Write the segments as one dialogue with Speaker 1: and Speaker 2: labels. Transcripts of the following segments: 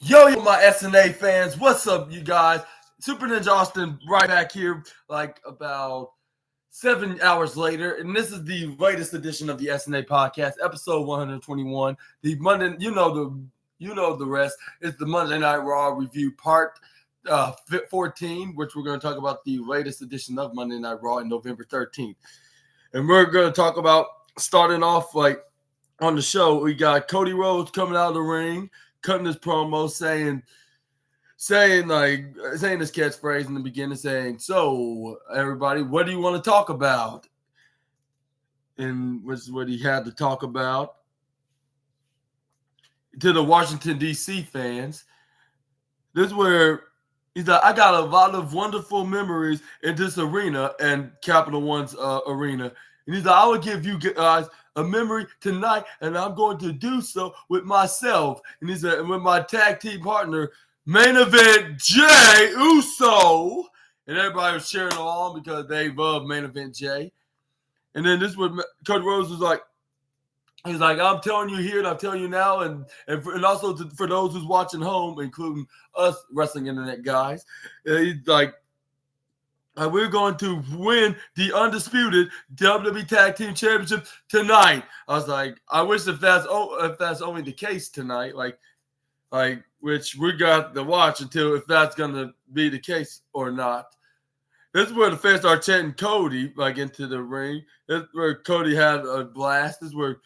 Speaker 1: Yo, my SNA fans, what's up, you guys? Super Ninja Austin right back here, like about 7 hours later, and this is the latest edition of the SNA podcast, episode 121. The Monday, the rest. It's the Monday Night Raw review part 14, which we're going to talk about the latest edition of Monday Night Raw on November 13th, and we're going to talk about starting off like on the show. We got Cody Rhodes coming out of the ring, cutting his promo, saying his catchphrase in the beginning, saying, "So everybody, what do you want to talk about?" And which is what he had to talk about to the Washington D.C. fans. This is where he's like, "I got a lot of wonderful memories in this arena and Capital One's arena." And he's like, "I will give you guys a memory tonight, and I'm going to do so with myself." And he said, "And with my tag team partner, Main Event Jay Uso." And everybody was cheering along because they love Main Event Jay. And then this was Cody Rhodes was like, he's like, "I'm telling you here and I'm telling you now, and also for those who's watching home, including us wrestling internet guys, he's like, we're going to win the undisputed WWE Tag Team Championship tonight." I was like, I wish if that's only the case tonight, like which we got to watch until if that's gonna be the case or not. This is where the fans start chanting Cody like into the ring. This is where Cody had a blast. This is where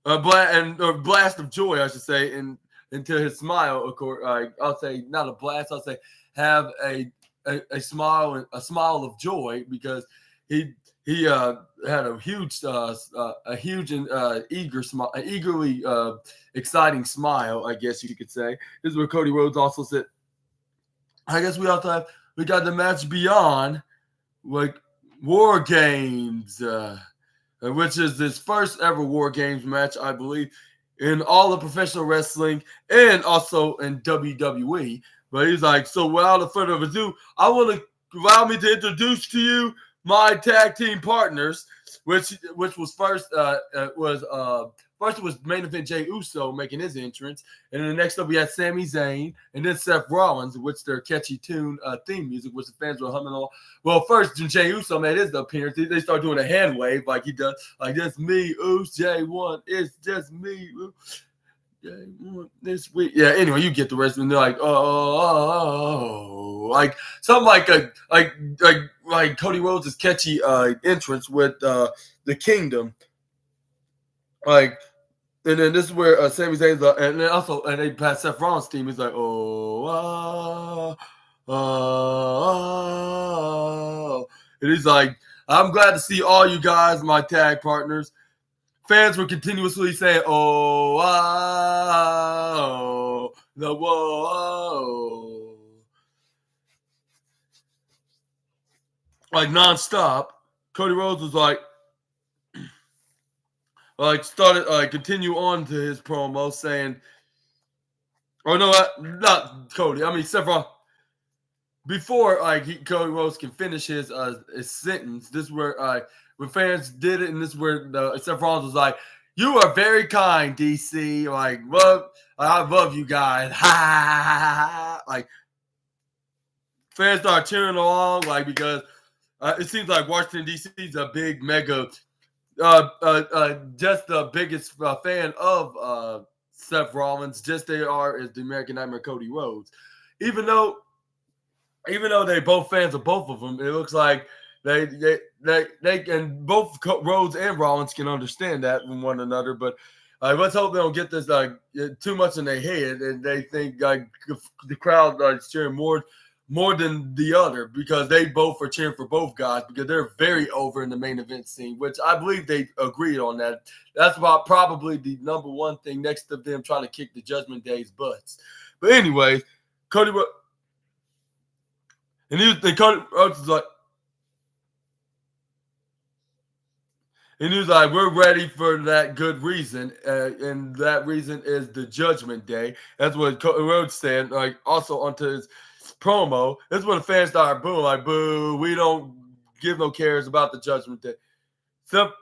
Speaker 1: a blast of joy, I should say, and into his smile. Of course, I'll say not a blast. I'll say have a smile of joy because he had a huge and eager smile, eagerly exciting smile, I guess you could say. This is where Cody Rhodes also said, I guess we got the match beyond like War Games, which is his first ever War Games match, I believe, in all of professional wrestling and also in WWE. But he's like, "So without further ado, I want to allow me to introduce to you my tag team partners," which was first it was Main Event Jay Uso making his entrance, and then the next up we had Sami Zayn and then Seth Rollins, which their catchy tune theme music, which the fans were humming on. Well, first Jay Uso made his appearance. They start doing a hand wave like he does, like "That's me, Uso, J1, it's just me, this week." Yeah, anyway, you get the rest, and they're like, "Oh," like something like Cody Rhodes' catchy entrance with the Kingdom, like. And then this is where Sami Zayn's and then also they pass Seth Rollins' team. He's like, "Oh," and he's like, "I'm glad to see all you guys, my tag partners." Fans were continuously saying, "Oh, the whoa," like nonstop. Cody Rhodes was started continue on to his promo saying, "Oh no, not Cody. I mean Seth Rollins." Before Cody Rhodes can finish his sentence, this is where when fans did it, and this is where Seth Rollins was like, "You are very kind, DC. Like, I love you guys." Ha! Like, fans start cheering along, like because it seems like Washington DC is a big mega, just the biggest fan of Seth Rollins. Just they are is the American Nightmare Cody Rhodes, even though they both fans of both of them, it looks like they can both Rhodes and Rollins can understand that from one another. But let's hope they don't get this too much in their head and they think the crowd is cheering more than the other because they both are cheering for both guys because they're very over in the main event scene, which I believe they agreed on that. That's about probably the number one thing next to them trying to kick the Judgment Day's butts. But anyways, Cody. And Cody Rhodes was like, "We're ready for that good reason, and that reason is the Judgment Day." That's what Cody Rhodes said. Like also onto his promo, that's when the fans started booing, like, "Boo! We don't give no cares about the Judgment Day." So,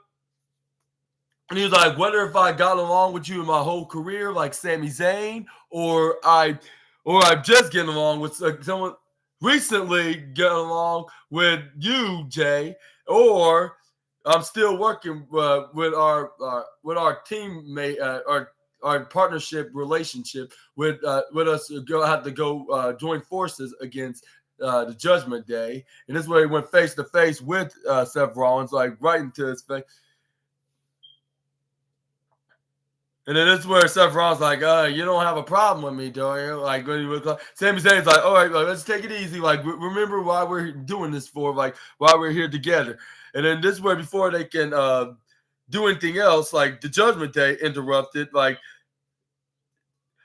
Speaker 1: and he was like, "Whether if I got along with you in my whole career, like Sami Zayn, or I or I'm just getting along with someone recently getting along with you, Jay, or I'm still working with our teammate, our partnership relationship with us. Have to go join forces against the Judgment Day, and this is where he went face to face with Seth Rollins, like right into his face. And then this is where Seth Rollins like, you don't have a problem with me, do you? Like, when he was like, Sami Zayn's like, all right, like, let's take it easy. Like, remember why we're doing this for, like, why we're here together. And then this is where before they can do anything else, like the Judgment Day interrupted, like,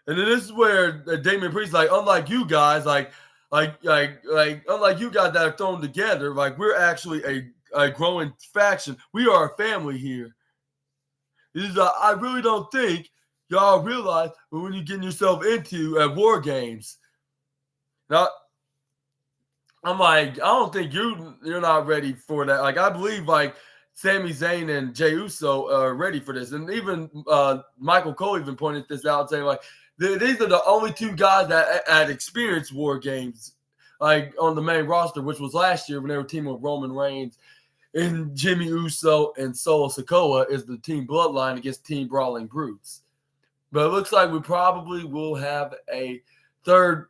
Speaker 1: and then this is where Damian Priest, like, unlike you guys, unlike you guys that are thrown together, like, we're actually a growing faction. We are a family here. Is I really don't think y'all realize when you're getting yourself into at war games. Now, I'm like, I don't think you're not ready for that. Like, I believe like Sami Zayn and Jey Uso are ready for this, and even Michael Cole even pointed this out, saying like these are the only two guys that had experienced war games, like on the main roster, which was last year when they were teaming with Roman Reigns. And Jimmy Uso and Solo Sikoa is the Team Bloodline against Team Brawling Brutes. But it looks like we probably will have a third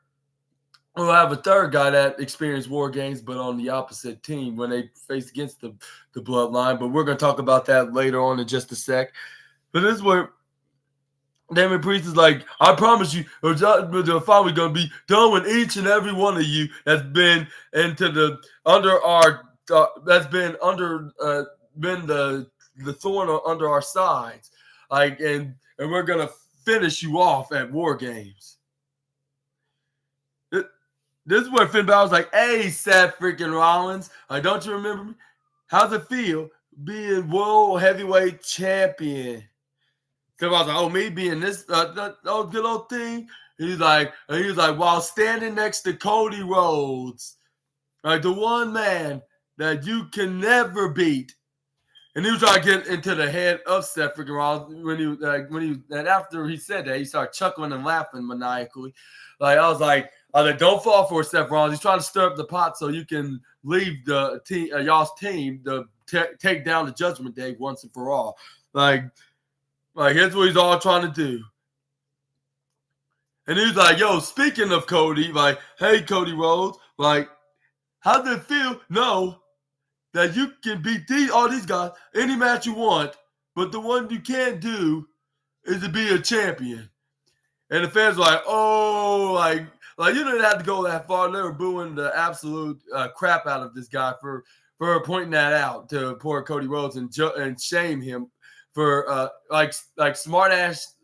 Speaker 1: guy that experienced war games, but on the opposite team when they face against the Bloodline. But we're going to talk about that later on in just a sec. But this is where Damian Priest is like, I promise you, the finally going to be done with each and every one of you that's been that's been the thorn under our sides, like, and we're gonna finish you off at War Games. This is where Finn Balor's like, "Hey, Seth freaking Rollins, like, don't you remember me? How's it feel being World Heavyweight Champion?" Finn Balor's like, "Oh, me being this good old thing." He's like, while standing next to Cody Rhodes, like the one man that you can never beat. And he was trying to get into the head of Seth freaking Rollins and after he said that, he started chuckling and laughing maniacally. Like, I was like, don't fall for it, Seth Rollins. He's trying to stir up the pot so you can leave the team, y'all's team, to take down the Judgment Day once and for all. Like here's what he's all trying to do. And he's like, yo, speaking of Cody, like, hey, Cody Rhodes, like, how does it feel? No. That you can beat all these guys any match you want, but the one you can't do is to be a champion. And the fans are like, oh, like you didn't have to go that far. They were booing the absolute crap out of this guy for pointing that out to poor Cody Rhodes and shame him for smart ass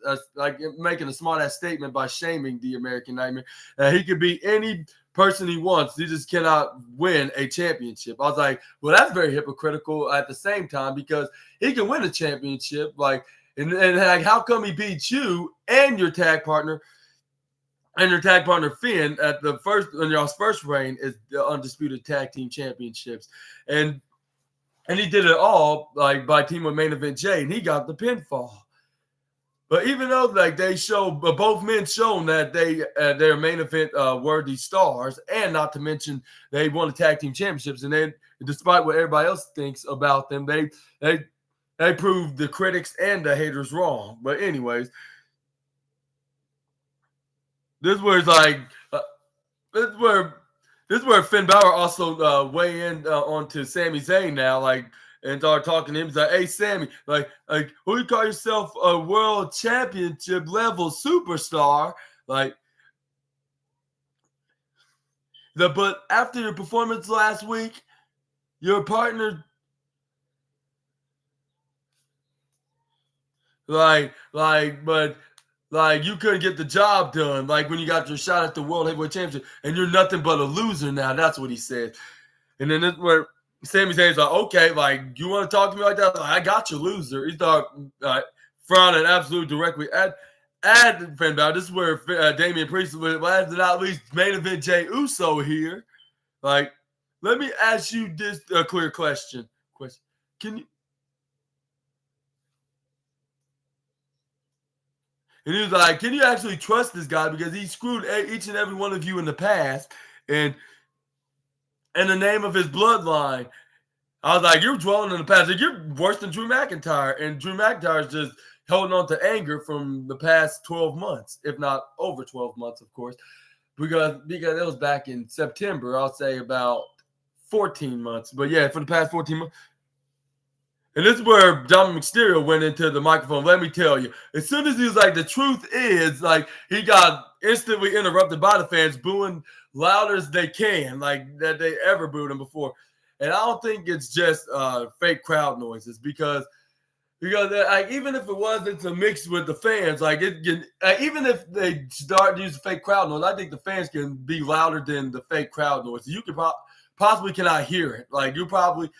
Speaker 1: making a smart ass statement by shaming the American Nightmare. He could be any person he wants. He just cannot win a championship. I was like, well, that's very hypocritical at the same time, because he can win a championship. Like, and like, how come he beats you and your tag partner Finn at y'all's first reign is the undisputed tag team championships, and he did it all like by team with Main Event Jay, and he got the pinfall. But even though like they show, both men shown that they're main event worthy stars, and not to mention they won the tag team championships, and then despite what everybody else thinks about them, they proved the critics and the haters wrong. But anyways, this was like this is where Finn Balor also weigh in onto Sami Zayn now, like. And start talking to him. He's like, hey, Sammy, like, who you call yourself a world championship level superstar? Like, but after your performance last week, your partner, but you couldn't get the job done. Like when you got your shot at the World Heavyweight Championship, and you're nothing but a loser now. That's what he said. And then that's where Sami Zayn's like, okay, like, you want to talk to me like that? Like, I got you, loser. He started frowning absolutely directly at Finn Balor. This is where Damian Priest, last but not least, main event Jey Uso here. Like, let me ask you this clear question. Can And he was like, can you actually trust this guy? Because he screwed each and every one of you in the past. And in the name of his bloodline, I was like, you're dwelling in the past. Like, you're worse than Drew McIntyre. And Drew McIntyre is just holding on to anger from the past 12 months, if not over 12 months, of course. Because it was back in September, I'll say about 14 months. But yeah, for the past 14 months. And this is where Dominic Mysterio went into the microphone. Let me tell you, as soon as he was like, the truth is, like, he got instantly interrupted by the fans booing louder as they can, like that they ever booed him before. And I don't think it's just fake crowd noises because like, even if it was, it's a mix with the fans. Like even if they start using fake crowd noise, I think the fans can be louder than the fake crowd noise. You can possibly cannot hear it. Like you probably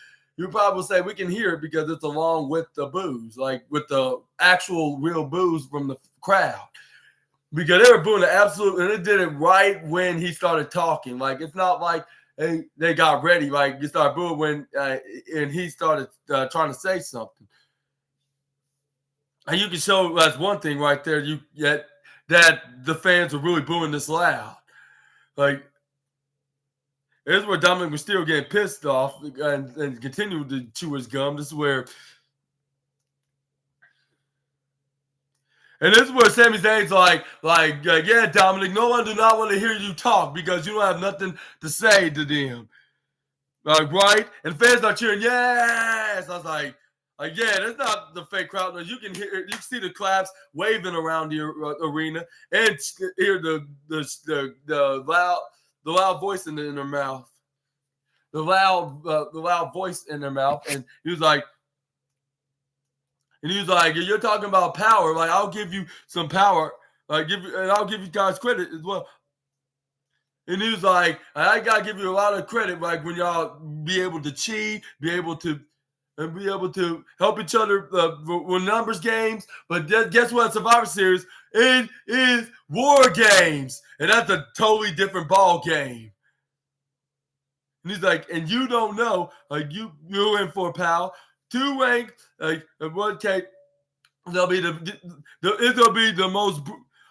Speaker 1: say we can hear it because it's along with the boos, like with the actual real boos from the crowd. Because they were booing the absolute, and it did it right when he started talking. Like it's not like they got ready. Like you start booing when and he started trying to say something. And you can show that's one thing right there. That the fans are really booing this loud. Like this is where Dominic Mysterio getting pissed off and continued to chew his gum. This is where. And this is where Sami Zayn's like, yeah, Dominic, no one do not want to hear you talk because you don't have nothing to say to them. Like, right? And fans are cheering, yes! I was like, yeah, that's not the fake crowd noise. You can see the claps waving around the arena and hear the loud voice in their mouth. The loud voice in their mouth. And he was like, you're talking about power. Like, I'll give you some power. And I'll give you guys credit as well. And he was like, I gotta give you a lot of credit, like when y'all be able to cheat, be able to help each other with numbers games. But guess what? Survivor Series, it is war games, and that's a totally different ball game. And he's like, and you don't know, like you're in for pal. 2 rank, like in one case, it'll be the most.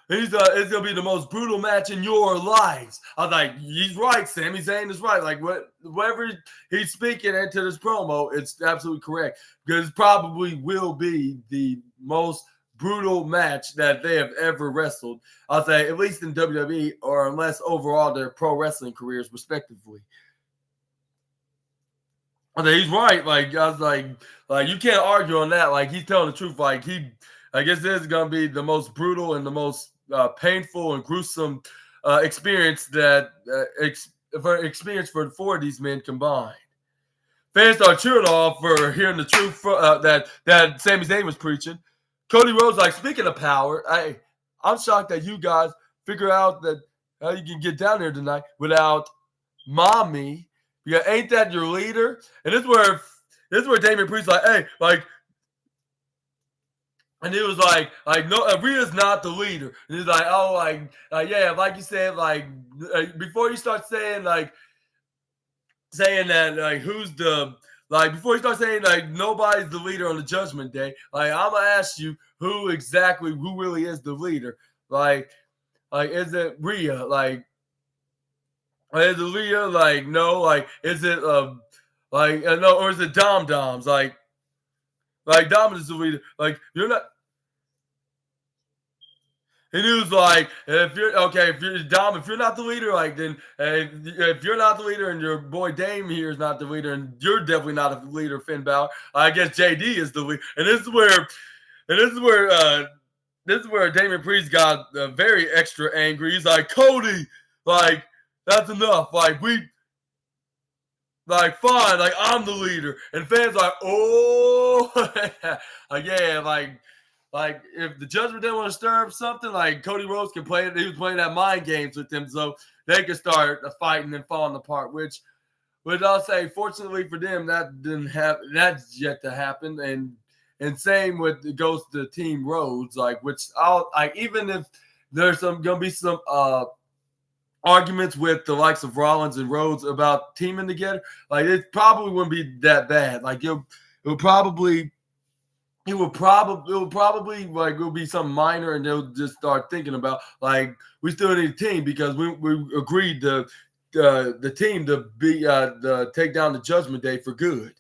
Speaker 1: It's gonna be the most brutal match in your lives. I was like, he's right, Sami Zayn is right. Like whatever he's speaking into this promo, it's absolutely correct. Because it probably will be the most brutal match that they have ever wrestled. I'll say, at least in WWE, or unless overall their pro wrestling careers, respectively. I think he's right. Like I was like you can't argue on that. Like he's telling the truth. Like I guess this is gonna be the most brutal and the most painful and gruesome experience that for these men combined. Fans are cheering off for hearing the truth that Sami Zayn was preaching. Cody Rhodes, like, speaking of power, I'm shocked that you guys figure out that how you can get down there tonight without mommy. Yeah, ain't that your leader? And this is where Damian Priest like, hey, like. And he was like no, Rhea's not the leader. And he's like, oh, yeah, like you said, before you start saying that, who's the, before you start saying, nobody's the leader on the Judgment Day, I'm going to ask you who really is the leader. Is it Rhea? Is it Rhea? No. Is it, no, or is it Dom-Doms? Dom is the leader. You're not. And he was like, if you're Dom, if you're not the leader, then if you're not the leader and your boy Dame here is not the leader, and you're definitely not a leader, Finn Balor, I guess JD is the leader. And this is where Damian Priest got very extra angry. He's like, Cody, that's enough. Fine, I'm the leader. And fans oh, yeah, if the Judgment didn't want to stir up something, Cody Rhodes can play it. He was playing that mind games with them, so they could start fighting and falling apart. Which I'll say, fortunately for them, that didn't happen. That's yet to happen. And same with it goes to Team Rhodes, which even if there's gonna be some arguments with the likes of Rollins and Rhodes about teaming together, it probably wouldn't be that bad. It would probably it will probably like it'll be something minor, and they'll just start thinking about like we still need a team because we agreed the team to be to take down the Judgment Day for good.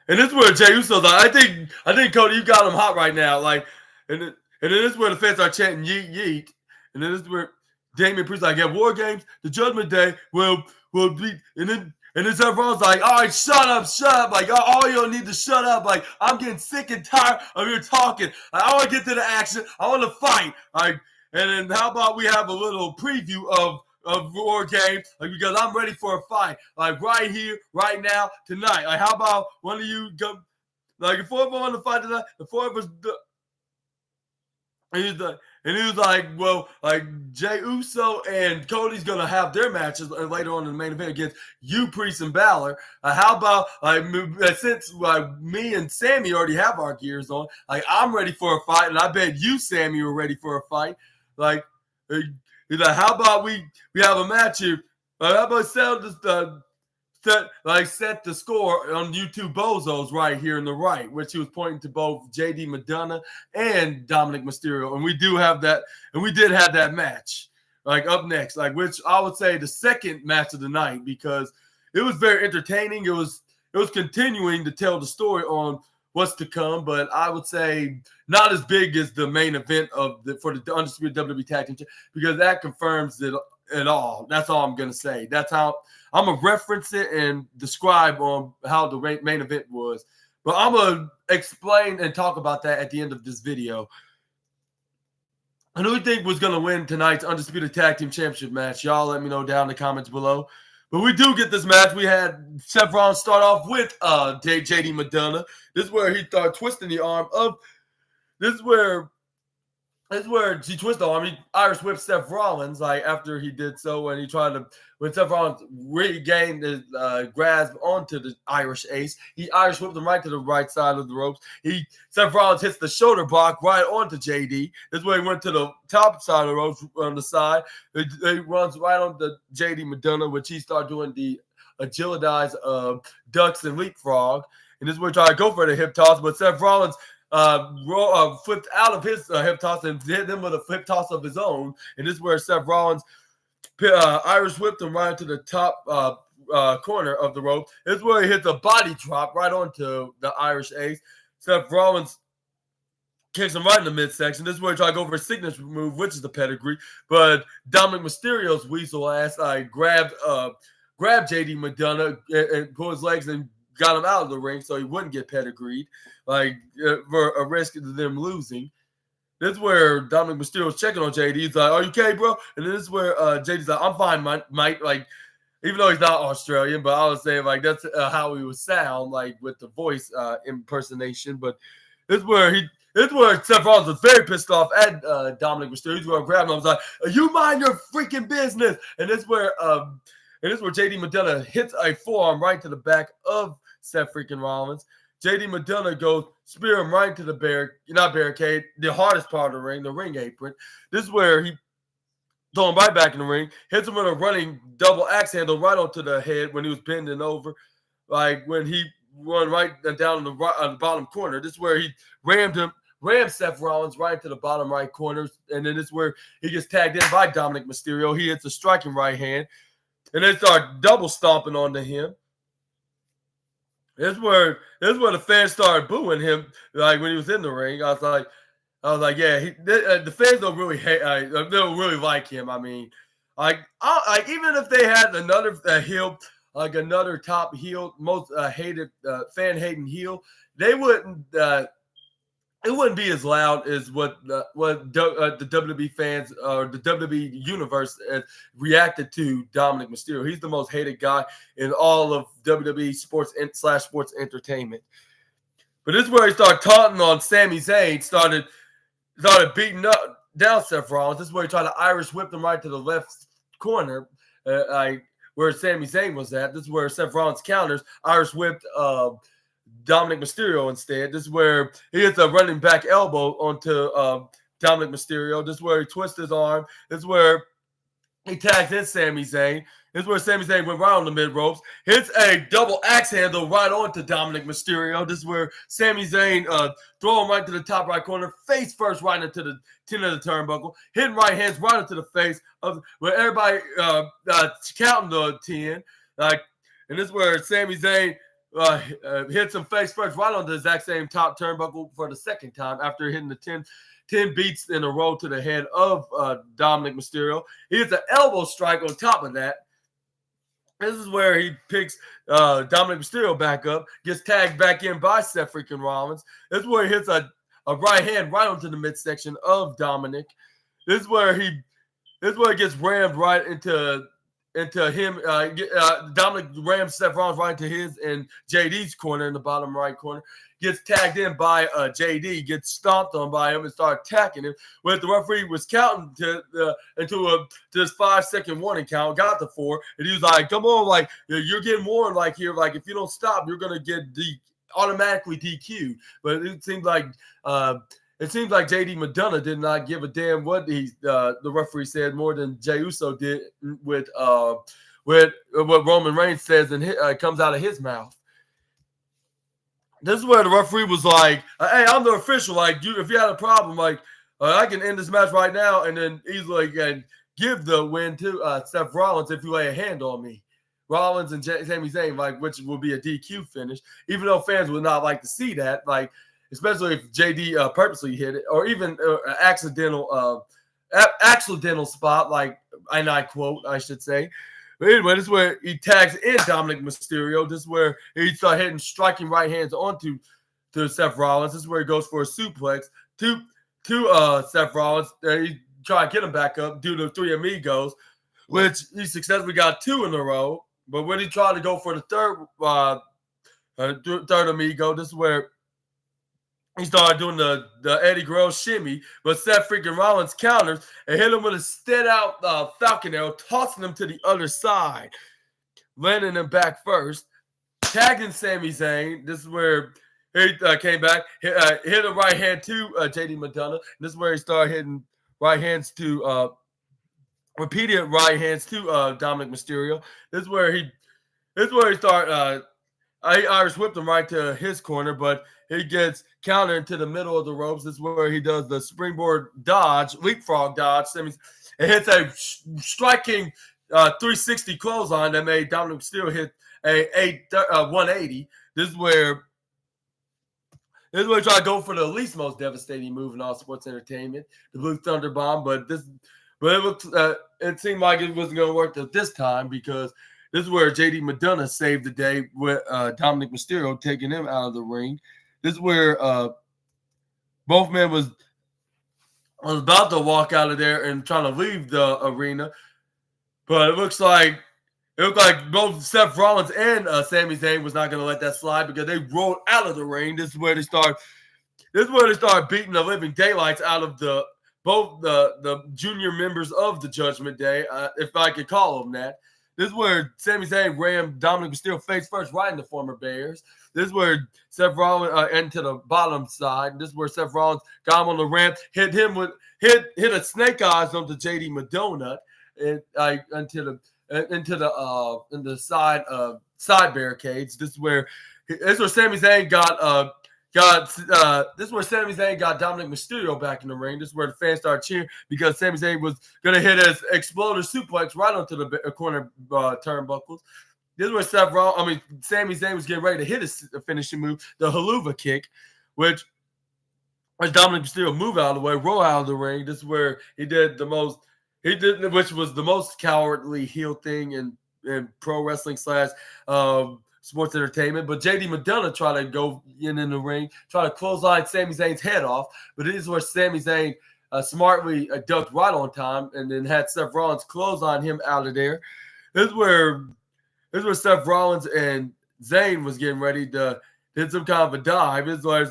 Speaker 1: And this is where Jey Uso's like, I think Cody, you got him hot right now. Like, and then this is where the fans are chanting yeet yeet. And then this is where Damian Priest like, yeah, War Games, the Judgment Day will be, and then everyone's like, all right, shut up. Like, all y'all need to shut up. Like, I'm getting sick and tired of your talking. Like, I want to get to the action. I want to fight. Like, and then how about we have a little preview of War Games, like, because I'm ready for a fight, like right here, right now, tonight. Like, how about one of you go, like, if four of us want to fight tonight, the four of us, and he was like, well, like Jey Uso and Cody's gonna have their matches later on in the main event against you, Priest and Balor. How about like since me and Sammy already have our gears on, like I'm ready for a fight, and I bet you, Sammy, are ready for a fight. Like, he's like, how about we have a match here? How about set the score on you two bozos right here in the right, which he was pointing to both JD Madonna and Dominic Mysterio. And we do have that, and we did have that match, like up next, like which I would say the second match of the night because it was very entertaining. It was continuing to tell the story on what's to come, but I would say not as big as the main event for the Undisputed WWE Tag Team because that confirms it all. That's all I'm gonna say. That's how I'm gonna reference it and describe on how the main event was. But I'm gonna explain and talk about that at the end of this video. And who do you think was gonna win tonight's Undisputed Tag Team Championship match? Y'all let me know down in the comments below. But we do get this match. We had Seth Rollins start off with JD Madonna. This is where he started twisting the arm of. This is where she twisted the arm. He Irish whipped Seth Rollins like after he did so, and he tried to when Seth Rollins regained his grasp onto the Irish Ace, he Irish whipped him right to the right side of the ropes. Seth Rollins hits the shoulder block right onto JD. This way he went to the top side of the ropes on the side. He runs right onto JD Madonna, which he started doing the agilitized ducks and leapfrog. And this is where he tried to go for the hip toss, but Seth Rollins flipped out of his hip toss and hit him with a flip toss of his own. And this is where Seth Rollins Irish whipped him right to the top corner of the rope. This is where he hits a body drop right onto the Irish Ace. Seth Rollins kicks him right in the midsection. This is where he tried to go for a signature move, which is the pedigree. But Dominic Mysterio's weasel ass grabbed JD Madonna and pulled his legs and got him out of the ring so he wouldn't get pedigreed, like for a risk of them losing. This is where Dominic Mysterio's checking on JD. He's like, "Are you okay, bro?" And then this is where JD's like, "I'm fine, Mike." Like, even though he's not Australian, but I was saying like that's how he would sound, like with the voice impersonation. But this is where Seth Rollins was very pissed off at Dominic Mysterio. He's going to grab him. I was like, "You mind your freaking business!" And this is where JD Madonna hits a forearm right to the back of Seth freaking Rollins. JD Madonna goes spear him right to the barricade, the hardest part of the ring apron. This is where he throw him right back in the ring, hits him with a running double axe handle right onto the head when he was bending over, like when he run right down on the bottom corner. This is where he rammed Seth Rollins right into the bottom right corner, and then this is where he gets tagged in by Dominic Mysterio. He hits a striking right hand, and they start double stomping onto him. This is where the fans started booing him, like when he was in the ring. I was like, yeah, the fans don't really hate, they don't really like him. I mean, like even if they had another heel, like another top heel, most hated fan hating heel, they wouldn't. It wouldn't be as loud as what the WWE fans or the WWE universe reacted to Dominic Mysterio. He's the most hated guy in all of WWE sports /sports entertainment. But this is where he started taunting on Sami Zayn, started beating up down Seth Rollins. This is where he tried to Irish whip him right to the left corner, where Sami Zayn was at. This is where Seth Rollins counters, Irish whipped Dominic Mysterio instead. This is where he hits a running back elbow onto Dominic Mysterio. This is where he twists his arm. This is where he tags in Sami Zayn. Here's where Sami Zayn went right on the mid ropes. Hits a double axe handle right onto Dominic Mysterio. This is where Sami Zayn throw him right to the top right corner, face first right into the 10 of the turnbuckle, hitting right hands right into the face of where everybody counting the 10. And this is where Sami Zayn hits him face first right on the exact same top turnbuckle for the second time after hitting the 10 beats in a row to the head of Dominic Mysterio. He hits an elbow strike on top of that. This is where he picks Dominic Mysterio back up, gets tagged back in by Seth freaking Rollins. This is where he hits a right hand right onto the midsection of Dominic. This is where he gets rammed right into him. Dominic rams Seth Rollins right into his and JD's corner in the bottom right corner. Gets tagged in by JD, gets stomped on by him and start attacking him. When the referee was counting to this 5-second warning count, got the 4, and he was like, "Come on, like you're getting warned, like here, like if you don't stop, you're gonna get automatically DQ'd." But it seems like JD Madonna did not give a damn what the referee said more than Jey Uso did with what Roman Reigns says and comes out of his mouth. This is where the referee was like, "Hey, I'm the official. Like, if you had a problem, like, I can end this match right now." And then he's like, "And give the win to Seth Rollins if you lay a hand on me." Rollins and Sami Zayn, like, which will be a DQ finish, even though fans would not like to see that, like, especially if JD purposely hit it, or even an accidental spot, like, and I quote, I should say. But anyway, this is where he tags in Dominic Mysterio. This is where he starts hitting striking right hands onto Seth Rollins. This is where he goes for a suplex to Seth Rollins. He tried to get him back up due to 3 Amigos, which he successfully got 2 in a row. But when he tried to go for the third Amigo, this is where he started doing the Eddie Guerrero shimmy, but Seth freaking Rollins counters and hit him with a stead out Falcon Arrow, tossing him to the other side, landing him back first, tagging Sami Zayn. This is where he came back, hit a right hand to JD Madonna. This is where he started hitting right hands to repeated right hands to Dominic Mysterio. This is where he started. Irish whipped him right to his corner, but he gets countered into the middle of the ropes. This is where he does the springboard dodge, leapfrog dodge. It hits a striking 360 clothesline that made Dominic Mysterio hit a 180. This is where he tried to go for the least most devastating move in all sports entertainment, the Blue Thunder Bomb. But it seemed like it wasn't going to work this time, because this is where JD Madonna saved the day with Dominic Mysterio taking him out of the ring. This is where both men was about to walk out of there and trying to leave the arena, but it looked like both Seth Rollins and Sami Zayn was not going to let that slide, because they rolled out of the ring. This is where they start beating the living daylights out of both the junior members of the Judgment Day, if I could call them that. This is where Sami Zayn rammed Dominic Mysterio face first right in the former Bears. This is where Seth Rollins into the bottom side. This is where Seth Rollins got him on the ramp, hit a snake eyes onto JD Madonna and into the side barricades. This is where Sami Zayn got Dominic Mysterio back in the ring. This is where the fans started cheering, because Sami Zayn was going to hit his exploder suplex right onto the corner turnbuckles. This is where Sami Zayn was getting ready to hit his finishing move, the haluva kick, which Dominic Mysterio moved out of the way, roll out of the ring. This is where which was the most cowardly heel thing in pro wrestling / sports entertainment. But JD Madonna tried to go in the ring, try to clothesline Sami Zayn's head off. But this is where Sami Zayn smartly ducked right on time, and then had Seth Rollins clothesline him out of there. This is where Seth Rollins and Zayn was getting ready to hit some kind of a dive. This is where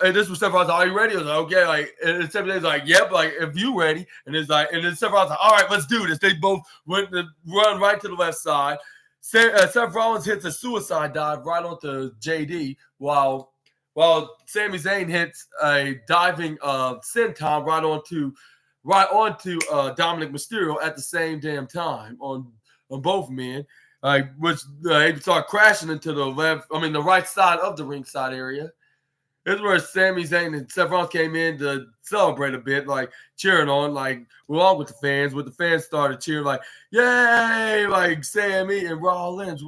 Speaker 1: and this was Seth Rollins, "Are you ready?" I was like, "Okay." Like, and Seth Rollins like, "Yep." Like, if you ready, and then Seth Rollins like, "All right, let's do this." They both went to run right to the left side. Seth Rollins hits a suicide dive right onto JD, while Sami Zayn hits a diving senton right onto Dominic Mysterio at the same damn time on on both men. Which they start crashing into the the right side of the ringside area. This is where Sami Zayn and Seth Rollins came in to celebrate a bit, like cheering on, like along with the fans. With the fans started cheering, like "Yay!" Like Sami and Rollins.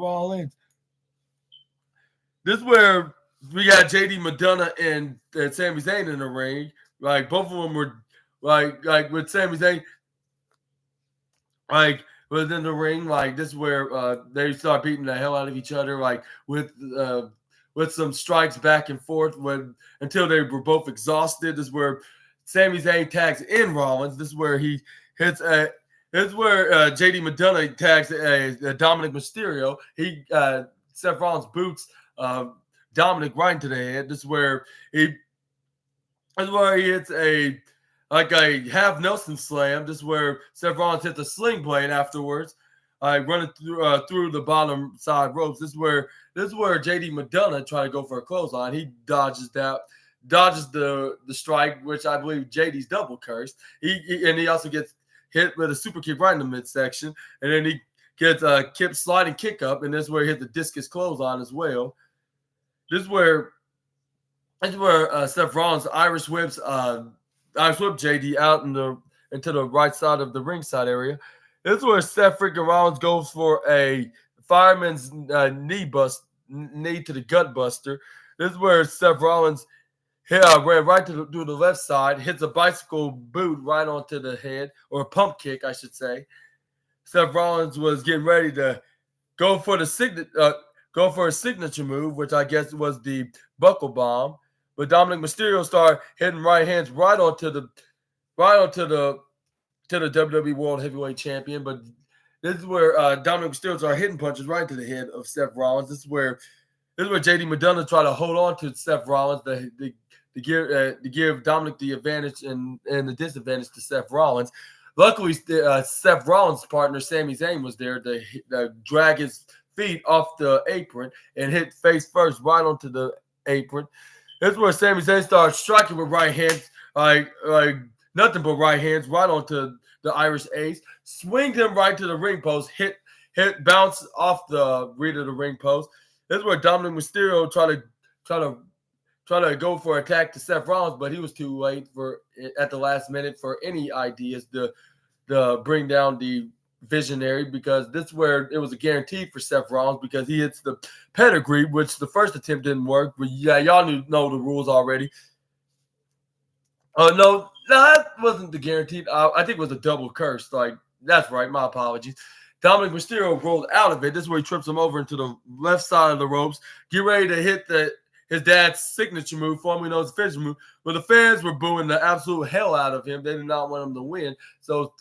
Speaker 1: This is where we got JD Madonna and Sami Zayn in the ring. Like both of them were like with Sami Zayn, like was in the ring. Like this is where they start beating the hell out of each other, like with some strikes back and forth until they were both exhausted. This is where Sami Zayn tags in Rollins. This is where he hits a. This is where JD Madonna tags Dominic Mysterio. Seth Rollins boots Dominic right into the head. This is where he hits a half Nelson slam. This is where Seth Rollins hits a sling blade afterwards, running through the bottom side ropes. This is where JD Madonna tried to go for a clothesline. He dodges the strike, which I believe JD's double cursed. He also gets hit with a super kick right in the midsection, and then he gets a sliding kick up, and this is where he hit the discus clothesline as well. This is where Seth Rollins Irish whips JD out into the right side of the ringside area. This is where Seth freaking Rollins goes for a fireman's knee to the gut buster. This is where Seth Rollins ran right to the left side, hits a bicycle boot right onto the head, or a pump kick, I should say. Seth Rollins was getting ready to go for a signature move, which I guess was the buckle bomb. But Dominic Mysterio started hitting right hands right onto the WWE World Heavyweight Champion. But this is where Dominic Mysterio started hitting punches right to the head of Seth Rollins. This is where JD Madonna tried to hold on to Seth Rollins to give Dominic the advantage and the disadvantage to Seth Rollins. Luckily, Seth Rollins' partner Sami Zayn was there to drag his feet off the apron and hit face first right onto the apron. This is where Sami Zayn started striking with right hands, like nothing but right hands, right onto the Irish Ace. Swinged him right to the ring post, hit, bounce off the rear of the ring post. This is where Dominic Mysterio try to go for attack to Seth Rollins, but he was too late at the last minute for any ideas to bring down the Visionary, because this is where it was a guarantee for Seth Rollins, because he hits the pedigree, which the first attempt didn't work. But yeah, y'all know the rules already. No, that wasn't the guaranteed. I think it was a double curse. Like, that's right. My apologies. Dominic Mysterio rolled out of it. This is where he trips him over into the left side of the ropes. Get ready to hit his dad's signature move, formerly known as finisher move. But the fans were booing the absolute hell out of him. They did not want him to win. So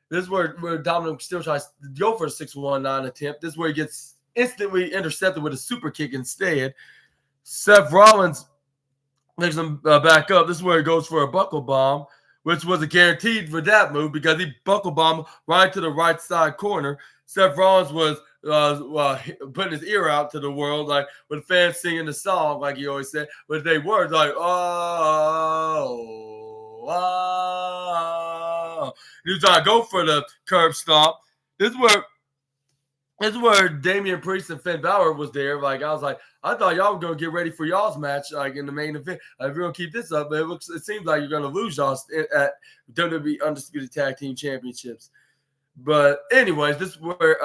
Speaker 1: this is where Dominic Mysterio tries to go for a 619 attempt. This is where he gets instantly intercepted with a super kick instead. Seth Rollins makes him back up. This is where he goes for a buckle bomb, which was a guaranteed for that move, because he buckle bombed right to the right side corner. Seth Rollins was putting his ear out to the world, like with fans singing the song, like he always said, but they were like, oh. He was trying to go for the curb stomp. This is where Damian Priest and Finn Balor was there. Like, I was like, I thought y'all were gonna get ready for y'all's match, like in the main event. If you're gonna keep this up, but it seems like you're gonna lose y'all at WWE Undisputed Tag Team Championships. But anyways, this is where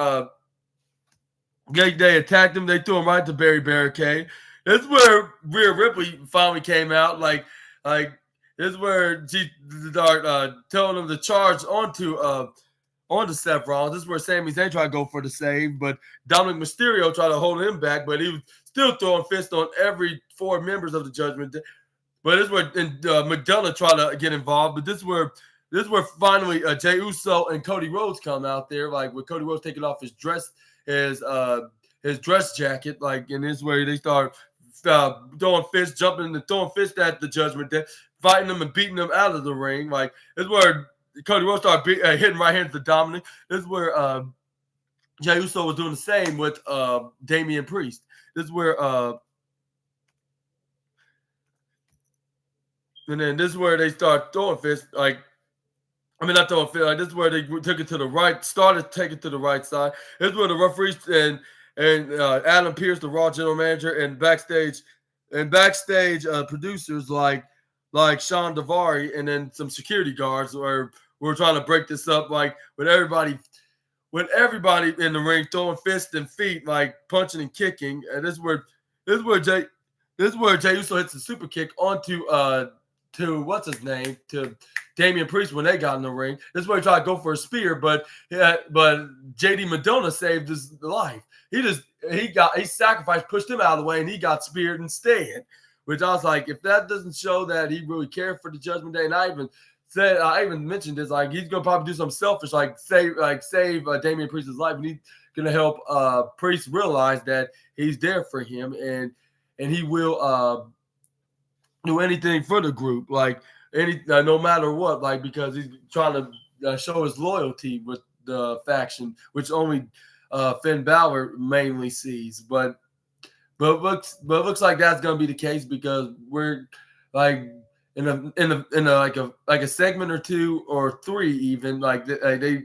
Speaker 1: they attacked him. They threw him right to Barry Barricade. This is where Rhea Ripley finally came out. Like this is where she started telling him to charge onto Seth Rollins. This is where Sami Zayn tried to go for the save, but Dominic Mysterio tried to hold him back, but he was still throwing fists on every 4 members of the Judgment Day. But this is where Madonna tried to get involved. But this is where finally Jey Uso and Cody Rhodes come out there, like with Cody Rhodes taking off his dress jacket, like, and this is where they start throwing fists, jumping and throwing fists at the Judgment Day, fighting them and beating them out of the ring. Like, this is where Cody Rhodes started hitting right hands to Dominic. This is where Jey Uso was doing the same with Damian Priest. This is where and then this is where they start throwing fists. Like, I mean, not throwing fit. Like, this is where they took it to the right, started taking it to the right side. This is where the referees and Adam Pearce, the Raw general manager, and backstage producers like Sean Davari and then some security guards were trying to break this up, like with everybody in the ring throwing fists and feet, like punching and kicking. And this is where Jay Uso hits the super kick onto to what's his name to Damian Priest when they got in the ring. This is where he tried to go for a spear, but JD Madonna saved his life. He sacrificed, pushed him out of the way, and he got speared instead. Which I was like, if that doesn't show that he really cared for the Judgment Day, and I even mentioned this, like he's gonna probably do something selfish, like save Damian Priest's life, and he's gonna help Priest realize that he's there for him, and he will do anything for the group, like no matter what, like because he's trying to show his loyalty with the faction, which only Finn Balor mainly sees, but looks like that's gonna be the case because we're like in a segment or two or three even like they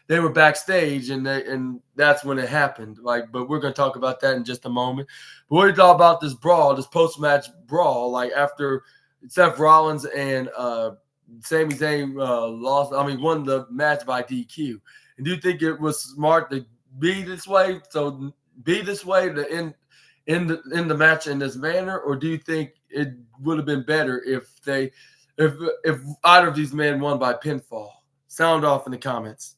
Speaker 1: were backstage and that's when it happened. Like, but we're gonna talk about that in just a moment. But what do you thought about this brawl, this post-match brawl? Like after Seth Rollins and Sami Zayn won the match by DQ. And do you think it was smart to be this way? So be this way to end the match in this manner, or do you think it would have been better if either of these men won by pinfall? Sound off in the comments.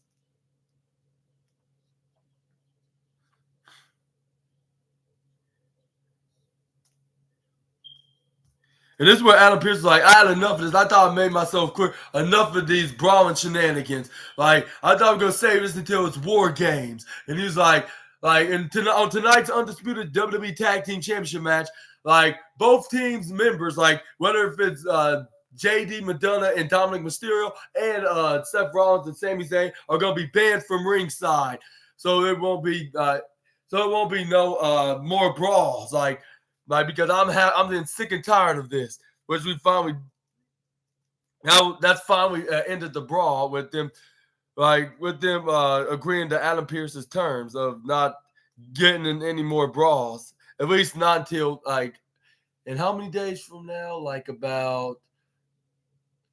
Speaker 1: And this is where Adam Pearce is like, I had enough of this. I thought I made myself clear. Enough of these brawling shenanigans. Like, I thought we were going to save this until it's War Games. And he was like, on tonight's Undisputed WWE Tag Team Championship match, like, both teams' members, like, whether if it's JD Madonna and Dominic Mysterio and Seth Rollins and Sami Zayn are going to be banned from ringside. So it won't be no more brawls. Like because I'm getting sick and tired of this, which that's finally ended the brawl with them, agreeing to Adam Pearce's terms of not getting in any more brawls, at least not until in how many days from now? Like about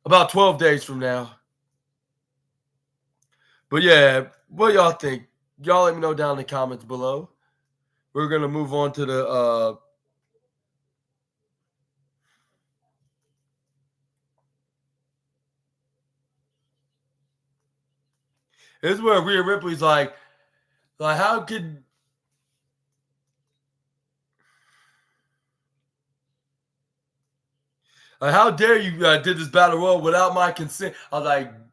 Speaker 1: 12 days from now. But yeah, what y'all think? Y'all let me know down in the comments below. We're gonna move on to the this is where Rhea Ripley's like how could how dare you did this battle royal without my consent? I was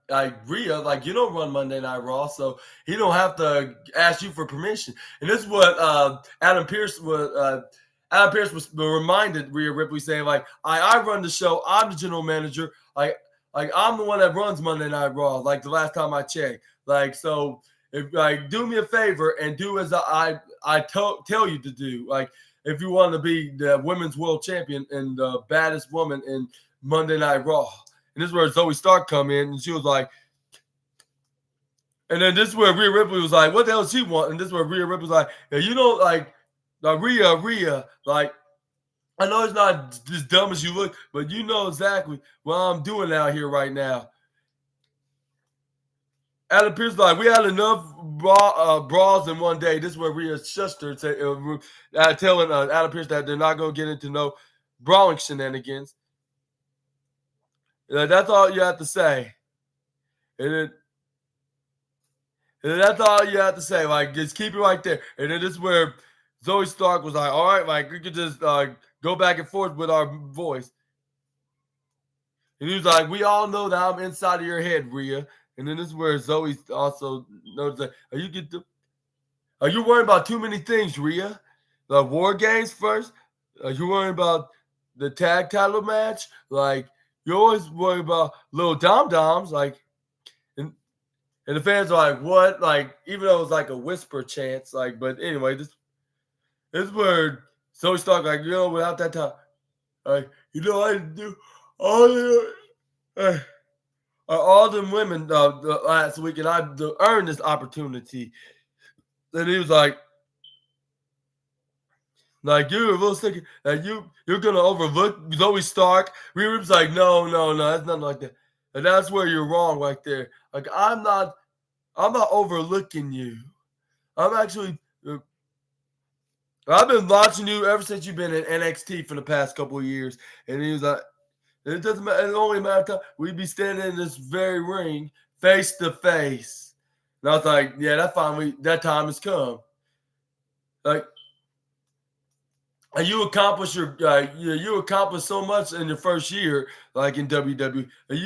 Speaker 1: like Rhea, like you don't run Monday Night Raw, so he don't have to ask you for permission. And this is what Adam Pearce was reminded Rhea Ripley, saying like I run the show, I'm the general manager, like I'm the one that runs Monday Night Raw, like the last time I checked. Like, so if do me a favor and do as I tell you to do. Like, if you want to be the women's world champion and the baddest woman in Monday Night Raw. And this is where Zoe Stark come in, and she was like, and then this is where Rhea Ripley was like, what the hell does she want? And this is where Rhea Ripley was like, yeah, you know, like Rhea, like, I know it's not as dumb as you look, but you know exactly what I'm doing out here right now. Adam Pearce like, we had enough brawls in one day. This is where Rhea shushed her, telling Adam Pearce that they're not going to get into no brawling shenanigans. That's all you have to say. And that's all you have to say. Like, just keep it right there. And then this is where Zoe Stark was like, all right, like, we could just go back and forth with our voice. And he was like, we all know that I'm inside of your head, Rhea. And then this is where Zoe also noticed that, are you worrying about too many things, Rhea? The War Games first? Are you worrying about the tag title match? Like, you always worry about little dom-doms. Like, and the fans are like, what? Like, even though it was like a whisper chance. Like, but anyway, this is where Zoe Stark, like, without that time, like, I didn't do all them women the last week, and I earned this opportunity. And he was like you're real sick. Like you're gonna overlook Zoe Stark. Rhea Ripley's like, no, that's nothing like that. And that's where you're wrong right there. Like I'm not overlooking you. I'm actually. I've been watching you ever since you've been in NXT for the past couple of years, and he was like, it doesn't matter. It only matter time we'd be standing in this very ring face to face. And I was like, yeah, that's fine. That time has come. Like, and you accomplished you accomplished so much in your first year, like in WWE. And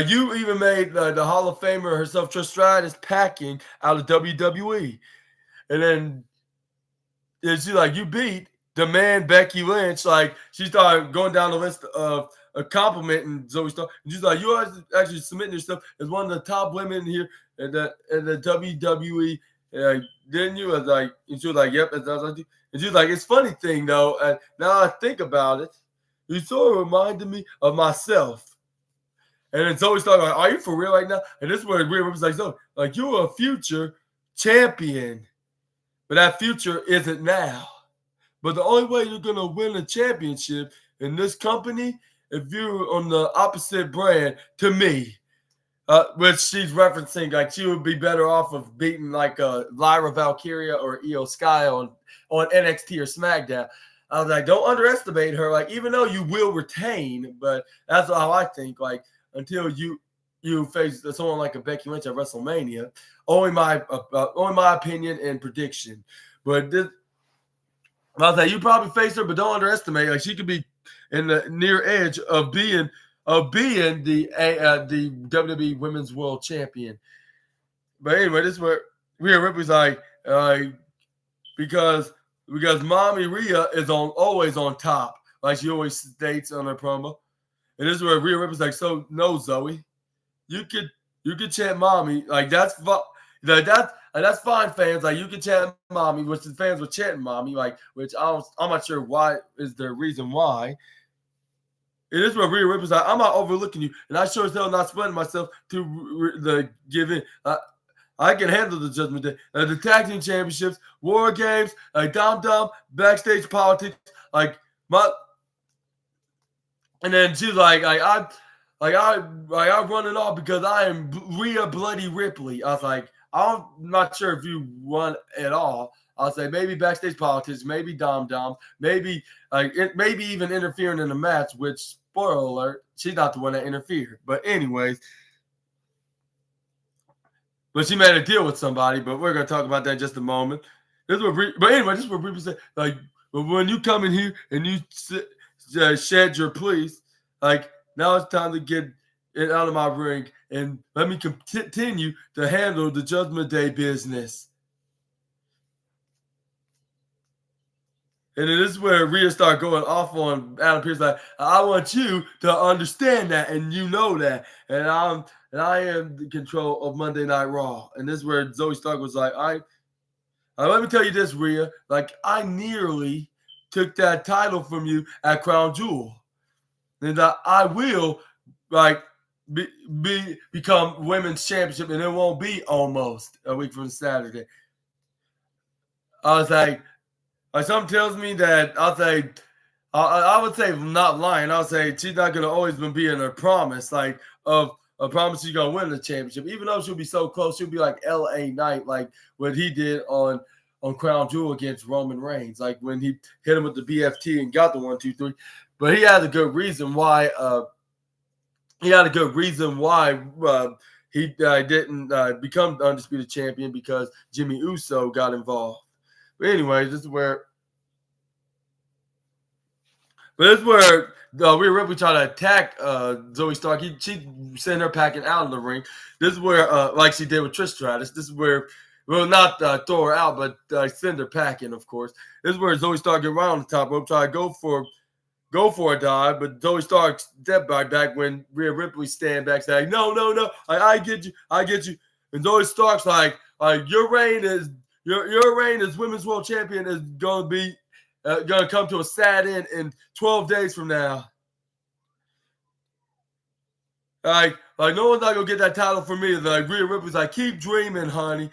Speaker 1: you even made the Hall of Famer herself, Trish Stratus, packing out of WWE. And then she's like, you beat the man Becky Lynch. Like, she started going down the list of complimenting Zoe Stark. And she's like, you are actually submitting yourself as one of the top women here in the WWE. Didn't you? And she was like, yep. And she was like, it's funny thing though. And now I think about it, you sort of reminded me of myself. And then Zoe Stark like, are you for real right now? And this is where Rhea Ripley's like, Zoe, like you're a future champion, but that future isn't now. But the only way you're gonna win a championship in this company if you're on the opposite brand to me, which she's referencing, like she would be better off of beating like Lyra Valkyria or Io Sky on NXT or SmackDown. I was like, don't underestimate her. Like, even though you will retain, but that's how I think. Like, until you face someone like a Becky Lynch at WrestleMania, only my opinion and prediction. But this, I was like, you probably face her, but don't underestimate. Like, she could be in the near edge of being the WWE Women's World Champion. But anyway, this is where Rhea Ripley's like, because Mommy Rhea is always on top, like she always states on her promo. And this is where Rhea Ripley's like, so no, Zoe, you could chant Mommy, like that's fine, fans. Like you can chant Mommy, which the fans were chanting Mommy, like which I'm not sure why is the reason why. It is where Rhea Ripley's like, I'm not overlooking you, and I sure as hell not spreading myself to the give in. I can handle the Judgment Day, the tag team championships, War Games, like Dom, backstage politics, like my. And then she's like I run it all because I am Rhea Bloody Ripley. I was like, I'm not sure if you won at all. I'll say maybe backstage politics, maybe Dom, maybe maybe even interfering in the match. Which, spoiler alert, she's not the one that interfered. But anyways, but she made a deal with somebody. But we're gonna talk about that in just a moment. This is what people say. Like, but when you come in here and you shed your pleas, like now it's time to get it out of my ring and let me continue to handle the Judgment Day business. And it is where Rhea started going off on Adam Pearce, like, I want you to understand that, and you know that. And I am the control of Monday Night Raw. And this is where Zoe Stark was like, let me tell you this, Rhea. Like, I nearly took that title from you at Crown Jewel. And I will, like, become women's championship, and it won't be almost a week from Saturday. I was like something tells me that I would say I'm not lying. I'll say she's not gonna always be in her promise, like of a promise she's gonna win the championship, even though she'll be so close. She'll be like LA Knight, like what he did on Crown Jewel against Roman Reigns, like when he hit him with the BFT and got the 1, 2, 3. But he had a good reason why. He didn't become the undisputed champion, because Jimmy Uso got involved. But anyway, this is where Rhea Ripley tried to attack Zoe Stark. She sent her packing out of the ring. This is where, like she did with Trish Stratus, this is where, well, not throw her out, but send her packing, of course. This is where Zoe Stark get right on the top rope, try to go for a dive, but Zoe Stark stepped back when Rhea Ripley stand back, saying, no, I get you. And Zoe Stark's like your reign as Women's World Champion is going to be going to come to a sad end in 12 days from now. Like no one's not gonna get that title from me. Like Rhea Ripley's like, keep dreaming, honey.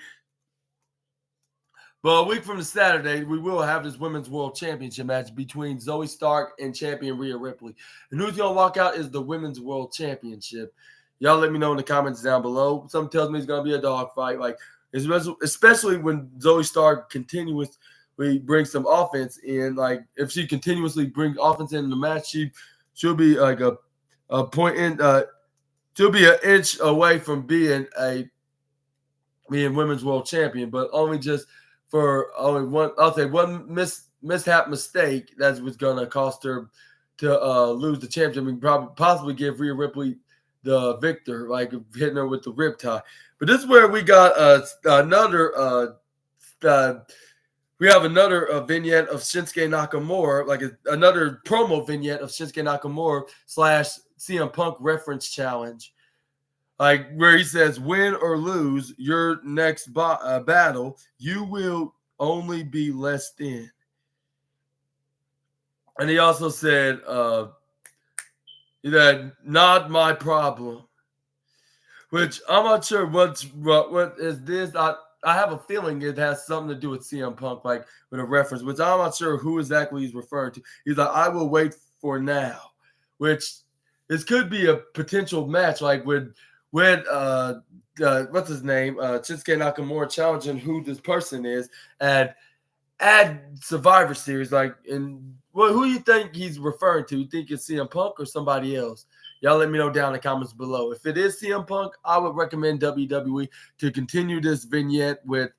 Speaker 1: But a week from the Saturday, we will have this Women's World Championship match between Zoe Stark and champion Rhea Ripley. And who's going to walk out is the Women's World Championship. Y'all let me know in the comments down below. Something tells me it's going to be a dogfight. Like, especially when Zoe Stark continuously brings some offense in. Like, if she continuously brings offense in the match, she'll be like a point in. She'll be an inch away from being Women's World Champion, but only just for only one. I'll say one mishap mistake that was going to cost her to lose the championship and probably possibly give Rhea Ripley the victor, like hitting her with the riptide. But this is where we got another. We have another vignette of Shinsuke Nakamura, like another promo vignette of Shinsuke Nakamura / CM Punk reference challenge. Like where he says, win or lose your next battle, you will only be less than. And he also said that not my problem. Which I'm not sure what is this. I have a feeling it has something to do with CM Punk, like with a reference, which I'm not sure who exactly he's referring to. He's like, I will wait for now. Which this could be a potential match, like with what's his name? Shinsuke Nakamura challenging who this person is and add Survivor Series. Like, and who you think he's referring to? You think it's CM Punk or somebody else? Y'all let me know down in the comments below. If it is CM Punk, I would recommend WWE to continue this vignette with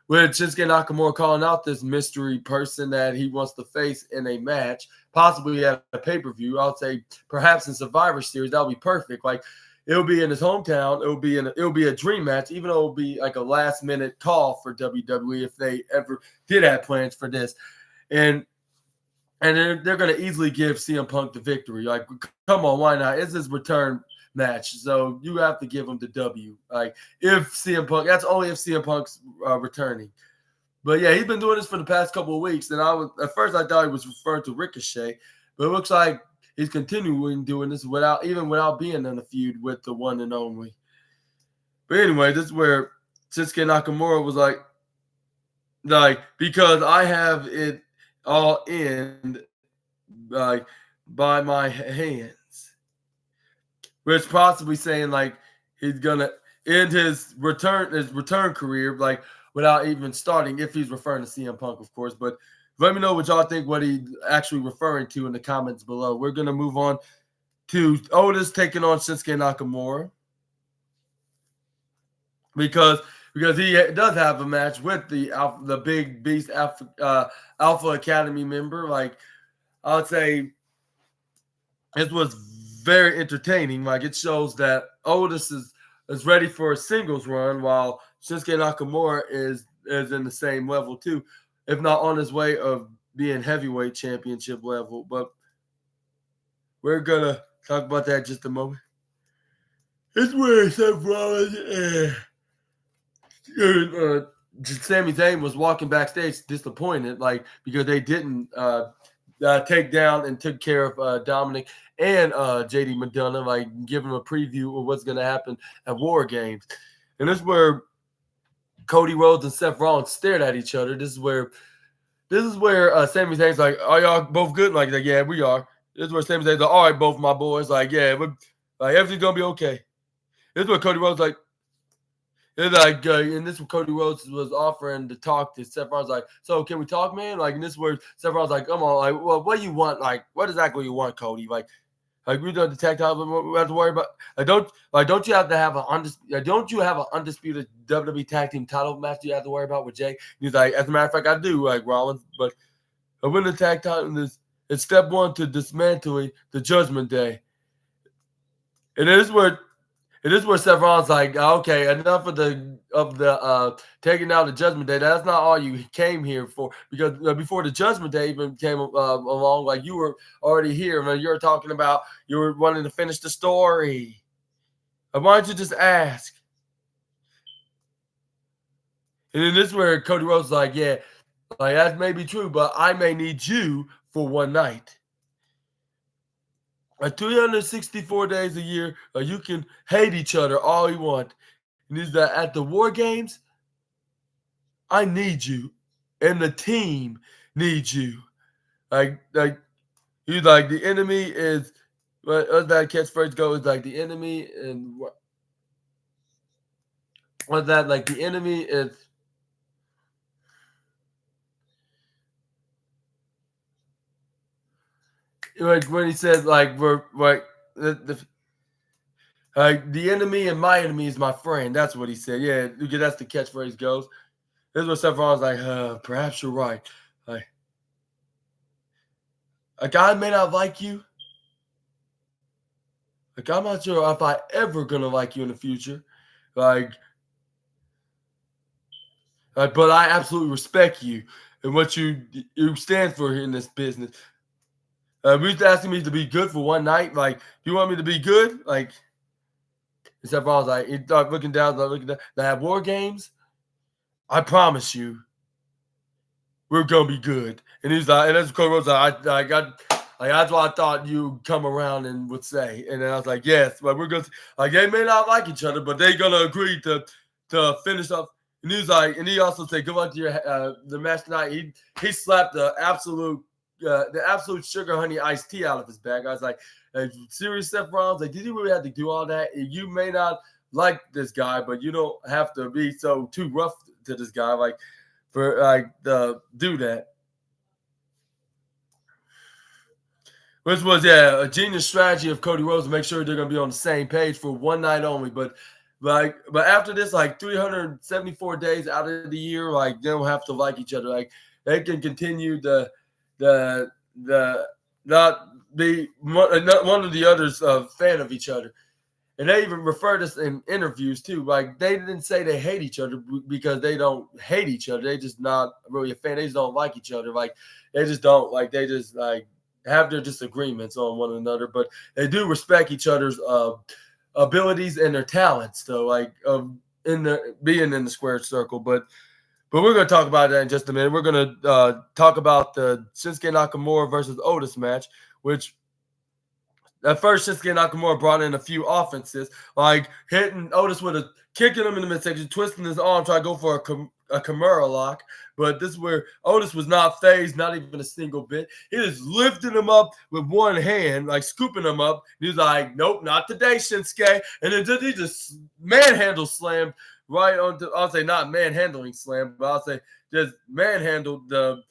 Speaker 1: Shinsuke Nakamura calling out this mystery person that he wants to face in a match, possibly at a pay-per-view. I would say perhaps in Survivor Series, that would be perfect. Like, it'll be in his hometown. It'll be a dream match, even though it'll be like a last minute call for WWE if they ever did have plans for this. And they're going to easily give CM Punk the victory. Like, come on, why not? It's his return match, so you have to give him the W. Like, if CM Punk, that's only if CM Punk's returning. But yeah, he's been doing this for the past couple of weeks, and at first I thought he was referring to Ricochet, but it looks like he's continuing doing this without being in a feud with the one and only. But anyway, this is where Shinsuke Nakamura was like because I have it all in by my hands, which possibly saying like he's gonna end his return career like without even starting, if he's referring to CM Punk, of course. But let me know what y'all think, what he's actually referring to in the comments below. We're going to move on to Otis taking on Shinsuke Nakamura because he does have a match with the Big Beast Alpha Academy member. Like, I would say it was very entertaining. Like, it shows that Otis is ready for a singles run while Shinsuke Nakamura is in the same level too, if not on his way of being heavyweight championship level. But we're going to talk about that in just a moment. It's where Seth Rollins and Sami Zayn was walking backstage disappointed, like, because they didn't take down and took care of Dominic and JD McDonough, like giving them a preview of what's going to happen at War Games. And this is where Cody Rhodes and Seth Rollins stared at each other. This is where Sami Zayn's like, "Are y'all both good?" Like, yeah, we are. This is where Sami Zayn's like, "All right, both my boys." Like, yeah, like everything's gonna be okay. This is where Cody Rhodes like, and this is what Cody Rhodes was offering to talk to Seth Rollins. Like, so can we talk, man? Like, and this is where Seth Rollins like, come on, like, well, what do you want? Like, what exactly you want, Cody? Like we don't detect how we have to worry about. Don't you have to have don't you have an undisputed WWE Tag Team title match you have to worry about with Jay? And he's like, as a matter of fact, I do, like Rollins, but I win the tag title is it's step one to dismantling the Judgment Day. And it is where Seth Rollins like, okay, enough of the taking out the Judgment Day. That's not all you came here for, because before the Judgment Day even came along, like you were already here, man. You were talking about you were wanting to finish the story. Why don't you just ask? And then this is where Cody Rhodes is like, yeah, like that may be true, but I may need you for one night. Like 364 days a year, you can hate each other all you want. And is that at the war games, I need you, and the team needs you. Like he's like the enemy is. What that catchphrase go is like the enemy and what that like the enemy is like when he says like we're like the enemy and my enemy is my friend. That's what he said. Yeah, that's the catchphrase goes. This was stuff I was like, perhaps you're right. Like a guy may not like you. Like I'm not sure if I ever gonna like you in the future. Like, but I absolutely respect you and what you stand for in this business. He's asking me to be good for one night. Like, you want me to be good? Like, except I was like, he started looking down, They have war games. I promise you, we're gonna be good. And he's like, and that's Cody Rhodes. I got, like that's what I thought you'd come around and would say. And then I was like, yes, but we're gonna like they may not like each other, but they're gonna agree to finish up. And he's like, and he also said, good luck to your the match tonight. He slapped the absolute sugar honey iced tea out of his bag. I was like, serious Seth Rollins, like, did you really have to do all that? You may not like this guy, but you don't have to be so too rough to this guy, like for like do that. Which was a genius strategy of Cody Rhodes to make sure they're gonna be on the same page for one night only. But after this, like 374 days out of the year, like they don't have to like each other. Like they can continue the not be one of the others fan of each other. And they even refer to this in interviews too. Like they didn't say they hate each other because they don't hate each other. They just not really a fan. They just don't like each other. Like they just don't like. They just like have their disagreements on one another, but they do respect each other's abilities and their talents. Though, like in the being in the square circle, but we're going to talk about that in just a minute. We're going to talk about the Shinsuke Nakamura versus Otis match, which at first Shinsuke Nakamura brought in a few offenses, like hitting Otis with a kicking him in the midsection, twisting his arm, trying to go for a Kimura lock. But this is where Otis was not phased, not even a single bit. He just lifted him up with one hand, like scooping him up. He was like, nope, not today, Shinsuke. And then he just manhandle slammed right onto, I'll say not manhandling slam, but I'll say just manhandled the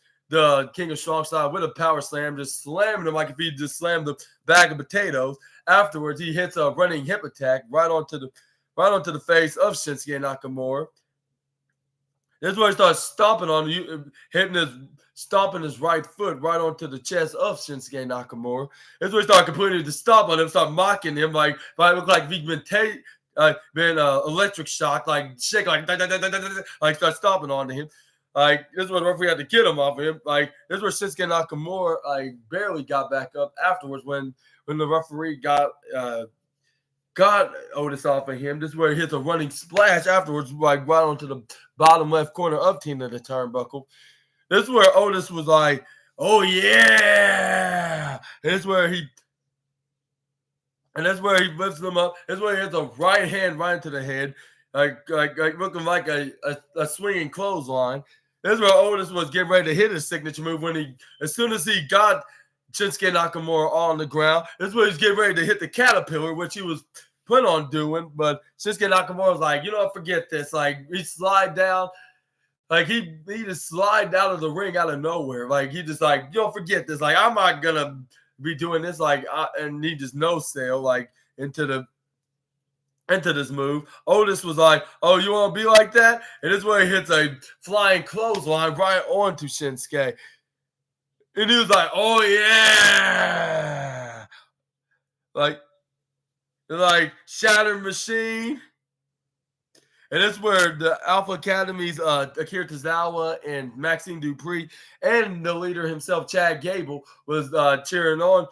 Speaker 1: King of Strong Style with a power slam, just slamming him like if he just slammed the bag of potatoes. Afterwards, he hits a running hip attack right onto the face of Shinsuke Nakamura. This is where he starts stomping on you, stomping his right foot right onto the chest of Shinsuke Nakamura. This is where he started completely to stomp on him, start mocking him, like if I look like he's been electric shocked, like shake, like start stomping onto him. Like this is what the referee had to get him off of him. Like this is where Shinsuke Nakamura like barely got back up afterwards when the referee got Otis off of him. This is where he hits a running splash afterwards, like right onto the bottom left corner of Tina the turnbuckle. This is where Otis was like, "Oh yeah!" And that's where he lifts him up. That's where he hits a right hand right into the head, like looking like a swinging clothesline. This is where Otis was getting ready to hit his signature move as soon as he got Shinsuke Nakamura on the ground. This is where he's getting ready to hit the caterpillar, which he was put on doing. But Shinsuke Nakamura was like, you know, forget this. Like he slide down. Like he just slide out of the ring out of nowhere. Like he just like, you don't forget this. Like I'm not gonna be doing this. Like and he just no sale like into this move. Otis was like, oh, you want to be like that? And this is where he hits a flying clothesline right onto Shinsuke. And he was like, oh, yeah. Like Shatter Machine. And that's where the Alpha Academy's Akira Tozawa and Maxine Dupree and the leader himself, Chad Gable, was cheering on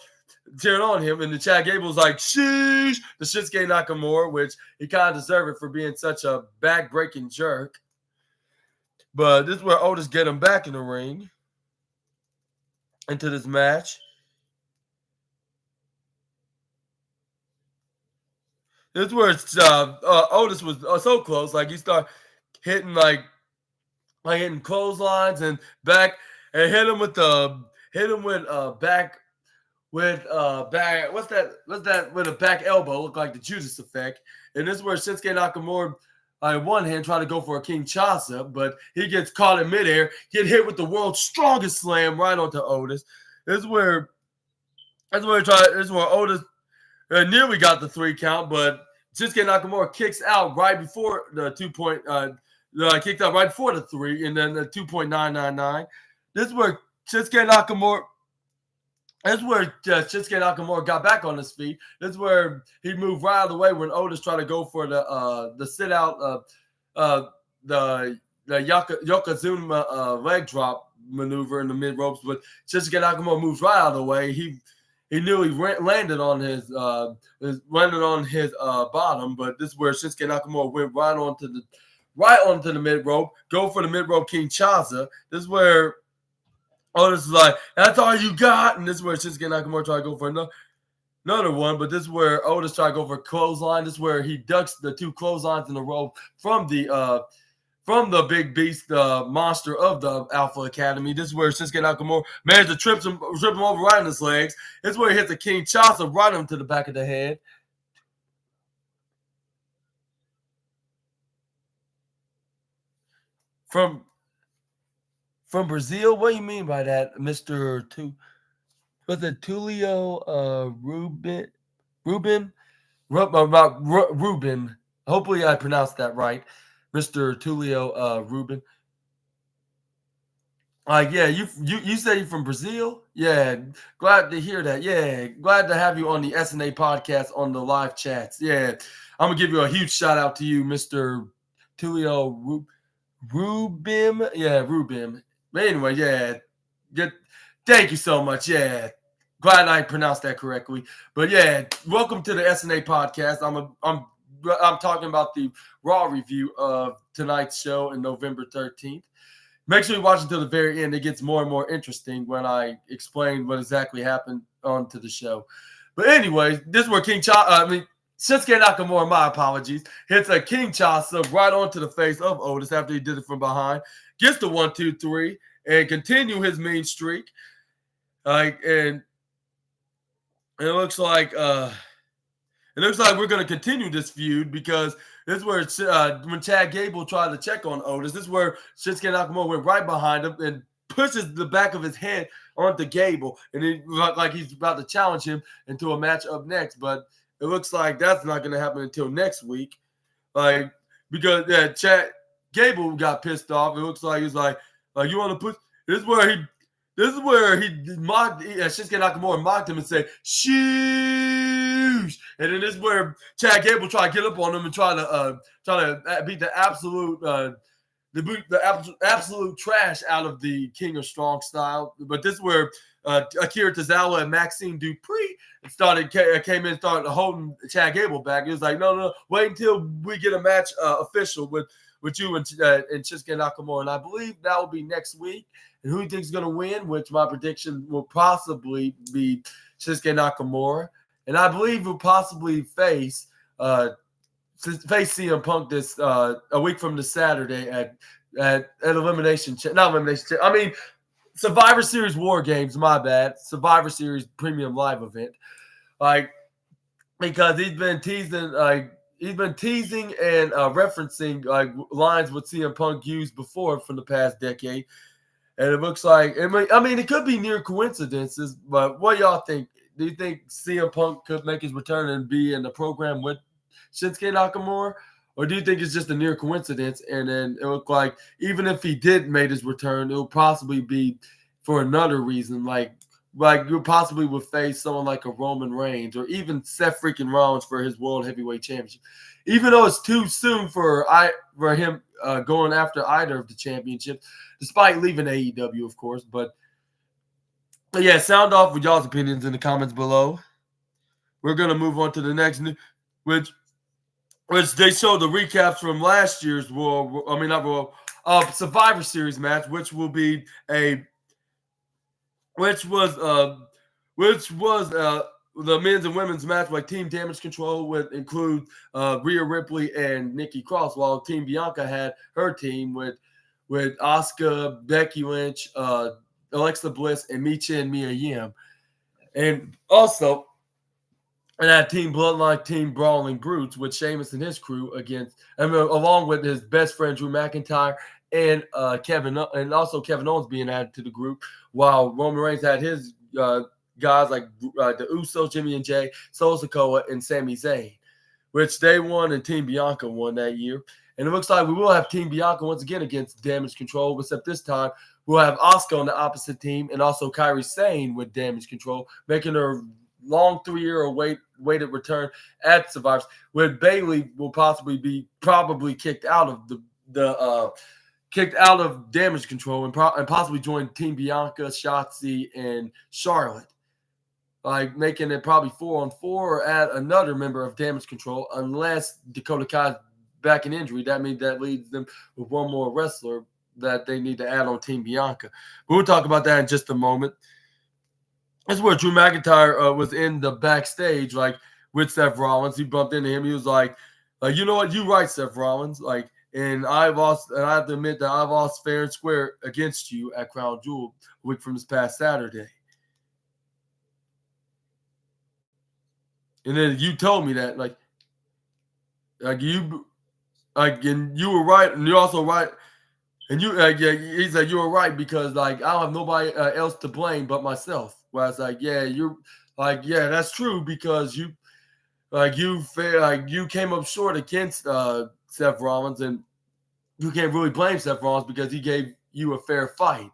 Speaker 1: him. And the Chad Gable's like, sheesh, the Shinsuke Nakamura, which he kind of deserved it for being such a back-breaking jerk. But this is where Otis get him back in the ring into this match. This is where Otis was so close. Like he started hitting like hitting clotheslines and back and hit him with back what's that with a back elbow look like the Judas effect. And this is where Shinsuke Nakamura one hand trying to go for a King Chasa, but he gets caught in midair, get hit with the world's strongest slam right onto Otis. This is where Otis nearly got the 3 count, but Shinsuke Nakamura kicks out right before the 2 point kicked out right before the 3, and then the 2.999. This is where Shinsuke Nakamura got back on his feet. This is where he moved right out of the way when Otis tried to go for the sit out the Yokozuna leg drop maneuver in the mid ropes, but Shinsuke Nakamura moves right out of the way. He nearly landed on his bottom, but this is where Shinsuke Nakamura went right onto the mid rope, go for the mid rope King Chasa. This is where Otis is like, that's all you got, and this is where Shinsuke Nakamura tried to go for another one, but this is where Otis tried to go for a clothesline. This is where he ducks the 2 clotheslines in a row from the big beast, the monster of the Alpha Academy. This is where Shinsuke Nakamura managed to trip him over right on his legs. This is where he hits the King Chasa right into the back of the head. From Brazil? What do you mean by that, Mr. Was it Tulio Rubin? Rubin. Hopefully I pronounced that right. Mr. Tulio Rubin. Yeah, you say you're from Brazil? Yeah, glad to hear that. Yeah, glad to have you on the SNA podcast on the live chats. Yeah, I'm going to give you a huge shout out to you, Mr. Tulio Rubin. Yeah, Rubin. But anyway, yeah, thank you so much. Yeah, glad I pronounced that correctly. But yeah, welcome to the SNA podcast. I'm talking about the Raw review of tonight's show on November 13th. Make sure you watch until the very end. It gets more and more interesting when I explain what exactly happened onto the show. But anyway, this is where Shinsuke Nakamura, my apologies, hits a King Chasa right onto the face of Otis after he did it from behind. Gets the 1, 2, 3 and continue his mean streak. And it looks like we're going to continue this feud because this is where when Chad Gable tried to check on Otis, this is where Shinsuke Nakamura went right behind him and pushes the back of his head onto Gable, and it looked like he's about to challenge him into a match up next. But it looks like that's not going to happen until next week, because Chad Gable got pissed off. It looks like he's like you want to put this is where he mocked Shinsuke Nakamura mocked him and said shoosh, and then this is where Chad Gable tried to get up on him and try to beat the absolute trash out of the King of Strong Style. But this is where Akira Tozawa and Maxine Dupree came in and started holding Chad Gable back. It was like, no, wait until we get a match official with you and Shinsuke Nakamura. And I believe that will be next week. And who you think is going to win, which my prediction will possibly be Shinsuke Nakamura. And I believe he'll possibly face CM Punk this a week from this Saturday at Survivor Series War Games, my bad. Survivor Series Premium Live event. Because he's been teasing and referencing lines what CM Punk used before from the past decade. And it looks like, it could be near coincidences, but what y'all think? Do you think CM Punk could make his return and be in the program with Shinsuke Nakamura? Or do you think it's just a near coincidence? And then it looked like even if he did make his return, it will possibly be for another reason. Like you possibly would face someone like a Roman Reigns or even Seth freaking Rollins for his World Heavyweight Championship. Even though it's too soon for him going after either of the championships, despite leaving AEW, of course. But yeah, sound off with y'all's opinions in the comments below. We're going to move on to the next, which they showed the recaps from last year's Survivor Series match, which was the men's and women's match, like Team Damage Control, would include Rhea Ripley and Nikki Cross, while Team Bianca had her team with Asuka, Becky Lynch, Alexa Bliss, and Micha and Mia Yim. And also, and that Team Bloodline, Team Brawling Brutes with Sheamus and his crew along with his best friend Drew McIntyre and Kevin, and also Kevin Owens being added to the group, while Roman Reigns had his guys like the Usos, Jimmy and Jay, Solo Sikoa, and Sami Zayn, which they won and Team Bianca won that year. And it looks like we will have Team Bianca once again against Damage Control, except this time we'll have Asuka on the opposite team and also Kairi Sane with Damage Control, making her long 3-year awaited return at Survivor, where Bayley will probably kicked out of kicked out of Damage Control and possibly join Team Bianca, Shotzi, and Charlotte, like making it probably 4-on-4 or add another member of Damage Control, unless Dakota Kai's back in injury. That means that leaves them with one more wrestler that they need to add on Team Bianca. But we'll talk about that in just a moment. That's where Drew McIntyre was in the backstage, like with Seth Rollins. He bumped into him. He was like, you know what? You're right, Seth Rollins. Like, and I have to admit that I've lost fair and square against you at Crown Jewel a week from this past Saturday. And then you told me that, and you were right, and you're also right. And he said you were right because I don't have nobody else to blame but myself. Where I was like, that's true because you came up short against Seth Rollins, and you can't really blame Seth Rollins because he gave you a fair fight.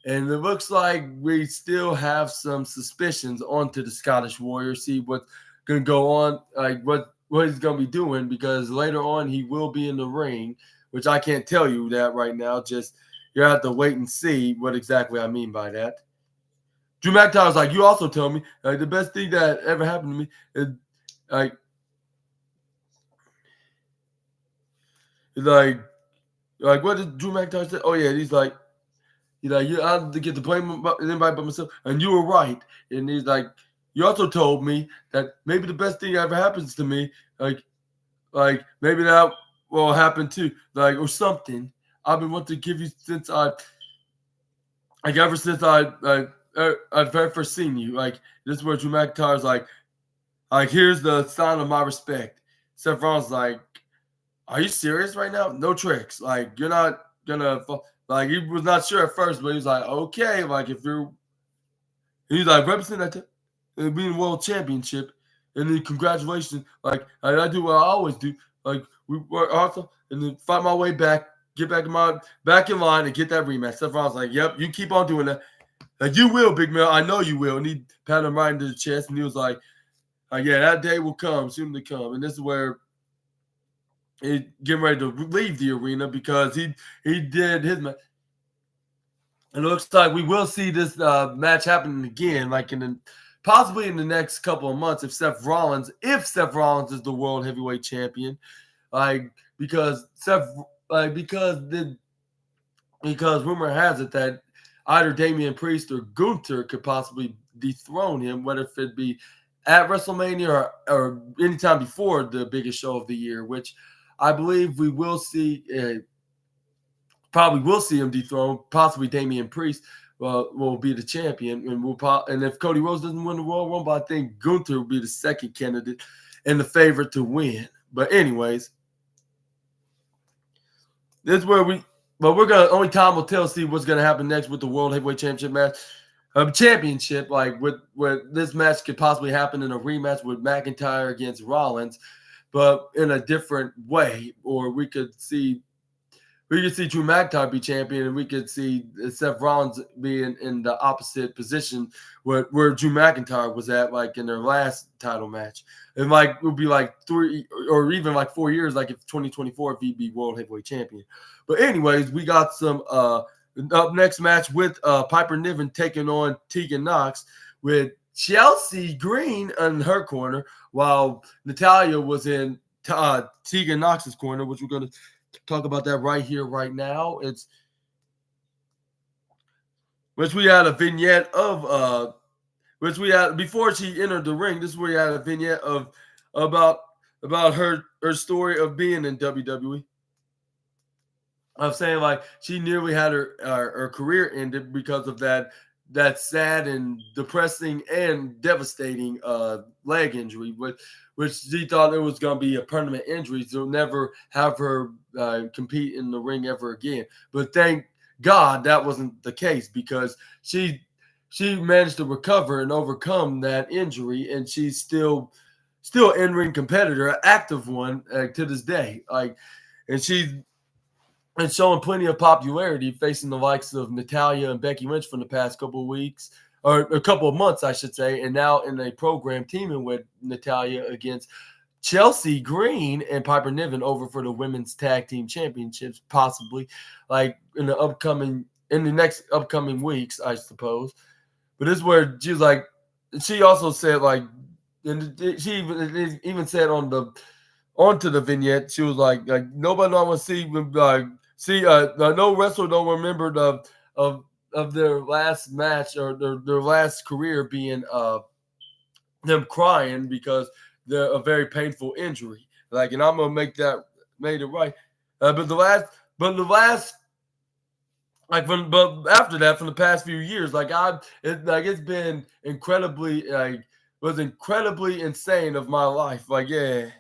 Speaker 1: And it looks like we still have some suspicions onto the Scottish Warrior. See what's going to go on, what he's going to be doing, because later on he will be in the ring, which I can't tell you that right now. Just you have to wait and see what exactly I mean by that. Drew McIntyre was like, you also told me the best thing that ever happened to me is what did Drew McIntyre say? Oh yeah, he's like, I have to get to blame anybody but myself, and you were right. And he's like, you also told me that maybe the best thing that ever happens to me, like maybe that will happen too, or something. I've been wanting to give you since ever since I've first seen you. This is where Drew McIntyre's like here's the sign of my respect. Seth Rollins like, are you serious right now? No tricks. You're not gonna he was not sure at first, but he was like, okay, if you're, he's like, represent that being world championship, and then congratulations. I do what I always do. We work also, and then fight my way back, get back in line, and get that rematch. Seth Rollins like, yep, you keep on doing that. You will, Big Mel. I know you will. And he patted him right into the chest, and he was like, yeah, that day will come, soon to come. And this is where he's getting ready to leave the arena because he did his match. And it looks like we will see this match happening again, possibly in the next couple of months if Seth Rollins is the world heavyweight champion, because rumor has it that either Damian Priest or Gunther could possibly dethrone him, whether it be at WrestleMania or anytime before the biggest show of the year, which I believe we will see. Probably will see him dethroned. Possibly Damian Priest will be the champion, and if Cody Rhodes doesn't win the Royal Rumble, I think Gunther will be the second candidate and the favorite to win. But anyways, this is where only time will tell. See what's gonna happen next with the World Heavyweight Championship match. Championship, with this match could possibly happen in a rematch with McIntyre against Rollins, but in a different way, or we could see Drew McIntyre be champion, and we could see Seth Rollins being in the opposite position where Drew McIntyre was at, in their last title match. And it would be 3 or even 4 years, if 2024 if he'd be world heavyweight champion. But anyways, we got some up next match with Piper Niven taking on Tegan Nox with Chelsea Green in her corner, while Natalya was in Tegan Nox's corner, which we're going to talk about that right here, right now. Which we had a vignette of which we had before she entered the ring. This is where you had a vignette of about her story of being in WWE. I'm saying like she nearly had her career ended because of that sad and depressing and devastating leg injury, which she thought it was going to be a permanent injury. So never have her compete in the ring ever again. But thank God that wasn't the case, because she managed to recover and overcome that injury, and she's still in-ring competitor, an active one to this day. Like, and she's and showing plenty of popularity, facing the likes of Natalya and Becky Lynch from the past couple of weeks, or a couple of months, I should say, and now in a program teaming with Natalya against Chelsea Green and Piper Niven over for the women's tag team championships, possibly like in the next upcoming weeks, I suppose. But this is where she was like, she also said like, and she even said onto the vignette, she was like nobody don't want to see no wrestler don't remember of their last match or their last career being them crying because they're a very painful injury. Like, and I'm gonna made it right. But the last but after that, from the past few years, it's been incredibly was incredibly insane of my life. Like, yeah,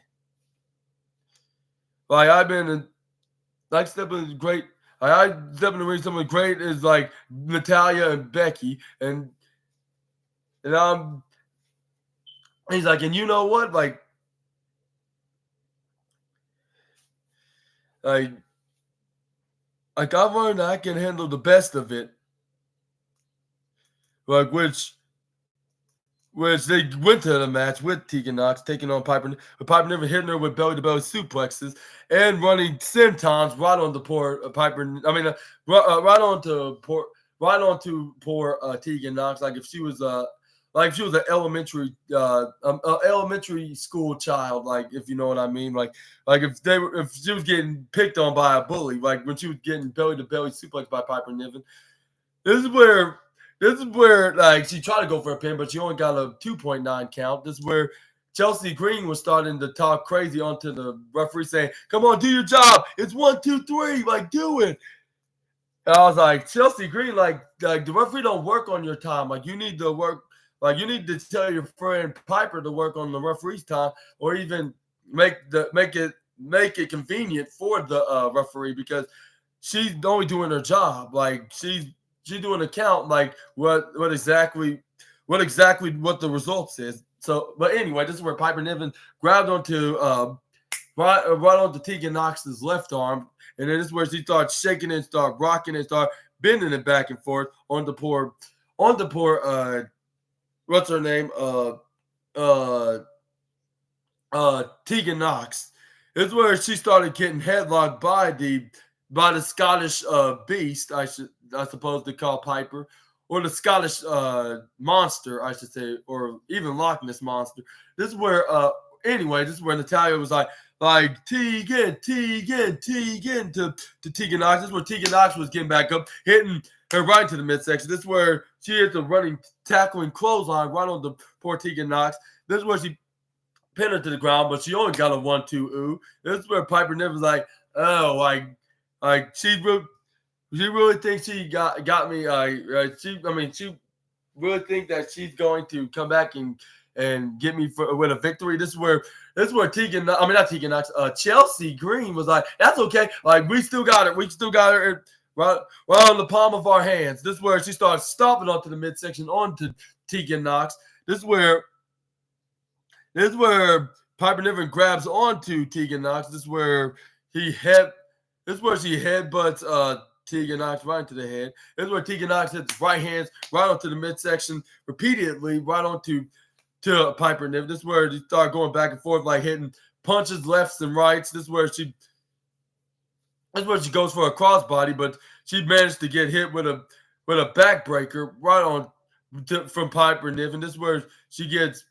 Speaker 1: like I've been like stepping great. Like, I step in the ring. Someone great is like Natalya and Becky, and he's like, and you know what, like I've learned that I can handle the best of it. Like, which they went to the match with Tegan Knox taking on Piper, but Piper never hitting her with belly-to-belly suplexes and running sentons right on the poor Piper. I mean, right onto poor Tegan Knox. Like if she was an elementary school child, like, if you know what I mean. Like if she was getting picked on by a bully, like when she was getting belly-to-belly suplex by Piper Niven. This is where like she tried to go for a pin, but she only got a 2.9 count. This is where Chelsea Green was starting to talk crazy onto the referee, saying, "Come on, do your job. It's 1, 2, 3. Like, do it." And I was like, Chelsea Green, like the referee don't work on your time. Like, you need to work. Like, you need to tell your friend Piper to work on the referee's time, or even make it convenient for the referee, because she's only doing her job. Like, she's doing a count, like what exactly what the results is. So, but anyway, this is where Piper Niven grabbed onto right onto Tegan Knox's left arm, and then this is where she starts shaking it, start rocking it, start bending it back and forth on the poor what's her name Tegan Knox. This is where she started getting headlocked by the Scottish beast, I suppose to call Piper, or the Scottish monster, I should say, or even Loch Ness monster. This is where this is where Natalya was like Tegan to Tegan Knox. This is where Tegan Knox was getting back up, hitting her right to the midsection. This is where she hits a running, tackling clothesline right on the poor Tegan Knox. This is where she pinned her to the ground, but she only got a 1-2 ooh. This is where Piper Niven's like, oh, like she really thinks she got me. She really think that she's going to come back and get me with a victory. This is where not Tegan Knox, Chelsea Green was like, that's okay. Like, we still got it. We still got her right on the palm of our hands. This is where she starts stomping onto the midsection onto Tegan Knox. This is where Piper Niven grabs onto Tegan Knox. This is where she headbutts Tegan Knox right into the head. This is where Tegan Knox hits right hands right onto the midsection repeatedly, right onto Piper Niven. This is where they start going back and forth, like hitting punches lefts and rights. This is where she goes for a crossbody, but she managed to get hit with a backbreaker right on from Piper Niven. This is where she gets.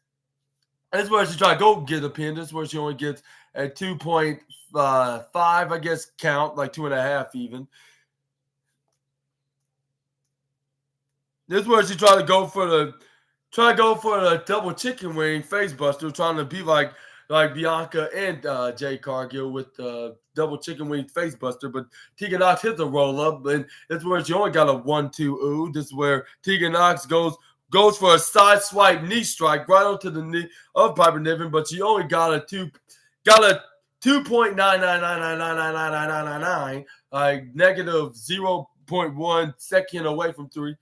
Speaker 1: This is where she tried to go get a pin. This is where she only gets a 2.5, I guess, count, like 2.5 even. This is where she tried to go for try to go for a double chicken wing face buster, trying to be like Bianca and Jay Cargill with the double chicken wing face buster. But Tegan Knox hits a roll up, and it's where she only got a 1-2 ooh. This is where Tegan Knox goes for a side swipe knee strike right onto the knee of Piper Niven, but she only got a 2.999999999, negative 0.1 second away from 3.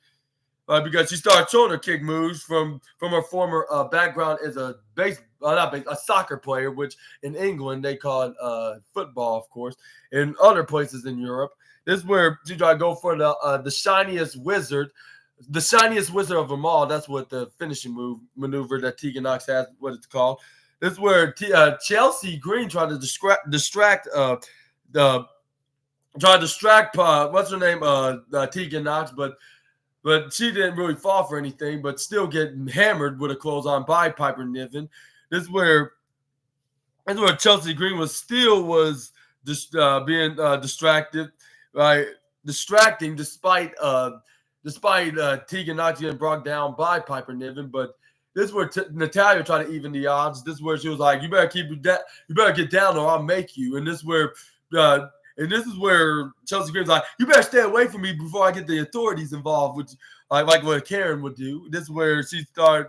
Speaker 1: Because she started showing her kick moves from her former background as a a soccer player, which in England they call it football, of course, in other places in Europe. This is where she tried to go for the shiniest wizard of them all. That's what the finishing maneuver that Tegan Knox has, what it's called. This is where Chelsea Green tried to distract what's her name, Tegan Knox, but she didn't really fall for anything, but still getting hammered with a clothesline by Piper Niven. This is where Chelsea Green was just being distracted, right? Distracting despite Tegan Knox getting brought down by Piper Niven. But this is where Natalya tried to even the odds. This is where she was like, "You better you better get down, or I'll make you." And this is where Chelsea Green's like, "You better stay away from me before I get the authorities involved," which like what Karen would do. This is where she was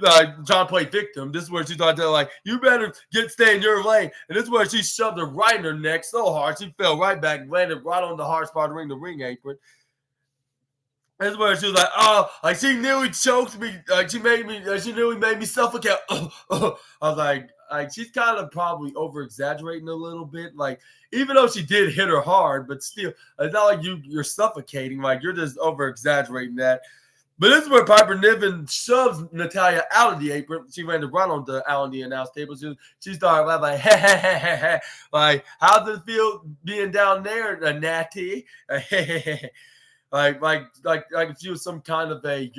Speaker 1: like trying to play victim. This is where she started like, "You better stay in your lane." And this is where she shoved her right in her neck so hard she fell right back, landed right on the hard spot of the ring apron. This is where she was like, "Oh, like she nearly choked me. Like she nearly made me suffocate." I was like she's kind of probably over exaggerating a little bit. Like, even though she did hit her hard, but still, it's not like you're suffocating. Like, you're just over exaggerating that. But this is where Piper Niven shoves Natalya out of the apron. She ran right on the out on the announce table. She started like, "Hey, hey, hey, hey, hey. Like, how does it feel being down there, Natty?" Like if she was some kind of a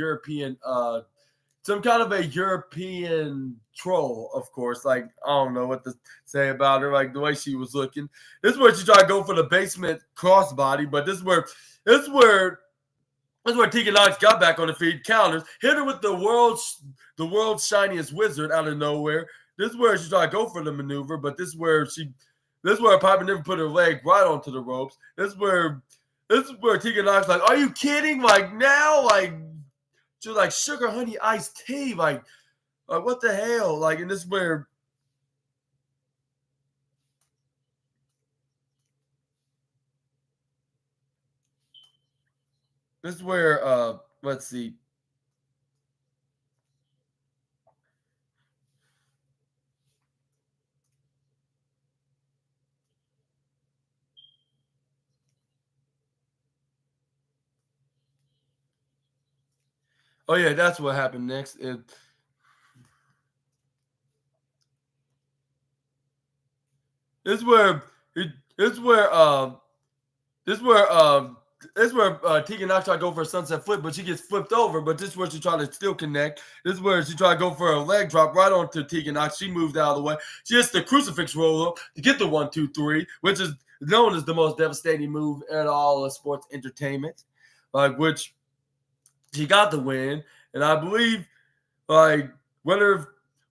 Speaker 1: European troll, of course. Like, I don't know what to say about her. Like, the way she was looking. This is where she tried to go for the basement crossbody, but this is where Tegan Knox got back on the feet, counters, hit her with the world's shiniest wizard out of nowhere. This is where she tried to go for the maneuver, but this is where Piper Niven put her leg right onto the ropes. This is where Tegan Knox like, "Are you kidding? Like, now, like." She was like, "Sugar honey iced tea." Like what the hell? Like, and this is where let's see. Oh yeah, that's what happened next. This is where Tegan Knox tried to go for a sunset flip, but she gets flipped over. But this is where she tried to still connect. This is where she tried to go for a leg drop right onto Tegan Knox. She moved out of the way. She hits the crucifix roll up to get the 1-2-3, which is known as the most devastating move in all of sports entertainment. Like, which she got the win, and I believe like whether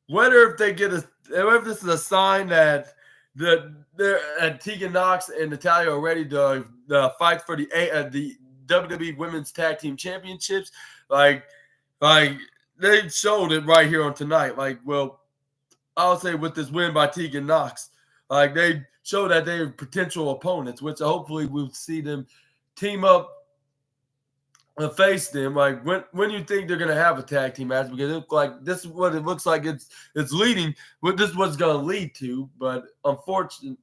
Speaker 1: if they get if this is a sign that Tegan Knox and Natalya are ready to fight for the WWE Women's Tag Team Championships. Like they showed it right here on tonight. Like, well, I'll say with this win by Tegan Knox, like they show that they're potential opponents, which hopefully we'll see them team up and face them. Like, when you think they're gonna have a tag team match, because it looks like this is what it looks like it's leading. What this is what's gonna lead to, but unfortunately,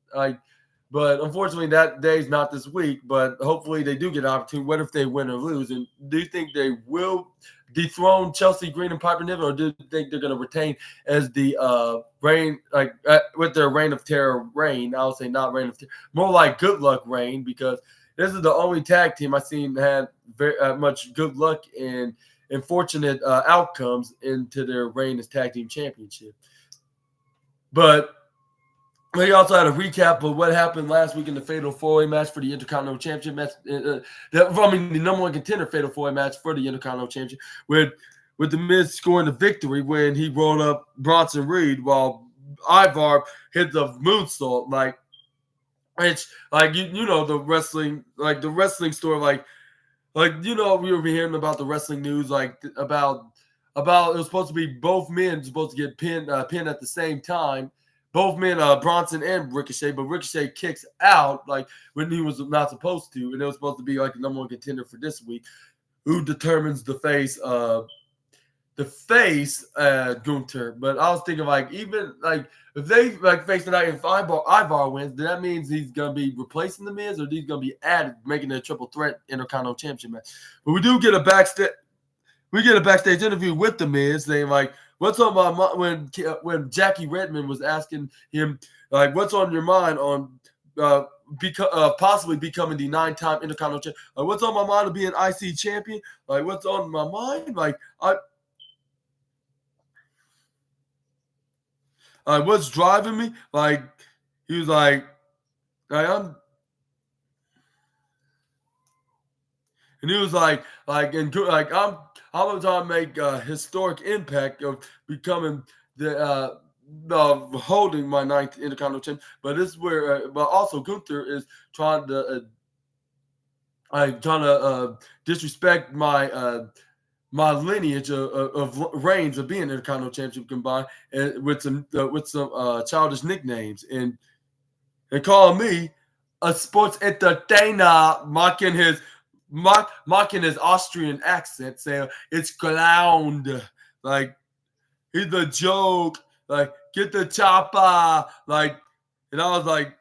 Speaker 1: that day's not this week. But hopefully they do get an opportunity. What if they win or lose? And do you think they will dethrone Chelsea Green and Piper Niven, or do you think they're gonna retain as the reign, like with their reign of terror reign? I'll say not reign of terror, more like good luck reign, because this is the only tag team I've seen had very much good luck and fortunate outcomes into their reign as tag team championship. But we also had a recap of what happened last week in the Fatal 4-Way match for the Intercontinental Championship match. The number one contender Fatal 4-Way match for the Intercontinental Championship, with the Miz scoring the victory when he rolled up Bronson Reed while Ivar hit the moonsault. Like, it's like you know the wrestling story, like you know we were hearing about the wrestling news, like about it was supposed to be both men supposed to get pinned at the same time. Both men, Bronson and Ricochet, but Ricochet kicks out like when he was not supposed to, and it was supposed to be like the number one contender for this week. Who determines the face? Gunther. But I was thinking like even like if they like face tonight, if Ivar wins, then that means he's gonna be replacing the Miz, or he's gonna be added, making it a triple threat Intercontinental Championship match. But we do get a backstage. We get a backstage interview with the Miz saying like, "What's on my mind?" When Jackie Redmond was asking him like, "What's on your mind on possibly becoming the 9-time Intercontinental Champion? Like, what's on my mind of being IC champion? Like, what's on my mind? Like, what's driving me?" Like, he was like I'm. And he was like I'm trying to make a historic impact of becoming the holding my 9th Intercontinental Champion. But this is where, but also Gunther is trying to disrespect my my lineage of reigns of being Intercontinental Championship combined, and with some childish nicknames and calling me a sports entertainer, mocking his Austrian accent, saying it's clowned, like he's a joke, like get the chopper, like, and I was like,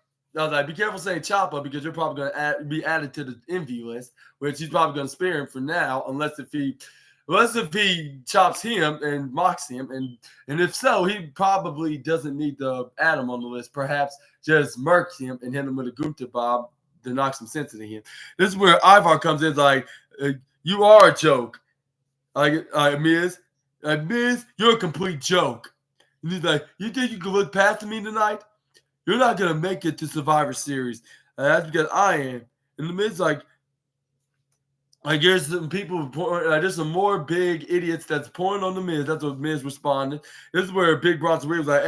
Speaker 1: be careful saying chopper because you're probably gonna be added to the envy list, which he's probably gonna spare him for now, unless if he chops him and mocks him, and if so, he probably doesn't need to add him on the list. Perhaps just murk him and hit him with a Gunther Bob to knock some sense into him. This is where Ivar comes in, like, you are a joke. Like, Miz, you're a complete joke. And he's like, you think you can look past me tonight? You're not going to make it to Survivor Series. And that's because I am. And the Miz, like there's some people, there's some more big idiots that's pouring on the Miz. That's what Miz responded. This is where Big Bronson Reed was like,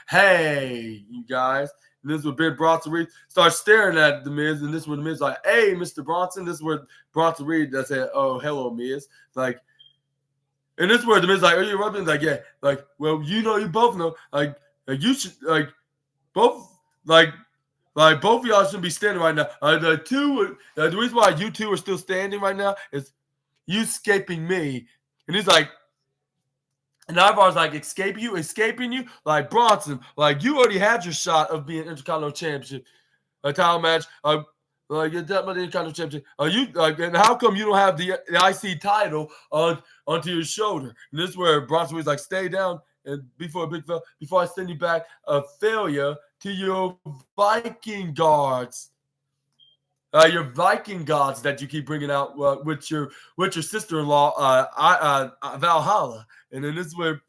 Speaker 1: hey, you guys. And this is where Big Bronson Reed starts staring at the Miz. And this is where the Miz is like, hey, Mr. Bronson. This is where Bronson Reed does say, oh, hello, Miz. Like, and this is where the Miz is like, are you rubbing? Like, yeah. Like, well, you both know. Like you should, both of y'all shouldn't be standing right now. The reason why you two are still standing right now is you escaping me. And he's like, and Ivar's like, escaping you? Like, Bronson, like, you already had your shot of being Intercontinental Championship, a title match. Like, you're that much Intercontinental Championship. You like, and how come you don't have the IC title onto your shoulder? And this is where Bronson was like, stay down, and before I send you back a failure to your Viking guards. Your Viking gods that you keep bringing out with your sister-in-law, Valhalla, and then this is where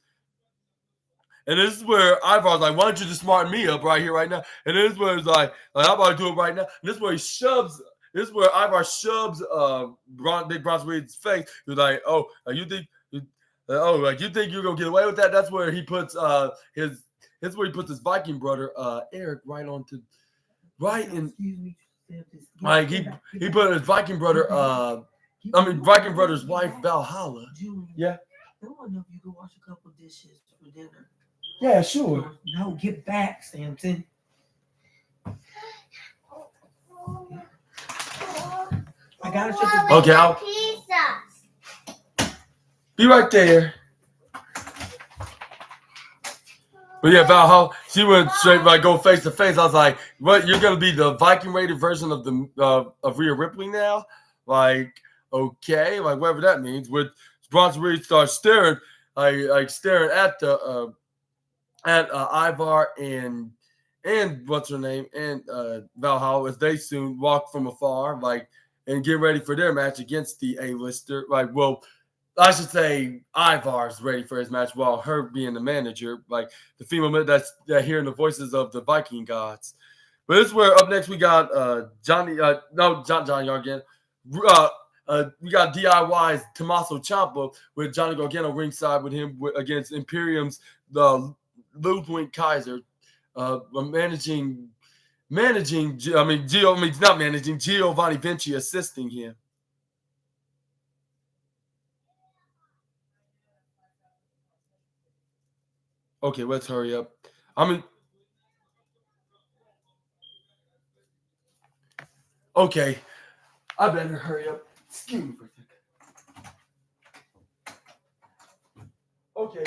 Speaker 1: Ivar's like, why don't you just smarten me up right here, right now? And this is where it's like I'm about to do it right now. And this is where this is where Ivar shoves Big Bronson Reed's face. He's like, oh, you think you're gonna get away with that? That's where he puts his Viking brother Eric like he put his Viking brother Viking brother's wife Valhalla. Yeah.
Speaker 2: I don't know if you can wash a couple dishes for dinner.
Speaker 1: Yeah, sure.
Speaker 2: No, get back, Samson. I gotta shut the
Speaker 1: Okay, I'll be right there. But yeah, Valhalla, she went straight like go face to face. I was like, "What? You're gonna be the Viking rated version of the of Rhea Ripley now?" Like, okay, like whatever that means. With Bronson Reed starts staring, like staring at the at Ivar and what's her name and Valhalla as they soon walk from afar, like and get ready for their match against the A-lister. Like, well, I should say Ivar's ready for his match while her being the manager, like the female that's hearing the voices of the Viking gods. But this is where up next we got Johnny Yard again. We got DIY's Tommaso Ciampa with Johnny Gargano ringside with him against Imperium's the Ludwig Kaiser, managing. Not managing. Giovanni Vinci assisting him. Okay, let's hurry up. Okay, I better hurry up. Excuse me for a second. Okay.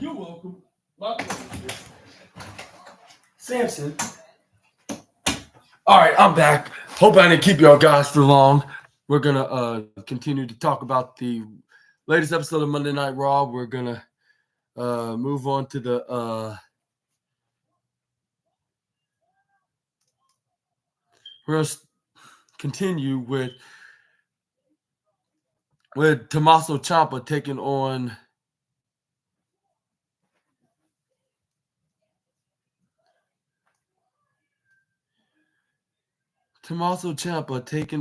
Speaker 1: You're welcome. My pleasure. Samson. All right, I'm back. Hope I didn't keep y'all guys for long. We're gonna continue to talk about the latest episode of Monday Night Raw. We're gonna move on to the we're gonna continue with Tommaso Ciampa taking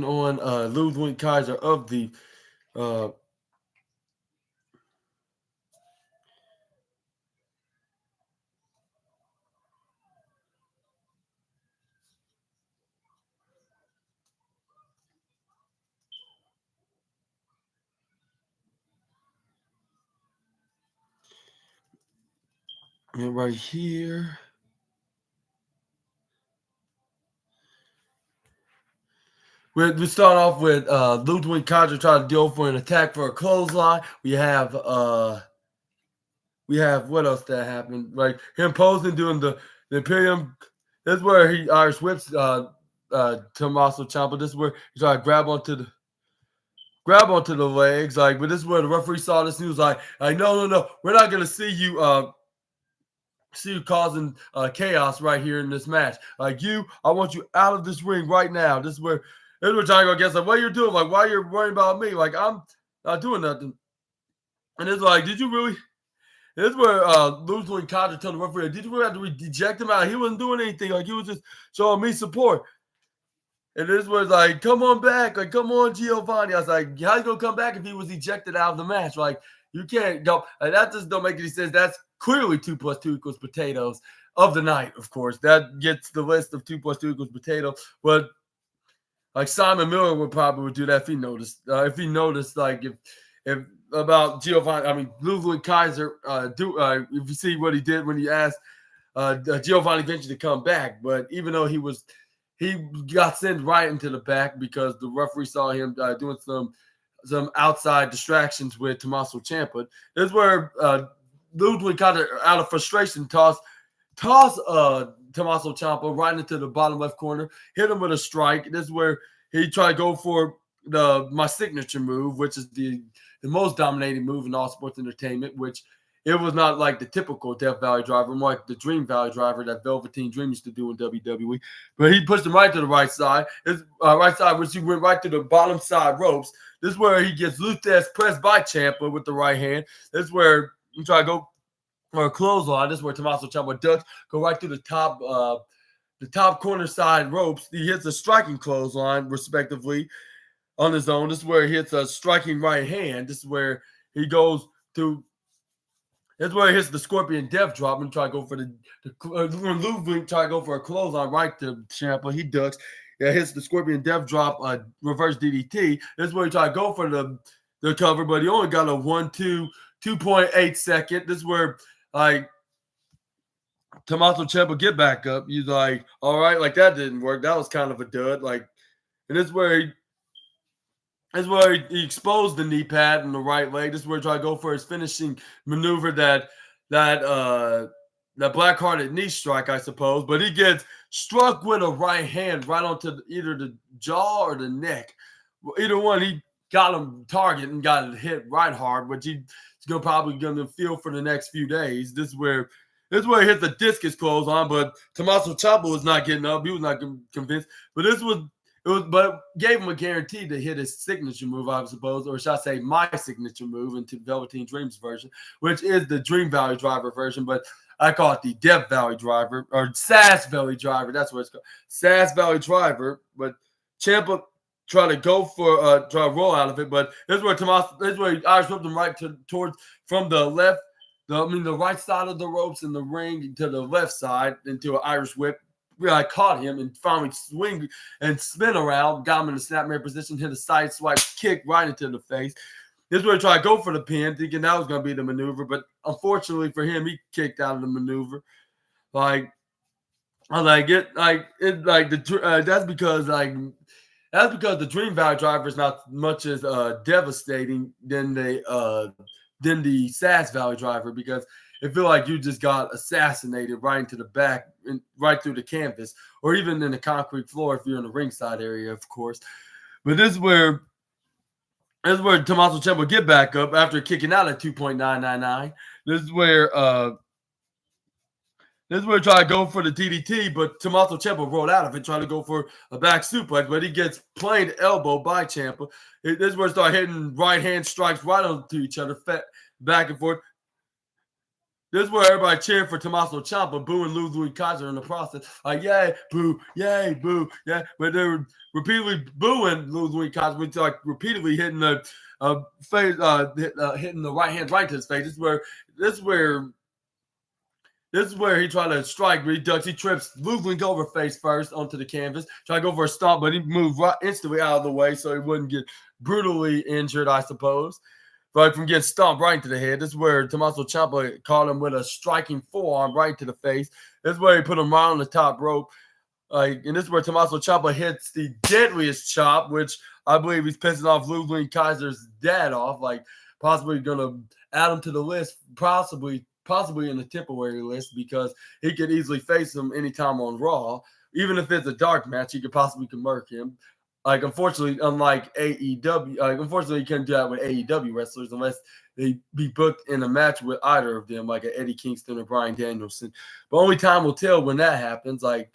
Speaker 1: on Ludwig Kaiser of the right here. We start off with Ludwig Kaiser trying to deal for an attack for a clothesline. We have what else that happened? Like him posing doing the Imperium. This is where he Irish whips Tommaso Ciampa. This is where he tried to grab onto the legs. Like, but this is where the referee saw this and he was like, no, we're not gonna see you causing chaos right here in this match. Like I want you out of this ring right now. This is where trying to go against like what you're doing. Like, why you're worrying about me? Like, I'm not doing nothing. And it's like, did you really? This is where Ludwig Kaiser told the referee, did you really have to eject him out? He wasn't doing anything. Like, he was just showing me support. And this was like, come on back. Like, come on, Giovanni. I was like, how you going to come back if he was ejected out of the match? Like, you can't go. Like, that just don't make any sense. That's clearly 2 + 2 = potatoes of the night, of course. That gets the list of 2 + 2 = potato. But, like, Simon Miller would probably do that if he noticed. Like, if about Giovanni, I mean, Ludwig Kaiser, if you see what he did when he asked Giovanni Vinci to come back. But even though he got sent right into the back because the referee saw him doing some outside distractions with Tommaso Ciampa. This is where Ludwig Kaiser, out of frustration, toss Tommaso Ciampa right into the bottom left corner, hit him with a strike. This is where he tried to go for my signature move, which is the most dominating move in all sports entertainment, which it was not like the typical Death Valley driver, more like the Dream Valley driver that Velveteen Dream used to do in WWE. But he pushed him right to the right side. His right side, which he went right to the bottom side ropes. This is where he gets Luthez pressed by Ciampa with the right hand. This is where he tried to go for a clothesline. This is where Tommaso Ciampa ducks, go right through the top corner side ropes. He hits a striking clothesline, respectively, on his own. This is where he hits a striking right hand. This is where he goes to. That's where he hits the Scorpion Death Drop and try to go for when Ludwig try to go for a clothesline right to Ciampa. He ducks. Yeah, hits the Scorpion Death Drop, reverse DDT. This is where he try to go for the cover, but he only got a 2.8 second. This is where like Tommaso Ciampa get back up. He's like, all right, like that didn't work. That was kind of a dud. Like, and this is where he exposed the knee pad in the right leg. This is where he tried to go for his finishing maneuver, that black-hearted knee strike, I suppose. But he gets struck with a right hand right onto either the jaw or the neck. Either one, he got him target and got it hit right hard, which he's probably going to feel for the next few days. This is where he hit the discus clothesline, but Tommaso Ciampa was not getting up. He was not convinced. But but gave him a guarantee to hit his signature move, I suppose, or should I say my signature move into Velveteen Dream's version, which is the Dream Valley Driver version, but I call it the Death Valley Driver, or Sass Valley Driver. That's what it's called. Sass Valley Driver, but Ciampa tried to go for try to roll out of it, but this is where Irish whipped him right towards from the left, the right side of the ropes in the ring to the left side into an Irish whip. I caught him and finally swing and spin around, got him in a snapmare position, hit a side swipe kick right into the face. This is where he tried to go for the pin, thinking that was going to be the maneuver, but unfortunately for him, he kicked out of the maneuver. That's because the Dream Valley Driver is not much as devastating than the Sass Valley driver, because it feel like you just got assassinated right into the back, right through the canvas, or even in the concrete floor if you're in the ringside area, of course. But this is where Tommaso Ciampa get back up after kicking out at 2.999. This is where try to go for the DDT, but Tommaso Ciampa rolled out of it, trying to go for a back suplex, but he gets plain elbow by Ciampa. This is where start hitting right hand strikes right onto each other, back and forth. This is where everybody cheering for Tommaso Ciampa, booing Ludwig Kaiser in the process. Like, yay, boo, yeah. But they were repeatedly booing Ludwig Kaiser, which like repeatedly hitting the face, hitting the right hand right to his face. This is where he tried to strike, but he ducks. He trips Ludwig over face first onto the canvas. Try to go for a stomp, but he moved right instantly out of the way so he wouldn't get brutally injured, I suppose. But from getting stomped right into the head. This is where Tommaso Ciampa caught him with a striking forearm right to the face. This is where he put him right on the top rope. And this is where Tommaso Ciampa hits the deadliest chop, which I believe he's pissing off Ludwig Kaiser's dad off. Like, possibly going to add him to the list, possibly in the temporary list, because he could easily face him anytime on Raw. Even if it's a dark match, he could possibly convert him. Like, unfortunately, unlike AEW, unfortunately, you can't do that with AEW wrestlers unless they be booked in a match with either of them, like an Eddie Kingston or Bryan Danielson. But only time will tell when that happens. But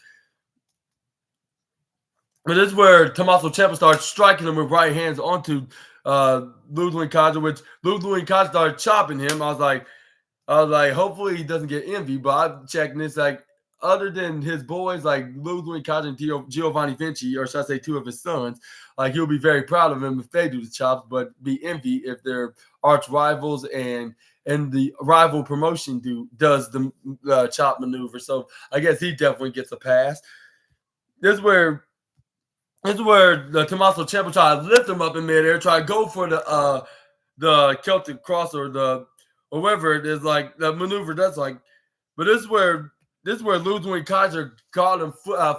Speaker 1: this is where Tommaso Ciampa starts striking him with right hands onto Ludwig Kaiser, which Ludwig Kaiser started chopping him. I was like, hopefully he doesn't get envy. But I'm checking this, like, other than his boys, like Ludwig Kaiser and Giovanni Vinci, or should I say two of his sons, like, he'll be very proud of him if they do the chops, but be envy if they're arch rivals and the rival promotion does the chop maneuver. So I guess he definitely gets a pass. This is where the Tommaso Ciampa try to lift him up in midair, try to go for the Celtic cross or whatever it is, like the maneuver that's like. But this is where Ludwig Kaiser caught him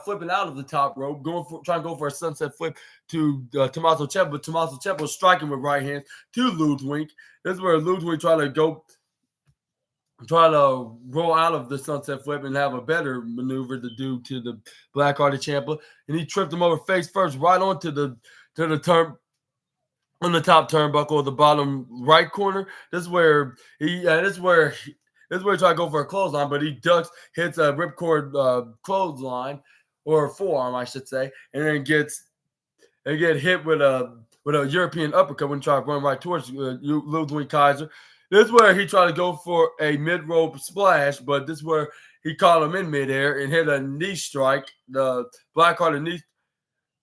Speaker 1: flipping out of the top rope, trying to go for a sunset flip to Tommaso Ciampa. But Tommaso Ciampa was striking with right hands to Ludwig. This is where Ludwig try to roll out of the sunset flip and have a better maneuver to do to the Blackhearted Ciampa, and he tripped him over face first, right onto the turn on the top turnbuckle, the bottom right corner. This is where he tried to go for a clothesline, but he ducks, hits a ripcord clothesline, or forearm, I should say, and then get hit with a European uppercut when he tried to run right towards Ludwig Kaiser. This is where he tried to go for a mid-rope splash, but this is where he caught him in midair and hit a knee strike, the Blackhearted knee.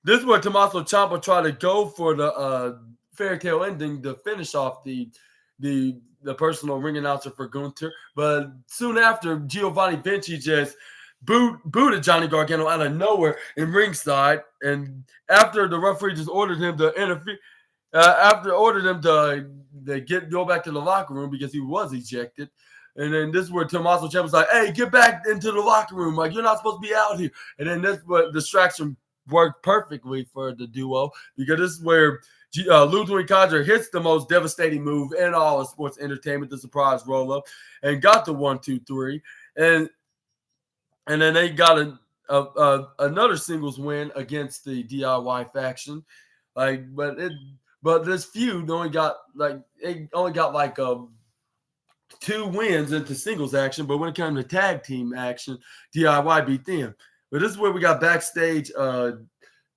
Speaker 1: This is where Tommaso Ciampa tried to go for the fairy tale ending to finish off the personal ring announcer for Gunther. But soon after, Giovanni Vinci just booted Johnny Gargano out of nowhere in ringside. And after the referee just ordered him to interfere, go back to the locker room because he was ejected. And then this is where Tommaso Ciampa was like, hey, get back into the locker room. Like, you're not supposed to be out here. And then this distraction worked perfectly for the duo, because this is where Ludwig Kaiser hits the most devastating move in all of sports entertainment, the surprise roll-up, and got the 1-2-3. And then they got another singles win against the DIY faction. But this feud only got 2 wins into singles action. But when it came to tag team action, DIY beat them. But this is where we got backstage, a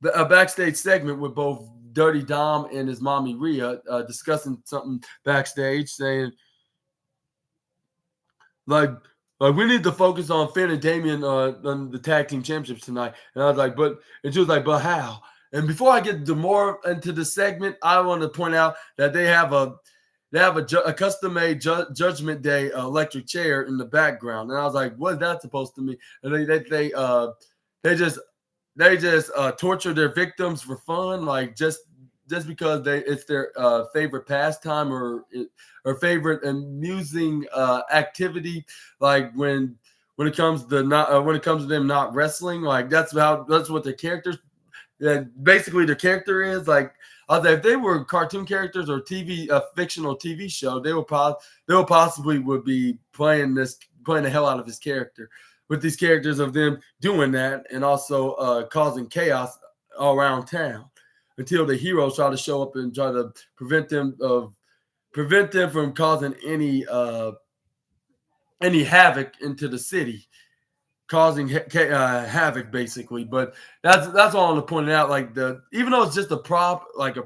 Speaker 1: backstage segment with both Dirty Dom and his mommy Rhea discussing something backstage, saying like we need to focus on Finn and Damian on the tag team championships tonight. And I was like, and she was like, but how? And before I get more into the segment, I want to point out that they have a custom-made Judgment Day electric chair in the background. And I was like, what is that supposed to mean? And they just torture their victims for fun, like just because it's their favorite pastime or favorite amusing activity. Like when it comes to them not wrestling, like that's what their characters basically the character is like. I was like, if they were cartoon characters or fictional TV show, they would possibly would be playing the hell out of his character with these characters of them doing that and also causing chaos all around town until the heroes try to show up and try to prevent them from causing any havoc into the city, causing havoc basically. But that's all I'm pointing out. Like even though it's just a prop, like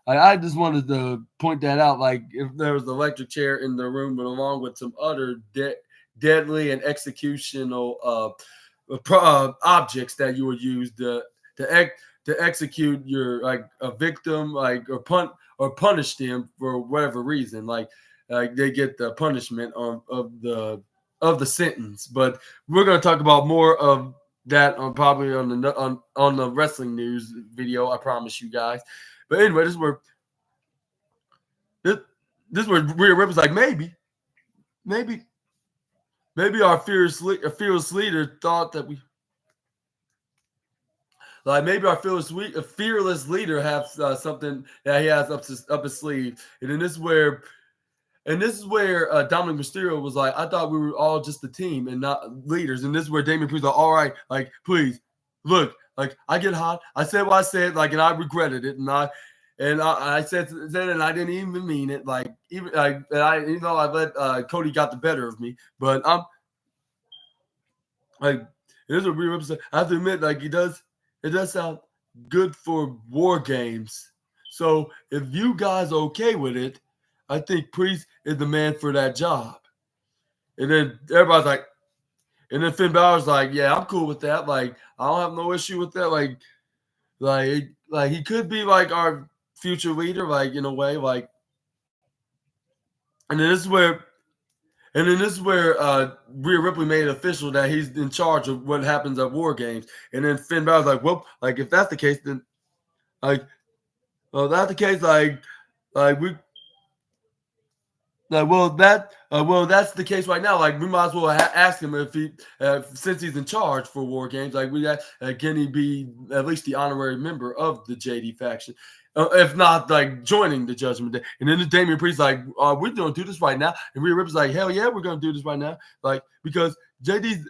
Speaker 1: I just wanted to point that out. Like if there was an electric chair in the room, but along with some other deadly and executional objects that you would use to execute your like a victim, like or punish them for whatever reason. Like they get the punishment of the sentence. But we're going to talk about more of that on probably on the wrestling news video. I promise you guys. But anyway, this is where Rhea Ripley's like maybe our fearless leader thought that we. Like maybe our fearless leader has something that he has up his sleeve, and then this is where Dominic Mysterio was like, I thought we were all just a team and not leaders. And this is where Damian Priest was like, all right, like, please, look, like, I get hot. I said what I said, like, and I regretted it. And I said and I didn't even mean it. Like, even I let Cody got the better of me. But I'm like, this is what Rhea Ripley said. I have to admit, like, it does sound good for War Games. So if you guys are okay with it, I think Priest is the man for that job. And then everybody's like, and then Finn Balor's like, yeah, I'm cool with that. Like, I don't have no issue with that. Like he could be like our future leader, like in a way, like. And then this is where Rhea Ripley made it official that he's in charge of what happens at War Games. And then Finn Balor's like, well, like if that's the case, then like, well, that's the case, like we. That's the case right now. Like, we might as well ask him if he, since he's in charge for War Games, like, can he be at least the honorary member of the JD faction, if not like joining the Judgment Day? And then the Damian Priest like, we're going to do this right now, and Rhea Ripley's like, hell yeah, we're going to do this right now, like because JD's.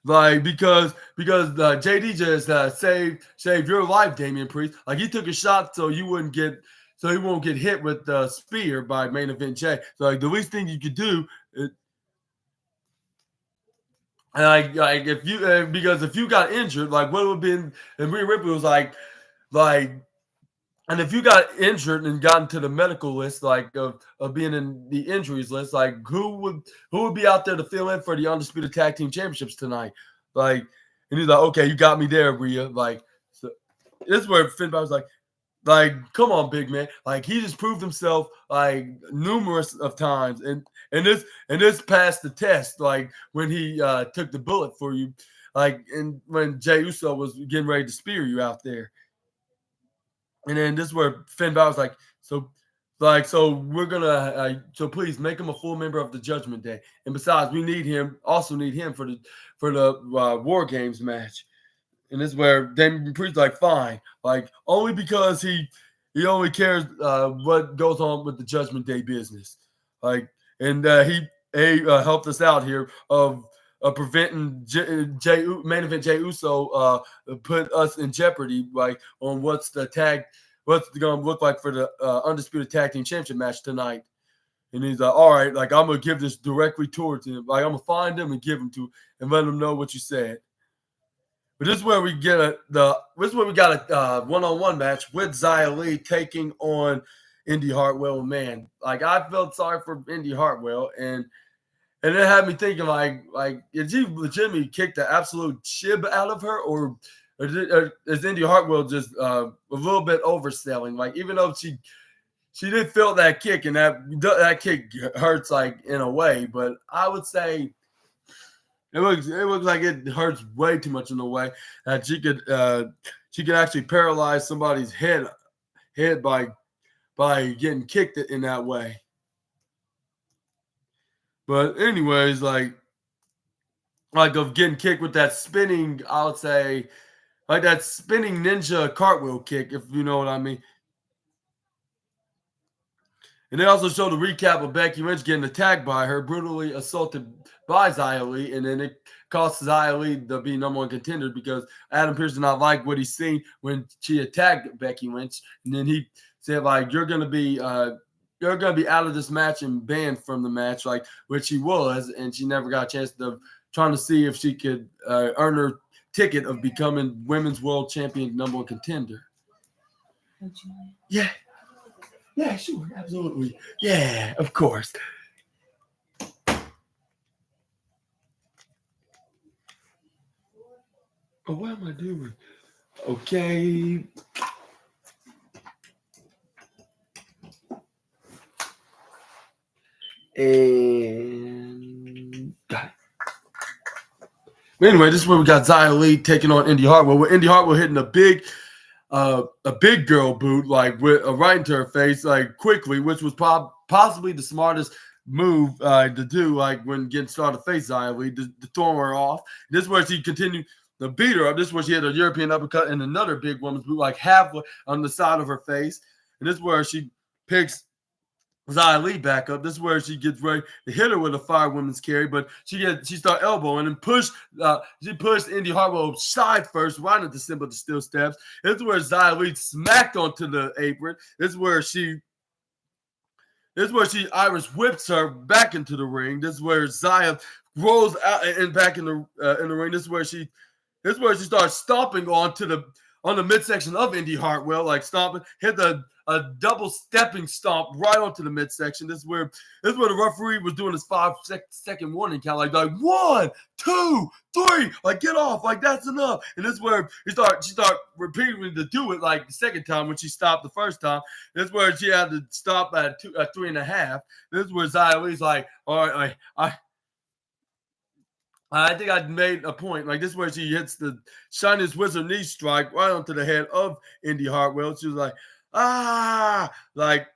Speaker 1: Because JD just saved your life, Damian Priest. Like he took a shot so he won't get hit with the spear by Main Event Jay. So like the least thing you could do, because if you got injured, like what would have been, and Rhea Ripley was like, and if you got injured and got into the medical list, like of being in the injuries list, like who would be out there to fill in for the Undisputed Tag Team Championships tonight? Like, and he's like, okay, you got me there, Rhea. Like, so this is where Finn Balor's like, come on, big man. Like he just proved himself like numerous of times, and this passed the test. Like when he took the bullet for you, like and when Jey Uso was getting ready to spear you out there. And then this is where Finn Balor's like, so we're gonna so please make him a full member of the Judgment Day. And besides, we need him for the War Games match. And this is where Damian Priest's like, fine, like only because he only cares what goes on with the Judgment Day business. Like, and he helped us out here of preventing Main Event Jey Uso put us in jeopardy, like on what's going to look like for the Undisputed Tag Team Championship match tonight. And he's like, all right, like I'm gonna give this directly towards him. Like I'm gonna find him and give him to and let him know what you said. But this is where we got a one-on-one match with Xia Li taking on Indy Hartwell. Man, like I felt sorry for Indy Hartwell, and it had me thinking like did he legitimately kick the absolute shib out of her, or is Indy Hartwell just a little bit overselling? Like even though she did feel that kick, and that kick hurts like in a way, but I would say. It looks like it hurts way too much in a way that she could actually paralyze somebody's head by getting kicked in that way. But anyways, like like of getting kicked with that spinning, I would say, like that spinning ninja cartwheel kick, if you know what I mean. And they also showed a recap of Becky Lynch getting attacked by her, brutally assaulted by Xia Li, and then it cost Xia Li to be #1 contender because Adam Pearce did not like what he seen when she attacked Becky Lynch, and then he said like, "You're gonna be out of this match and banned from the match," like which she was, and she never got a chance to trying to see if she could earn her ticket of becoming Women's World Champion #1 contender. Yeah. Yeah, sure, absolutely. Yeah, of course. Oh, what am I doing? Okay. And got it. Anyway, this is where we got Xia Li taking on Indy Hartwell. With Indy Hartwell hitting a big girl boot, like with right into her face, like quickly, which was possibly the smartest move to do, like when getting started to face Xia Li, to throw her off. This is where she continued to beat her up. This is where she had a European uppercut and another big woman's boot, like halfway on the side of her face. And this is where she picks Xia Li back up. This is where she gets ready to hit her with a fire women's carry, but she started elbowing and she pushed Indy Hartwell side first, right at the symbol of the steel steps. This is where Xia Li smacked onto the apron. This is where she Irish whips her back into the ring. This is where Xia rolls out and back in the ring. This is where she starts stomping on the midsection of Indy Hartwell, like stomping, hit a double stepping stomp right onto the midsection. This is where the referee was doing his 5-second warning count, like 1, 2, 3, like get off, like that's enough. And this is where she start repeatedly to do it, like the second time when she stopped the first time. This is where she had to stop at 3.5. This is where Xia Li's like, all right, I think I made a point. Like this is where she hits the Chinese wizard knee strike right onto the head of Indy Hartwell. She was like, like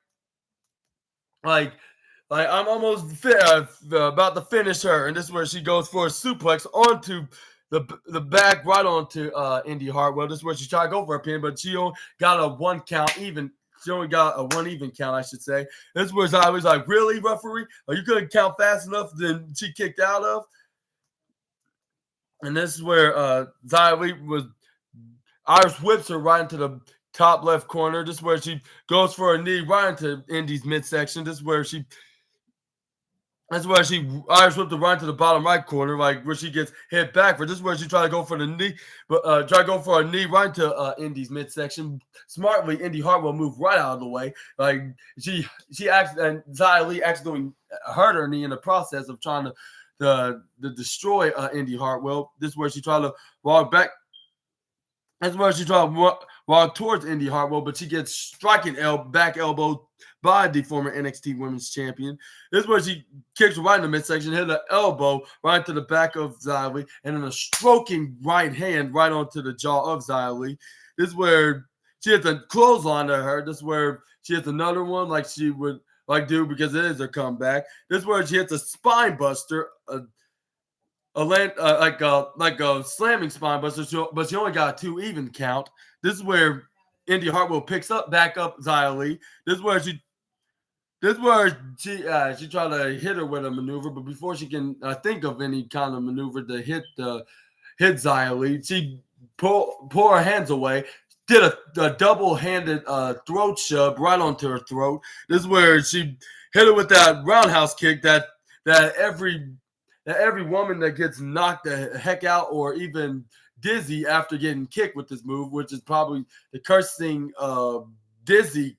Speaker 1: I'm almost about to finish her. And this is where she goes for a suplex onto the back, right onto Indy Hartwell. This is where she tried to go for a pin, but she only got a 1 count even. She only got a 1 even count, I should say. This is where I was like, really, referee? You couldn't count fast enough, then she kicked out of? And this is where Xia Li was Irish whips her right into the top left corner. This is where she goes for a knee right into Indy's midsection. This is where she Irish whipped her right into the bottom right corner, like where she gets hit back for. This is where she tried to go for the knee, but try to go for a knee right into Indy's midsection. Smartly, Indy Hartwell moved right out of the way. Like she and Xia Li accidentally hurt her knee in the process of trying to destroy Indy Hartwell. This is where she tried to walk back. That's where she tried to walk towards Indy Hartwell, but she gets striking back elbow by the former NXT Women's Champion. This is where she kicks right in the midsection, hit an elbow right to the back of Xia Li, and then a stroking right hand right onto the jaw of Xia Li. This is where she hits a clothesline to her. This is where she hits another one like she would do because it is her comeback. This is where she hits a spine buster, like a slamming spine buster, but she only got a 2 even count. This is where Indy Hartwell picks back up Xia Li. This is where she tried to hit her with a maneuver, but before she can think of any kind of maneuver to hit Xia Li, she pull her hands away. Did a double-handed throat shove right onto her throat. This is where she hit her with that roundhouse kick that every woman that gets knocked the heck out or even dizzy after getting kicked with this move, which is probably the cursing dizzy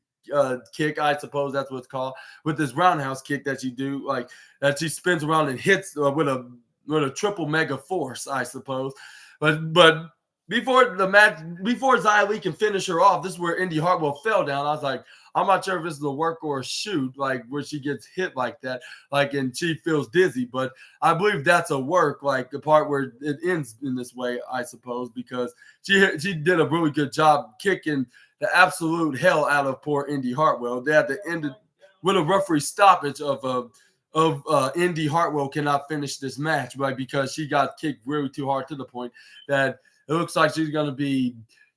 Speaker 1: kick, I suppose that's what it's called, with this roundhouse kick that you do, like that she spins around and hits with a triple mega force, I suppose. But before the match, before Xia Li can finish her off, this is where Indy Hartwell fell down. I was like, I'm not sure if this is a work or a shoot, like where she gets hit like that, like and she feels dizzy. But I believe that's a work, like the part where it ends in this way, I suppose, because she did a really good job kicking the absolute hell out of poor Indy Hartwell. They had to end it with a referee stoppage of Indy Hartwell cannot finish this match, right? Because she got kicked really too hard to the point that it looks like she's gonna be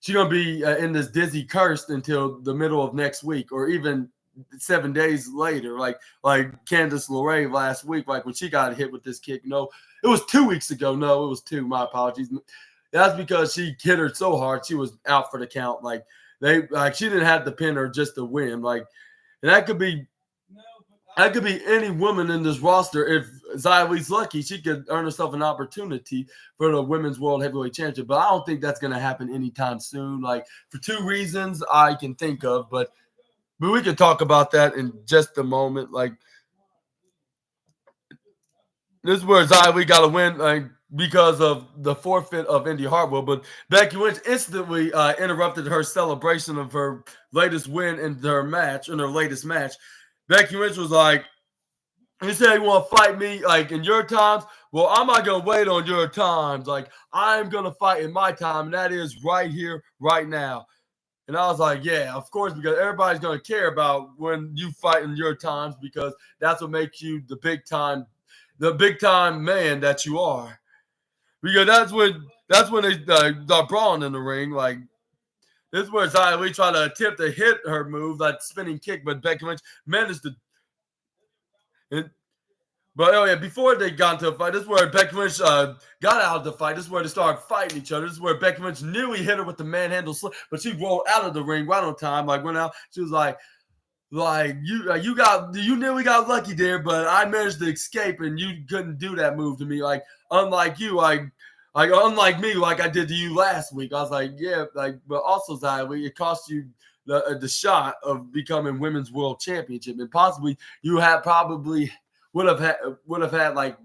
Speaker 1: in this dizzy curse until the middle of next week, or even 7 days later, like Candice LeRae last week, like when she got hit with this kick. No, it was 2 weeks ago. No, it was 2. My apologies. That's because she hit her so hard she was out for the count. Like she didn't have to pin her just to win. Like, and that could be any woman in this roster. If Xia Li's lucky, she could earn herself an opportunity for the Women's World Heavyweight Championship. But I don't think that's going to happen anytime soon. Like, for 2 reasons I can think of, but we can talk about that in just a moment. Like, this is where Xia Li got to win, like, because of the forfeit of Indy Hartwell. But Becky Lynch instantly interrupted her celebration of her latest win in her latest match. Becky Lynch was like, "You said you want to fight me like in your times? Well, I'm not going to wait on your times. Like, I'm going to fight in my time, and that is right here, right now." And I was like, yeah, of course, because everybody's going to care about when you fight in your times, because that's what makes you the big time man that you are. Because that's when they start brawling in the ring. Like, this is where Xia Li tried to attempt to hit her move, that spinning kick, but Becky Lynch managed to. But oh yeah, before they got into a fight, this is where Becky Lynch got out of the fight. This is where they started fighting each other. This is where Becky Lynch nearly hit her with the manhandle slip, but she rolled out of the ring right on time. Like, went out. She was like you nearly got lucky there, but I managed to escape, and you couldn't do that move to me. Like, unlike you, unlike me, like I did to you last week. I was like, yeah, like, but also Xia Li, it cost you the shot of becoming Women's World Championship, and possibly you would have had like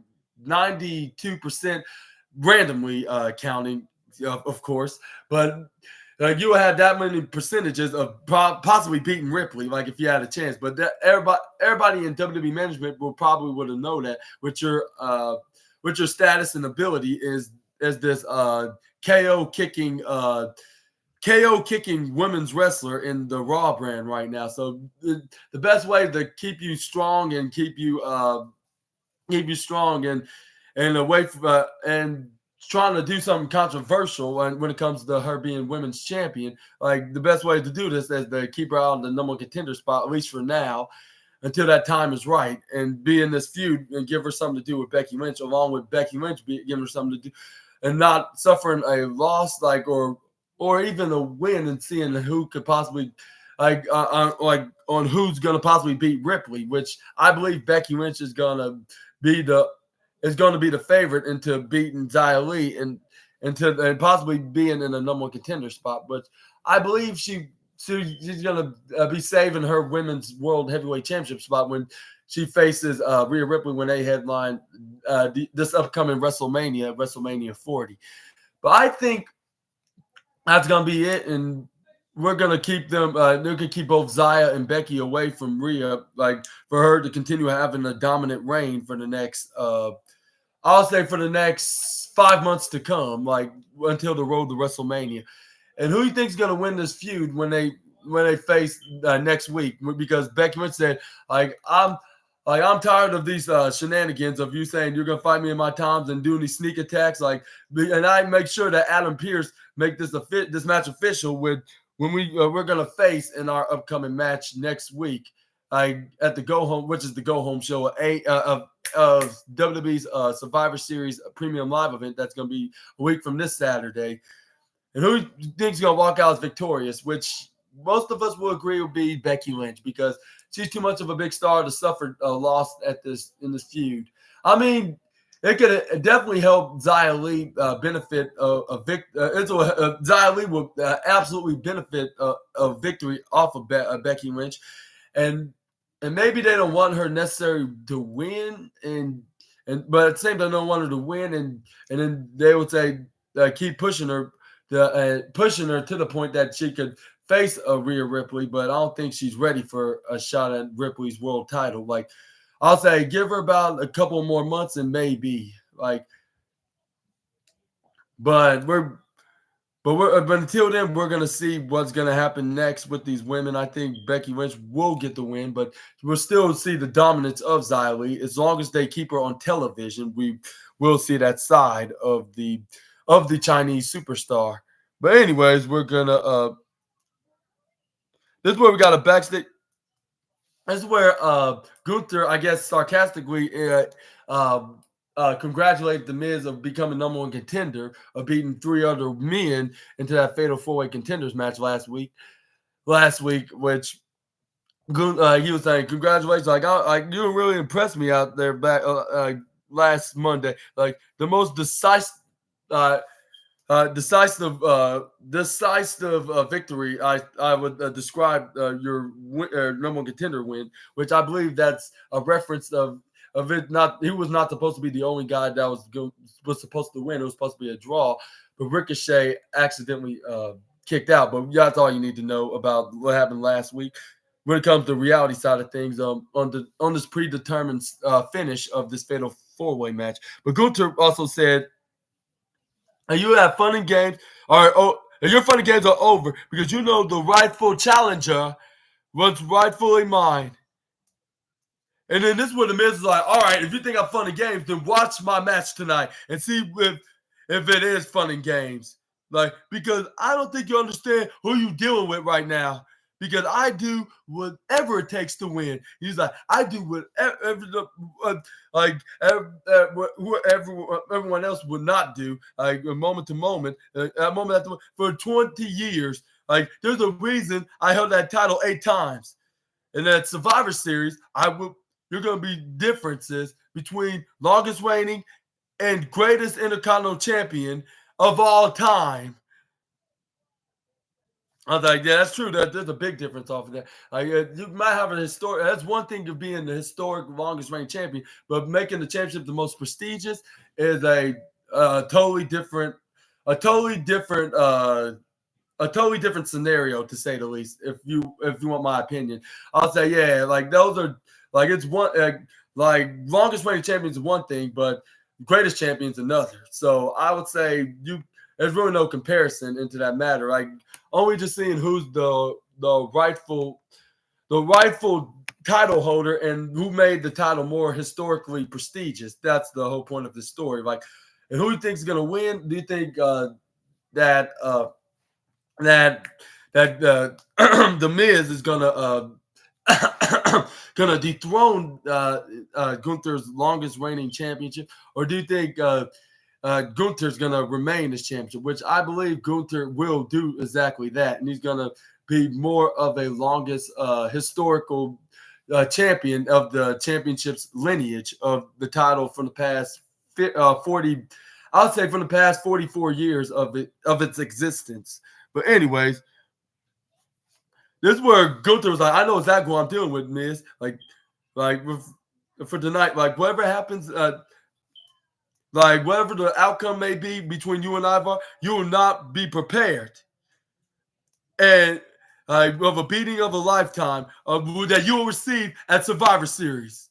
Speaker 1: 92% randomly counting, of course, but you would have that many percentages of possibly beating Ripley, like if you had a chance. But everybody in WWE management would have known that with your status and ability is this KO kicking women's wrestler in the Raw brand right now. So the best way to keep you strong and keep you strong and away from and trying to do something controversial when it comes to her being women's champion, like the best way to do this is to keep her out of the number one contender spot, at least for now, until that time is right, and be in this feud and give her something to do with Becky Lynch, along with Becky Lynch giving her something to do, and not suffering a loss, like or even a win, and seeing who could possibly on who's going to possibly beat Ripley, which I believe Becky Lynch is going to be the favorite into beating Xia Li and possibly being in a number one contender spot. But I believe she's going to be saving her Women's World Heavyweight Championship spot when she faces Rhea Ripley when they headline this upcoming WrestleMania 40. But I think that's going to be it, and we're going to keep them. They're going to keep both Xia and Becky away from Rhea, like for her to continue having a dominant reign for the next, I'll say for the next 5 months to come, like until the road to WrestleMania. And who you think is going to win this feud when they face next week? Because Becky Lynch said, I'm tired of these shenanigans of you saying you're going to fight me in my times and doing these sneak attacks. And I make sure that Adam Pearce make this match official when we're going to face in our upcoming match next week at the Go Home, which is the Go Home show of WWE's Survivor Series Premium Live event. That's going to be a week from this Saturday. And who thinks going to walk out as victorious, which most of us will agree will be Becky Lynch, because she's too much of a big star to suffer a loss in this feud. I mean, it could definitely help Xia Li benefit a victory. Xia Li will absolutely benefit a victory off of Becky Lynch, and maybe they don't want her necessarily to win, but at the same time they don't want her to win, and then they would say keep pushing her to the point that she could face Rhea Ripley, but I don't think she's ready for a shot at Ripley's world title. Like, I'll say give her about a couple more months and maybe but But until then, we're gonna see what's gonna happen next with these women. I think Becky Lynch will get the win, but we'll still see the dominance of Xia Li. As long as they keep her on television, we will see that side of the Chinese superstar. But anyways, we're gonna this is where we got a backstage. This is where Gunther, I guess, sarcastically congratulated The Miz of becoming number one contender, of beating 3 other men into that fatal 4-way contenders match last week. Which he was saying, congratulations, you really impressed me out there back last Monday. Like the most decisive victory. I would describe your number one contender win, which I believe that's a reference of it. Not he was not supposed to be the only guy that was supposed to win. It was supposed to be a draw, but Ricochet accidentally kicked out. But that's all you need to know about what happened last week. When it comes to the reality side of things, on this predetermined finish of this fatal 4-way match. But Gunther also said, and you have fun and games, and your fun and games are over because you know the rightful challenger was rightfully mine. And then this is where The Miz is like, all right, if you think I'm fun and games, then watch my match tonight and see if it is fun and games. Like, because I don't think you understand who you're dealing with right now. Because I do whatever it takes to win. He's like, I do whatever everyone else would not do. Like moment to moment, moment after for 20 years. Like there's a reason I held that title 8 times. In that Survivor Series, you're gonna be differences between longest reigning and greatest Intercontinental Champion of all time. I was like, yeah, that's true. There's a big difference off of that. Like, you might have an historic. That's one thing of being the historic longest reigning champion, but making the championship the most prestigious is a totally different scenario, to say the least. If you want my opinion, I'll say, yeah, like those are like it's one like longest reigning champion is one thing, but greatest champion is another. So I would say there's really no comparison into that matter. Like only just seeing who's the rightful title holder and who made the title more historically prestigious. That's the whole point of this story. Like, and who do you think is gonna win? Do you think that The Miz is gonna dethrone Gunther's longest reigning championship, or do you think Gunther's going to remain as championship, which I believe Gunther will do exactly that. And he's going to be more of a longest historical champion of the championship's lineage of the title from the past 40, I would say from the past 44 years of its existence. But anyways, this is where Gunther was like, I know exactly what I'm dealing with, Miz. For tonight, like whatever happens, like whatever the outcome may be between you and Ivar, you will not be prepared. And of a beating of a lifetime that you will receive at Survivor Series.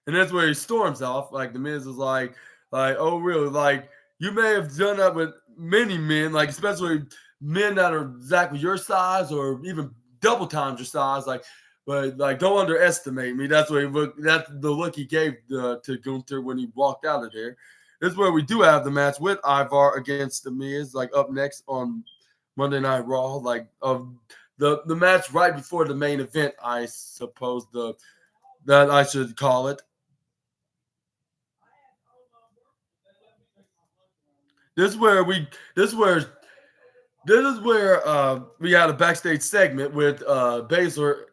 Speaker 1: And that's where he storms off. Like the Miz is like, oh really? Like you may have done that with many men, like especially men that are exactly your size or even double times your size. But don't underestimate me. That's that's the look he gave to Gunther when he walked out of there. This is where we do have the match with Ivar against the Miz, like up next on Monday Night Raw, like the match right before the main event, I suppose that I should call it. This is where we had a backstage segment with Baszler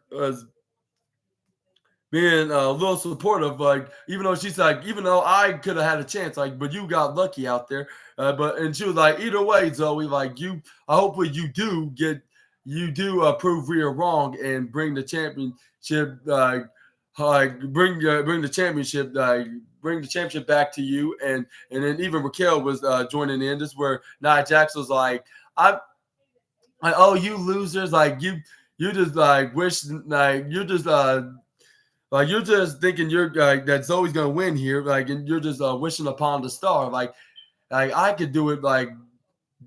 Speaker 1: being a little supportive, like even though I could have had a chance, like, but you got lucky out there. And she was like, either way, Zoe, like hopefully you do prove Rhea wrong and bring the championship, bring the championship back to you. And then even Raquel was joining in. This is where Nia Jax was like, oh, you losers, like you just you're just thinking that Zoe's gonna win here, like, and you're just wishing upon the star, like I could do it, like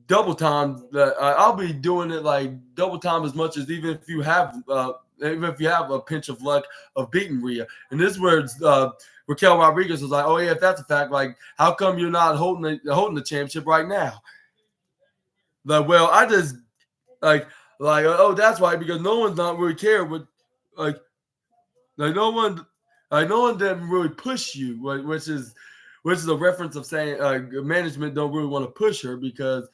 Speaker 1: double time. I'll be doing it like double time as much as even if you have a pinch of luck of beating Rhea. And this is where Raquel Rodriguez was like, oh yeah, if that's a fact, like how come you're not holding the championship right now? Like, well, I just oh, that's why, because no one's not really care what like no one didn't really push you, which is a reference of saying management don't really want to push her because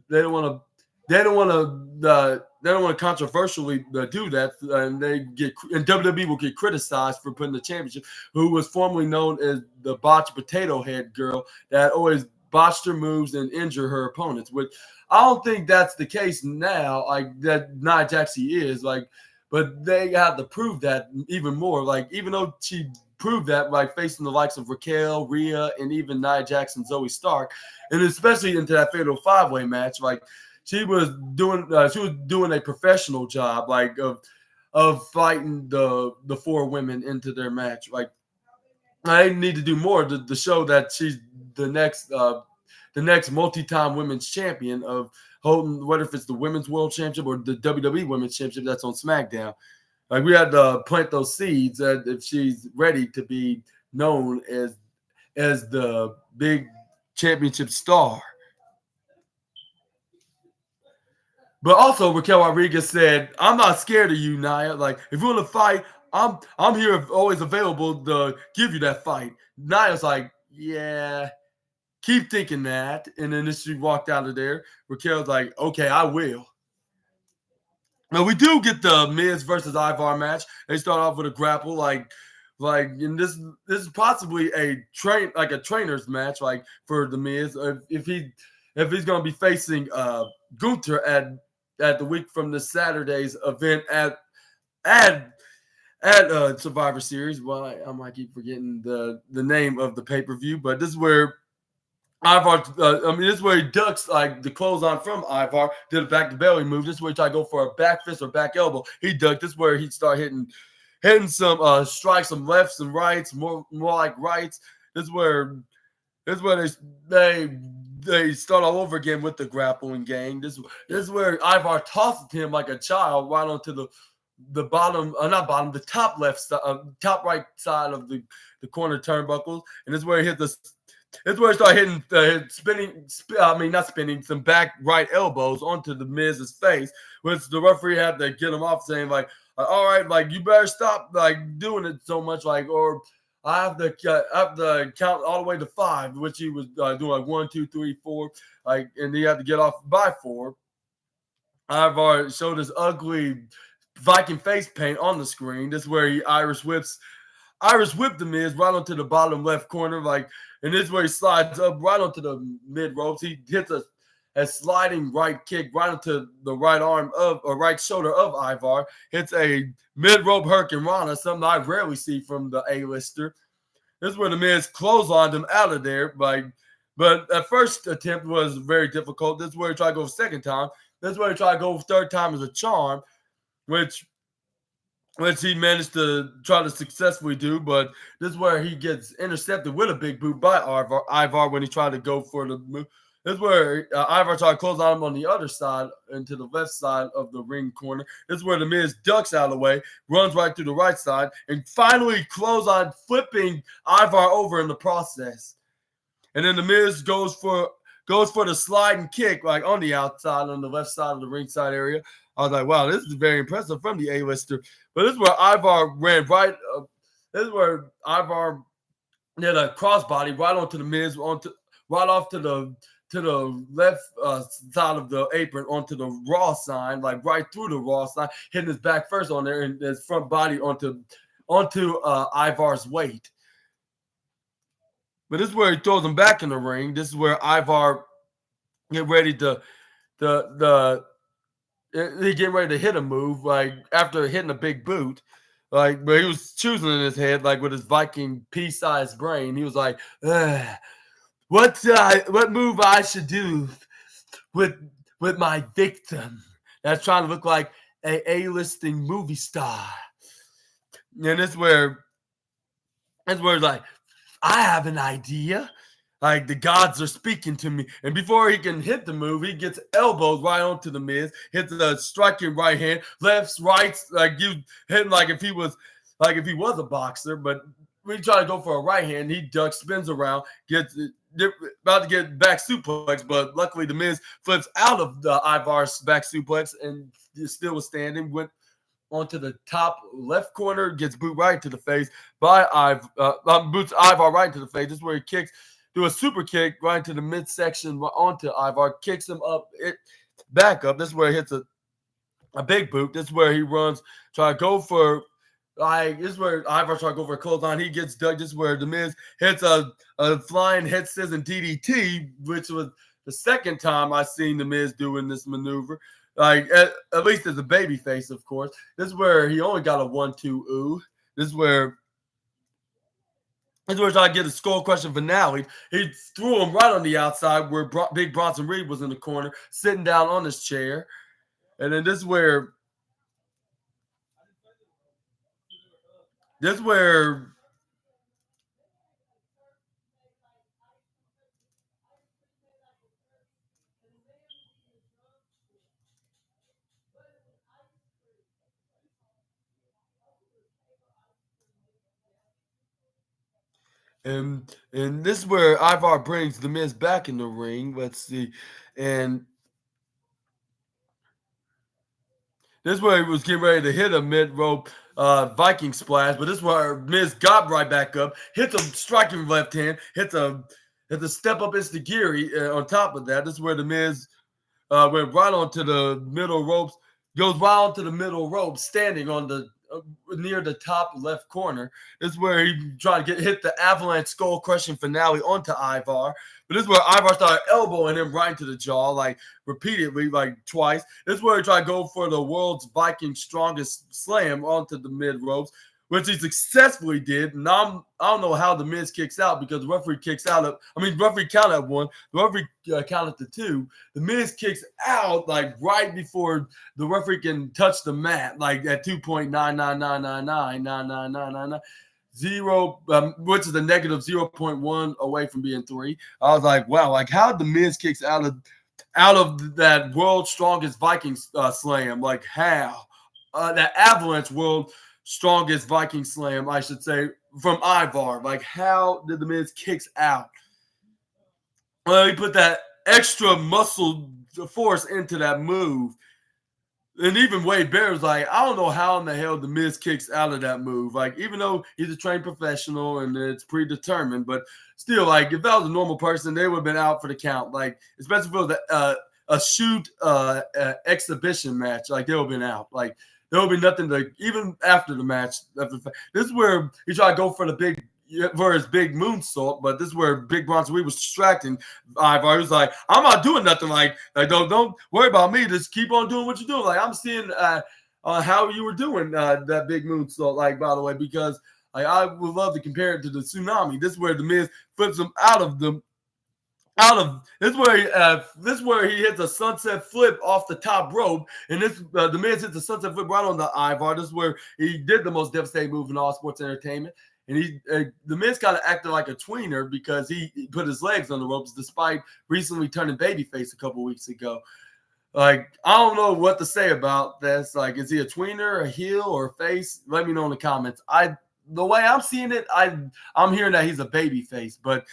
Speaker 1: they don't want to controversially do that, and WWE will get criticized for putting the championship, who was formerly known as the botched potato head girl that always botched her moves and injure her opponents. Which I don't think that's the case now. Like that Nia Jax is like. But they have to prove that even more. Like, even though she proved that by facing the likes of Raquel, Rhea, and even Nia Jax and Zoe Stark, and especially into that fatal 5-way match, like she was doing a professional job, like of fighting the 4 women into their match. Like, I need to do more to show that she's the next multi-time women's champion of holding, whether if it's the women's world championship or the WWE women's championship that's on SmackDown. Like, we had to plant those seeds that if she's ready to be known as the big championship star. But also, Raquel Rodriguez said, "I'm not scared of you, Nia. Like, if you want to fight, I'm here, always available to give you that fight." Nia's like, "Yeah, keep thinking that." And then she walked out of there. Raquel's like, "Okay, I will." Now we do get the Miz versus Ivar match. They start off with a grapple, and this is possibly a trainer's match, like for the Miz. If he's gonna be facing Gunther at the week from the Saturday's event at Survivor Series. Well, I might keep forgetting the name of the pay-per-view, but this is where Ivar, this is where he ducks like the clothesline from Ivar, did a back to belly move. This is where he tried to go for a back fist or back elbow. He ducked. This is where he started hitting some strikes, some lefts and rights, more like rights. This is where they start all over again with the grappling gang. This is where Ivar tosses him like a child right onto the bottom, not bottom, the top top right side of the corner turnbuckles, and this is where he hit the. It's where he started hitting some back right elbows onto the Miz's face, which the referee had to get him off, saying like, all right, like you better stop like doing it so much, like, or I have to count all the way to 5, which he was doing like 1, 2, 3, 4, like, and he had to get off by 4. Ivar showed his ugly Viking face paint on the screen. This is where he Irish whipped the Miz right onto the bottom left corner, like, and this is where he slides up right onto the mid ropes. He hits a sliding right kick right onto the right arm or right shoulder of Ivar. Hits a mid rope Hurricane Rana, something I rarely see from the A-lister. This is where the Miz clotheslined him out of there, but at first attempt was very difficult. This is where he tried to go second time. This is where he tried to go third time as a charm, which he managed to try to successfully do, but this is where he gets intercepted with a big boot by Ivar when he tried to go for the move. This is where Ivar tried to close on him on the other side into the left side of the ring corner. This is where the Miz ducks out of the way, runs right through the right side, and finally close on flipping Ivar over in the process. And then the Miz goes for the sliding kick like on the outside on the left side of the ringside area. I was like, wow, this is very impressive from the A-lister. But this is where Ivar ran right. This is where Ivar did a crossbody right onto the Miz, right off to the left side of the apron onto the Raw sign, like right through the Raw sign, hitting his back first on there and his front body onto Ivar's weight. But this is where he throws him back in the ring. This is where Ivar get ready to he getting ready to hit a move, like after hitting a big boot, like, but he was choosing in his head, like with his Viking pea-sized brain. He was like, what move I should do with my victim that's trying to look like A-listing movie star. And it's where it's like, I have an idea. Like the gods are speaking to me. And before he can hit the move, he gets elbows right onto the Miz, hits the striking right hand, lefts, rights, like you hitting like if he was a boxer, but when he try to go for a right hand, he ducks, spins around, gets about to get back suplex, but luckily the Miz flips out of the Ivar's back suplex and still was standing, went onto the top left corner, gets boot right to the face by boots Ivar right into the face. This is where he kicks, do a super kick right into the midsection onto Ivar, kicks him up, back up. This is where he hits a big boot. This is where he runs, try to go for this is where Ivar try to go for a clothesline. He gets dug. This is where the Miz hits a flying head scissors and DDT, which was the second time I seen the Miz doing this maneuver. Like at least as a baby face, of course. This is where he only got a 1-2 ooh. This is where trying to get a skull crushing finale. He threw him right on the outside where Big Bronson Reed was in the corner, sitting down on his chair. And then this is where and this is where Ivar brings the Miz back in the ring. Let's see. And this is where he was getting ready to hit a mid-rope Viking splash, but this is where Miz got right back up, hits a striking left hand, hits a step up Instagiri on top of that. This is where the Miz went right onto the middle ropes, goes right onto the middle rope, standing on the near the top left corner. This is where he tried to hit the avalanche skull crushing finale onto Ivar. But this is where Ivar started elbowing him right into the jaw, like repeatedly, like twice. This is where he tried to go for the world's Viking strongest slam onto the mid ropes, which he successfully did. And I don't know how the Miz kicks out because the referee kicks out. Referee counted at 1. The referee counted to 2. The Miz kicks out like right before the referee can touch the mat, like at 2.999999999. 0, which is a negative 0.1 away from being 3. I was like, wow, like how the Miz kicks out of that world's strongest Viking slam, like how that avalanche world strongest Viking slam, I should say, from Ivar. Like, how did the Miz kicks out? Well, he put that extra muscle force into that move. And even Wade Bear was like, I don't know how in the hell the Miz kicks out of that move. Like, even though he's a trained professional and it's predetermined, but still, like, if that was a normal person, they would have been out for the count. Like, especially if it was a shoot exhibition match, like, they would have been out. Like, there will be nothing to, even after the match. This is where he tried to go for his big moonsault, but this is where Big Bronson Reed was distracting Ivar. He was like, I'm not doing nothing. Like don't worry about me. Just keep on doing what you're doing. Like, I'm seeing how you were doing that big moonsault, like, by the way, because like, I would love to compare it to the tsunami. This is where the Miz flips him out of this is where he hits a sunset flip off the top rope, and the Miz hits a sunset flip right on the Ivar. This is where he did the most devastating move in all sports entertainment, and the Miz kind of acted like a tweener because he put his legs on the ropes despite recently turning babyface a couple weeks ago. Like, I don't know what to say about this. Like, is he a tweener, a heel, or a face? Let me know in the comments. The way I'm seeing it, I'm hearing that he's a babyface, but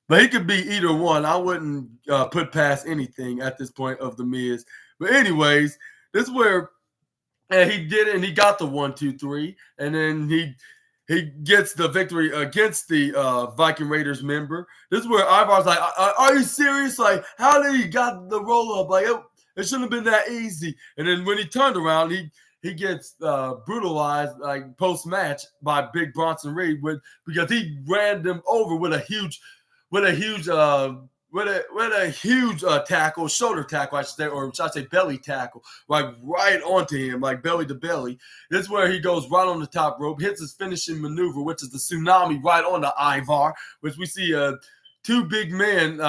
Speaker 1: he could be either one. I wouldn't put past anything at this point of the Miz. But anyways, this is where he did it, and he got the 1-2-3, and then he gets the victory against the Viking Raiders member. This is where Ivar's like, are you serious? Like, how did he got the roll up? Like, it shouldn't have been that easy. And then when he turned around, he gets brutalized like post-match by Big Bronson Reed because he ran them over with a huge tackle, shoulder tackle, I should say, or should I say belly tackle, like right onto him, like belly to belly. This is where he goes right on the top rope, hits his finishing maneuver, which is the tsunami right on the Ivar, which we see two big men,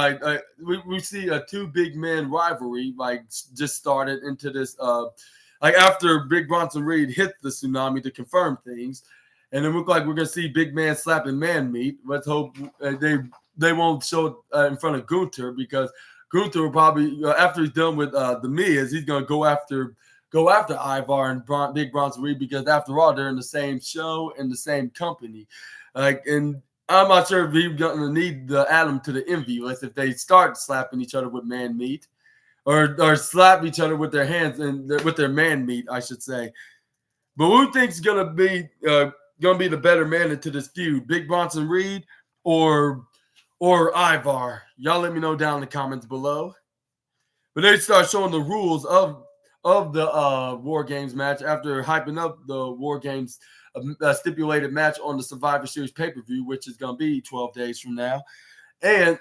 Speaker 1: we see a two big men rivalry, like just started into this, like after Big Bronson Reed hit the tsunami to confirm things. And it looked like we're going to see big man slapping man meat. Let's hope show in front of Gunther, because Gunther will probably after he's done with the Miz, he's gonna go after Ivar and Big Bronson Reed, because after all, they're in the same show in the same company. And I'm not sure if he's gonna need to add them to the envy list if they start slapping each other with man meat, or slap each other with their hands and with their man meat, I should say. But who thinks gonna be the better man into this feud, Big Bronson Reed or Ivar? Y'all let me know down in the comments below. But they start showing the rules of the War Games match after hyping up the War Games stipulated match on the Survivor Series pay-per-view, which is going to be 12 days from now. And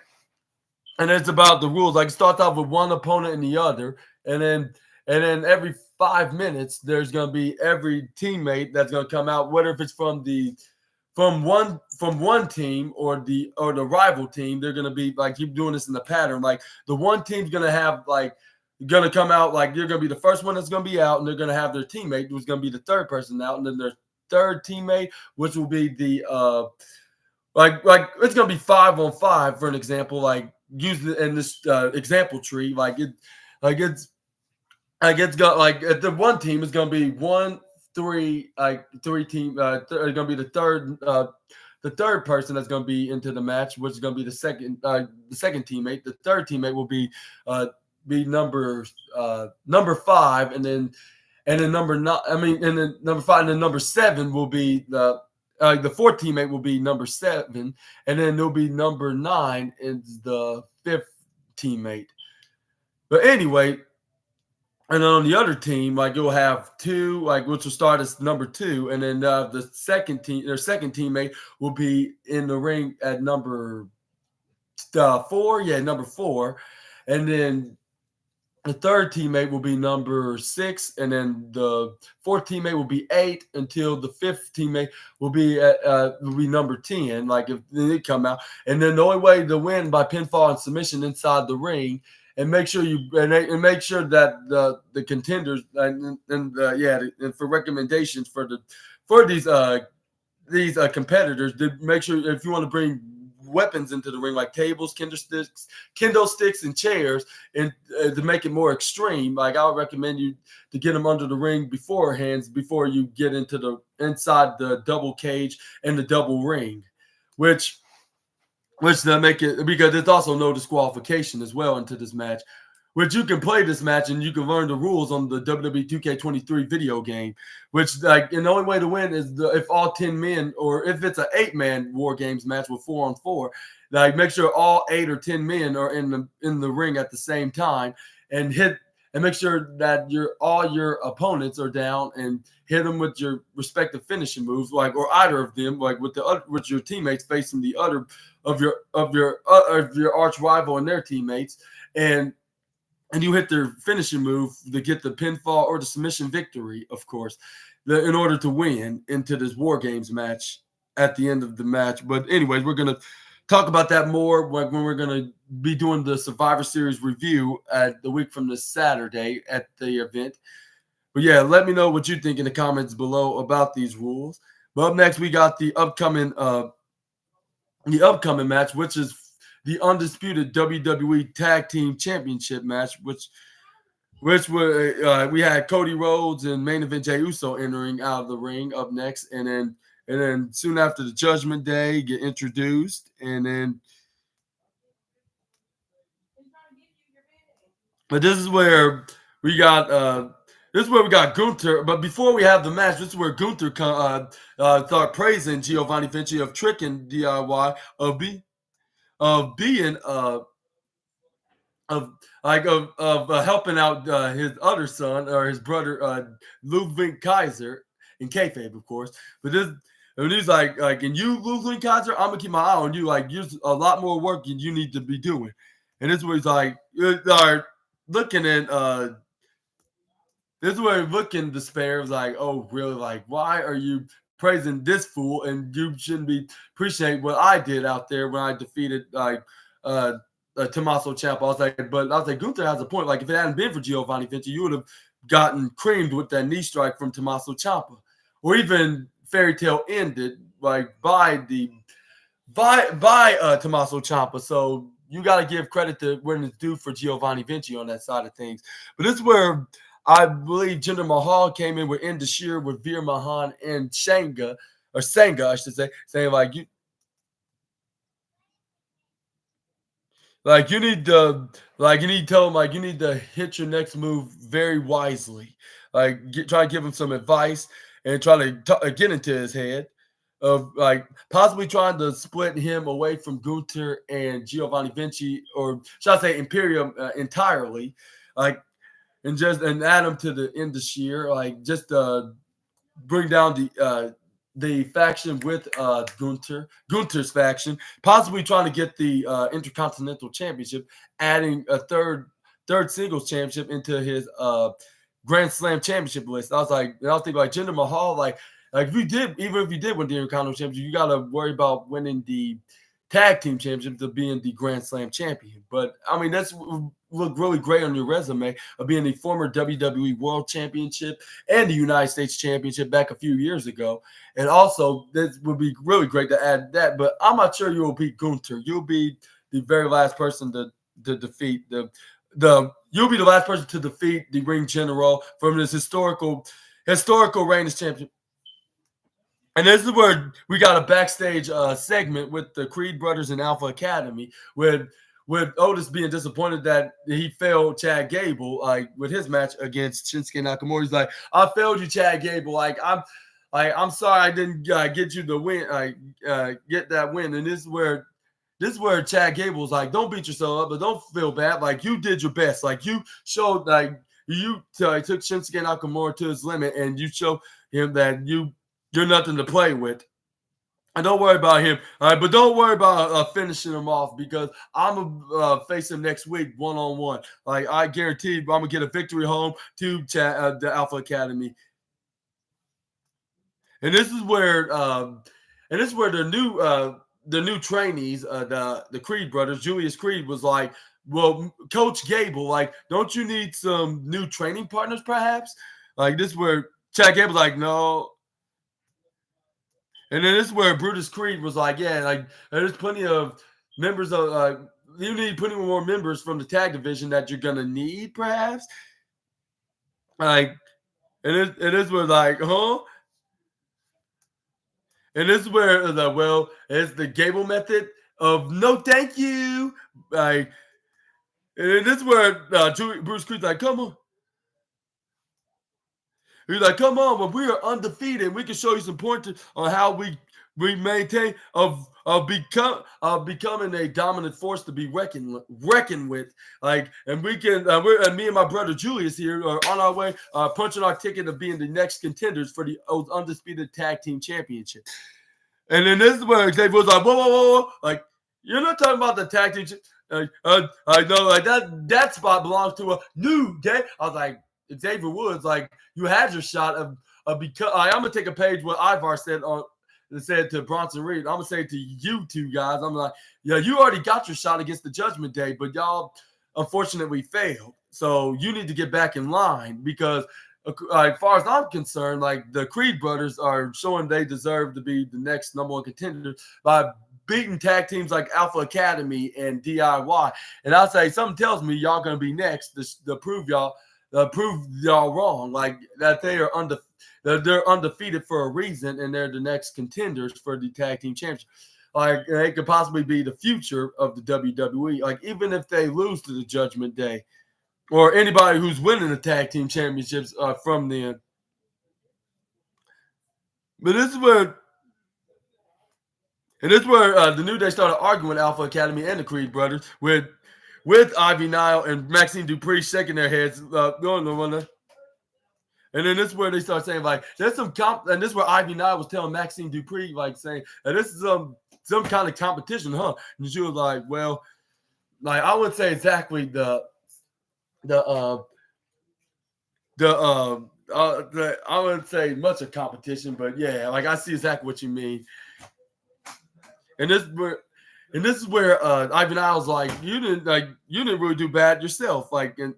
Speaker 1: it's about the rules. Like, it starts off with one opponent and the other, and then every 5 minutes there's going to be every teammate that's going to come out, whether if it's from one team or the rival team. They're going to be like, keep doing this in the pattern. Like, the one team's going to have going to come out, like, you're going to be the first one that's going to be out, and they're going to have their teammate who's going to be the third person out, and then their third teammate, which will be the like it's going to be 5-on-5, for an example, like used in this example tree. It's got, like, at the one team is going to be 1, 3, like 3 team. It's going to be the third person that's going to be into the match, which is going to be the second teammate. The third teammate will be number 5, and then number 9. And then number 5, and then number 7 will be the fourth teammate will be number 7, and then there'll be number 9 is the fifth teammate. But anyway, and then on the other team, like, you'll have 2, like, which will start as number 2, and then their second teammate will be in the ring at number 4. Yeah, number 4, and then the third teammate will be number 6, and then the fourth teammate will be 8 until the fifth teammate will be number 10. Like, if they come out, and then the only way to win by pinfall and submission inside the ring, and make sure that the contenders and for recommendations for these competitors, to make sure, if you want to bring weapons into the ring, like tables, kendo sticks, and chairs, and to make it more extreme, like, I would recommend you to get them under the ring beforehand, before you get into inside the double cage and the double ring, which to make it, because there's also no disqualification as well into this match, which you can play this match and you can learn the rules on the WWE 2K23 video game, which, like, and the only way to win is if all 10 men, or if it's an 8-man War Games match with 4-on-4, like, make sure all 8 or 10 men are in the ring at the same time, and make sure that all your opponents are down, and hit them with your respective finishing moves, like, or either of them, like with your teammates facing the other of your arch rival and their teammates, and you hit their finishing move to get the pinfall or the submission victory, of course, in order to win into this War Games match at the end of the match. But anyways, we're going to talk about that more when we're going to be doing the Survivor Series review at the week from this Saturday at the event. But yeah, let me know what you think in the comments below about these rules. But up next, we got the upcoming match, which is the undisputed WWE Tag Team Championship match, which we had Cody Rhodes and main event Jey Uso entering out of the ring up next, and then soon after the Judgment Day get introduced, but this is where we got Gunther. But before we have the match, this is where Gunther start praising Giovanni Vinci of tricking DIY of being helping out his other son, or his brother, Ludwig Kaiser, in kayfabe, of course. But and he's like, and you, Ludwig Kaiser, I'm gonna keep my eye on you. Like, there's a lot more work than you need to be doing. And this is where he's like, looking at this is where he's looking despair. It's like, oh, really? Like, why are you praising this fool, and you shouldn't be appreciating what I did out there when I defeated Tommaso Ciampa. I was like, Gunther has a point. Like, if it hadn't been for Giovanni Vinci, you would have gotten creamed with that knee strike from Tommaso Ciampa, or even fairy tale ended, like, by the by Tommaso Ciampa. So you got to give credit to when it's due for Giovanni Vinci on that side of things. But this is where I believe Jinder Mahal came in with Indashir, with Veer Mahan and Sanga, I should say, saying like you need to tell him like you need to hit your next move very wisely. Like try to give him some advice and try to get into his head of like possibly trying to split him away from Gunther and Giovanni Vinci, or should I say Imperium entirely, like and add him to the end of year, like just bring down the faction with Gunther's faction, possibly trying to get the Intercontinental Championship, adding a third singles championship into his Grand Slam championship list. I was thinking like Jinder Mahal, like if you did win the Intercontinental Championship, you got to worry about winning the tag team championship to being the Grand Slam champion. But I mean, that's look really great on your resume of being the former WWE World Championship and the United States Championship back a few years ago. And also, this would be really great to add that. But I'm not sure you'll beat Gunther. You'll be the very last person to defeat you'll be the last person to defeat the Ring General from this historical reign as champion. And this is where we got a backstage segment with the Creed brothers and Alpha Academy with Otis being disappointed that he failed Chad Gable with his match against Shinsuke Nakamura. He's like, I failed you, Chad Gable. I'm sorry I didn't get you the win. Get that win. And this is where Chad Gable's like, don't beat yourself up, but don't feel bad. Like you did your best. Like you showed you took Shinsuke Nakamura to his limit, and you showed him that you're nothing to play with. And don't worry about him. All right, but don't worry about finishing him off, because I'm going to face him next week one-on-one. Like, I guarantee I'm going to get a victory home to the Alpha Academy. And this is where the new trainees, the Creed brothers, Julius Creed was like, well, Coach Gable, like, don't you need some new training partners perhaps? Like, this is where Chad Gable's like, no. And then this is where Brutus Creed was like, yeah, like there's plenty of members of you need plenty more members from the tag division that you're gonna need, perhaps. Like, and this was like, huh? And this is where it's the Gable method of no thank you. Like, and this is where Bruce Creed's like, come on. He's like, come on, but we are undefeated. We can show you some pointers on how we maintain of becoming a dominant force to be reckoned with. Like, and we can, and me and my brother Julius here are on our way, punching our ticket of being the next contenders for the undisputed tag team championship. And then this is where Xavier was like, whoa, like you're not talking about the tag team. I know, like that spot belongs to a new day. I was like, Xavier Woods, like you had your shot of because I'm gonna take a page what Ivar said to Bronson Reed. I'm gonna say it to you two guys. I'm like, yeah, you already got your shot against the Judgment Day, but y'all unfortunately failed. So you need to get back in line, because as far as I'm concerned, like the Creed brothers are showing they deserve to be the next number one contender by beating tag teams like Alpha Academy and DIY. And I'll say something tells me y'all gonna be next to prove y'all wrong, like that they're undefeated for a reason, and they're the next contenders for the tag team championship. Like they could possibly be the future of the WWE. Like even if they lose to the Judgment Day or anybody who's winning the tag team championships from then. But this is where the New Day started arguing with Alpha Academy and the Creed brothers with Ivy Nile and Maxine Dupree shaking their heads, going to one. And then this is where they start saying, like, there's some and this is where Ivy Nile was telling Maxine Dupree, like, saying, this is some kind of competition, huh? And she was like, well, like, I wouldn't say exactly I wouldn't say much of competition, but yeah, like, I see exactly what you mean. And this is where Ivan Isles like you didn't really do bad yourself, like, and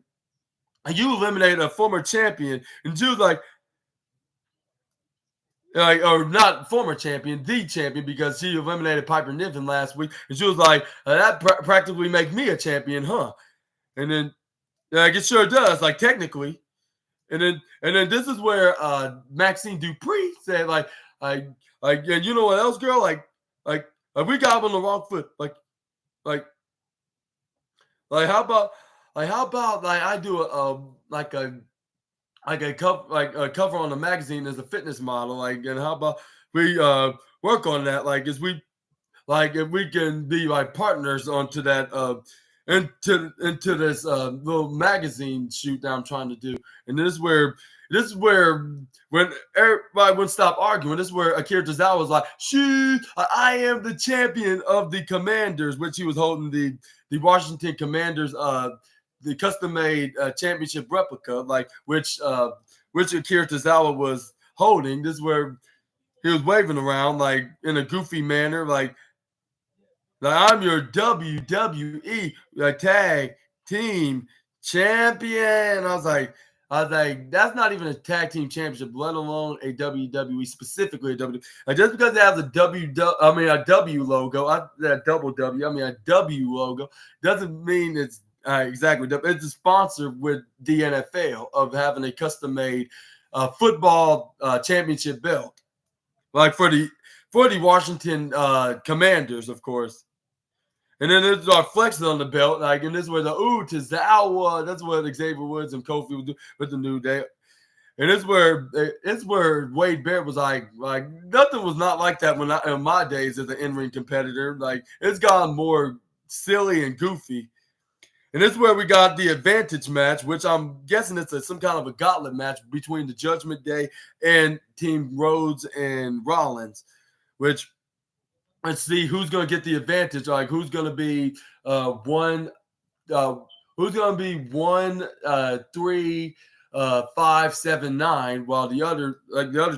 Speaker 1: you eliminated a former champion, and she was like, like, or not former champion, the champion, because she eliminated Piper Niven last week, and she was like, that practically make me a champion, huh? And then, like, it sure does, like, technically. And then this is where Maxine Dupree said, like, yeah, you know what else, girl? Like we got on the wrong foot. Like, how about, like I do a cover on a magazine as a fitness model, like, and how about we work on that, like, if we can be like partners onto that into this little magazine shoot that I'm trying to do. And this is where when everybody would stop arguing, this is where Akira Tozawa was like, shoot, I am the champion of the Commanders, which he was holding the Washington Commanders the custom-made championship replica, like which Akira Tozawa was holding. This is where he was waving around like in a goofy manner, like I'm your WWE tag team champion. I was like, that's not even a tag team championship, let alone a WWE, specifically a WWE. Like, just because it has a W logo, a double W, a W logo, doesn't mean it's exactly. It's a sponsor with the NFL of having a custom-made football championship belt, like for the Washington Commanders, of course. And then there's our flexing on the belt, like, and this is where the Tozawa. That's what Xavier Woods and Kofi would do with the New Day. And it's where Wade Barrett was like nothing was not like that when in my days as an in-ring competitor. Like, it's gotten more silly and goofy. And this is where we got the advantage match, which I'm guessing it's some kind of a gauntlet match between the Judgment Day and Team Rhodes and Rollins, which, let's see who's going to get the advantage. Like, who's going to be 1, 3, 5, 7, 9, while the other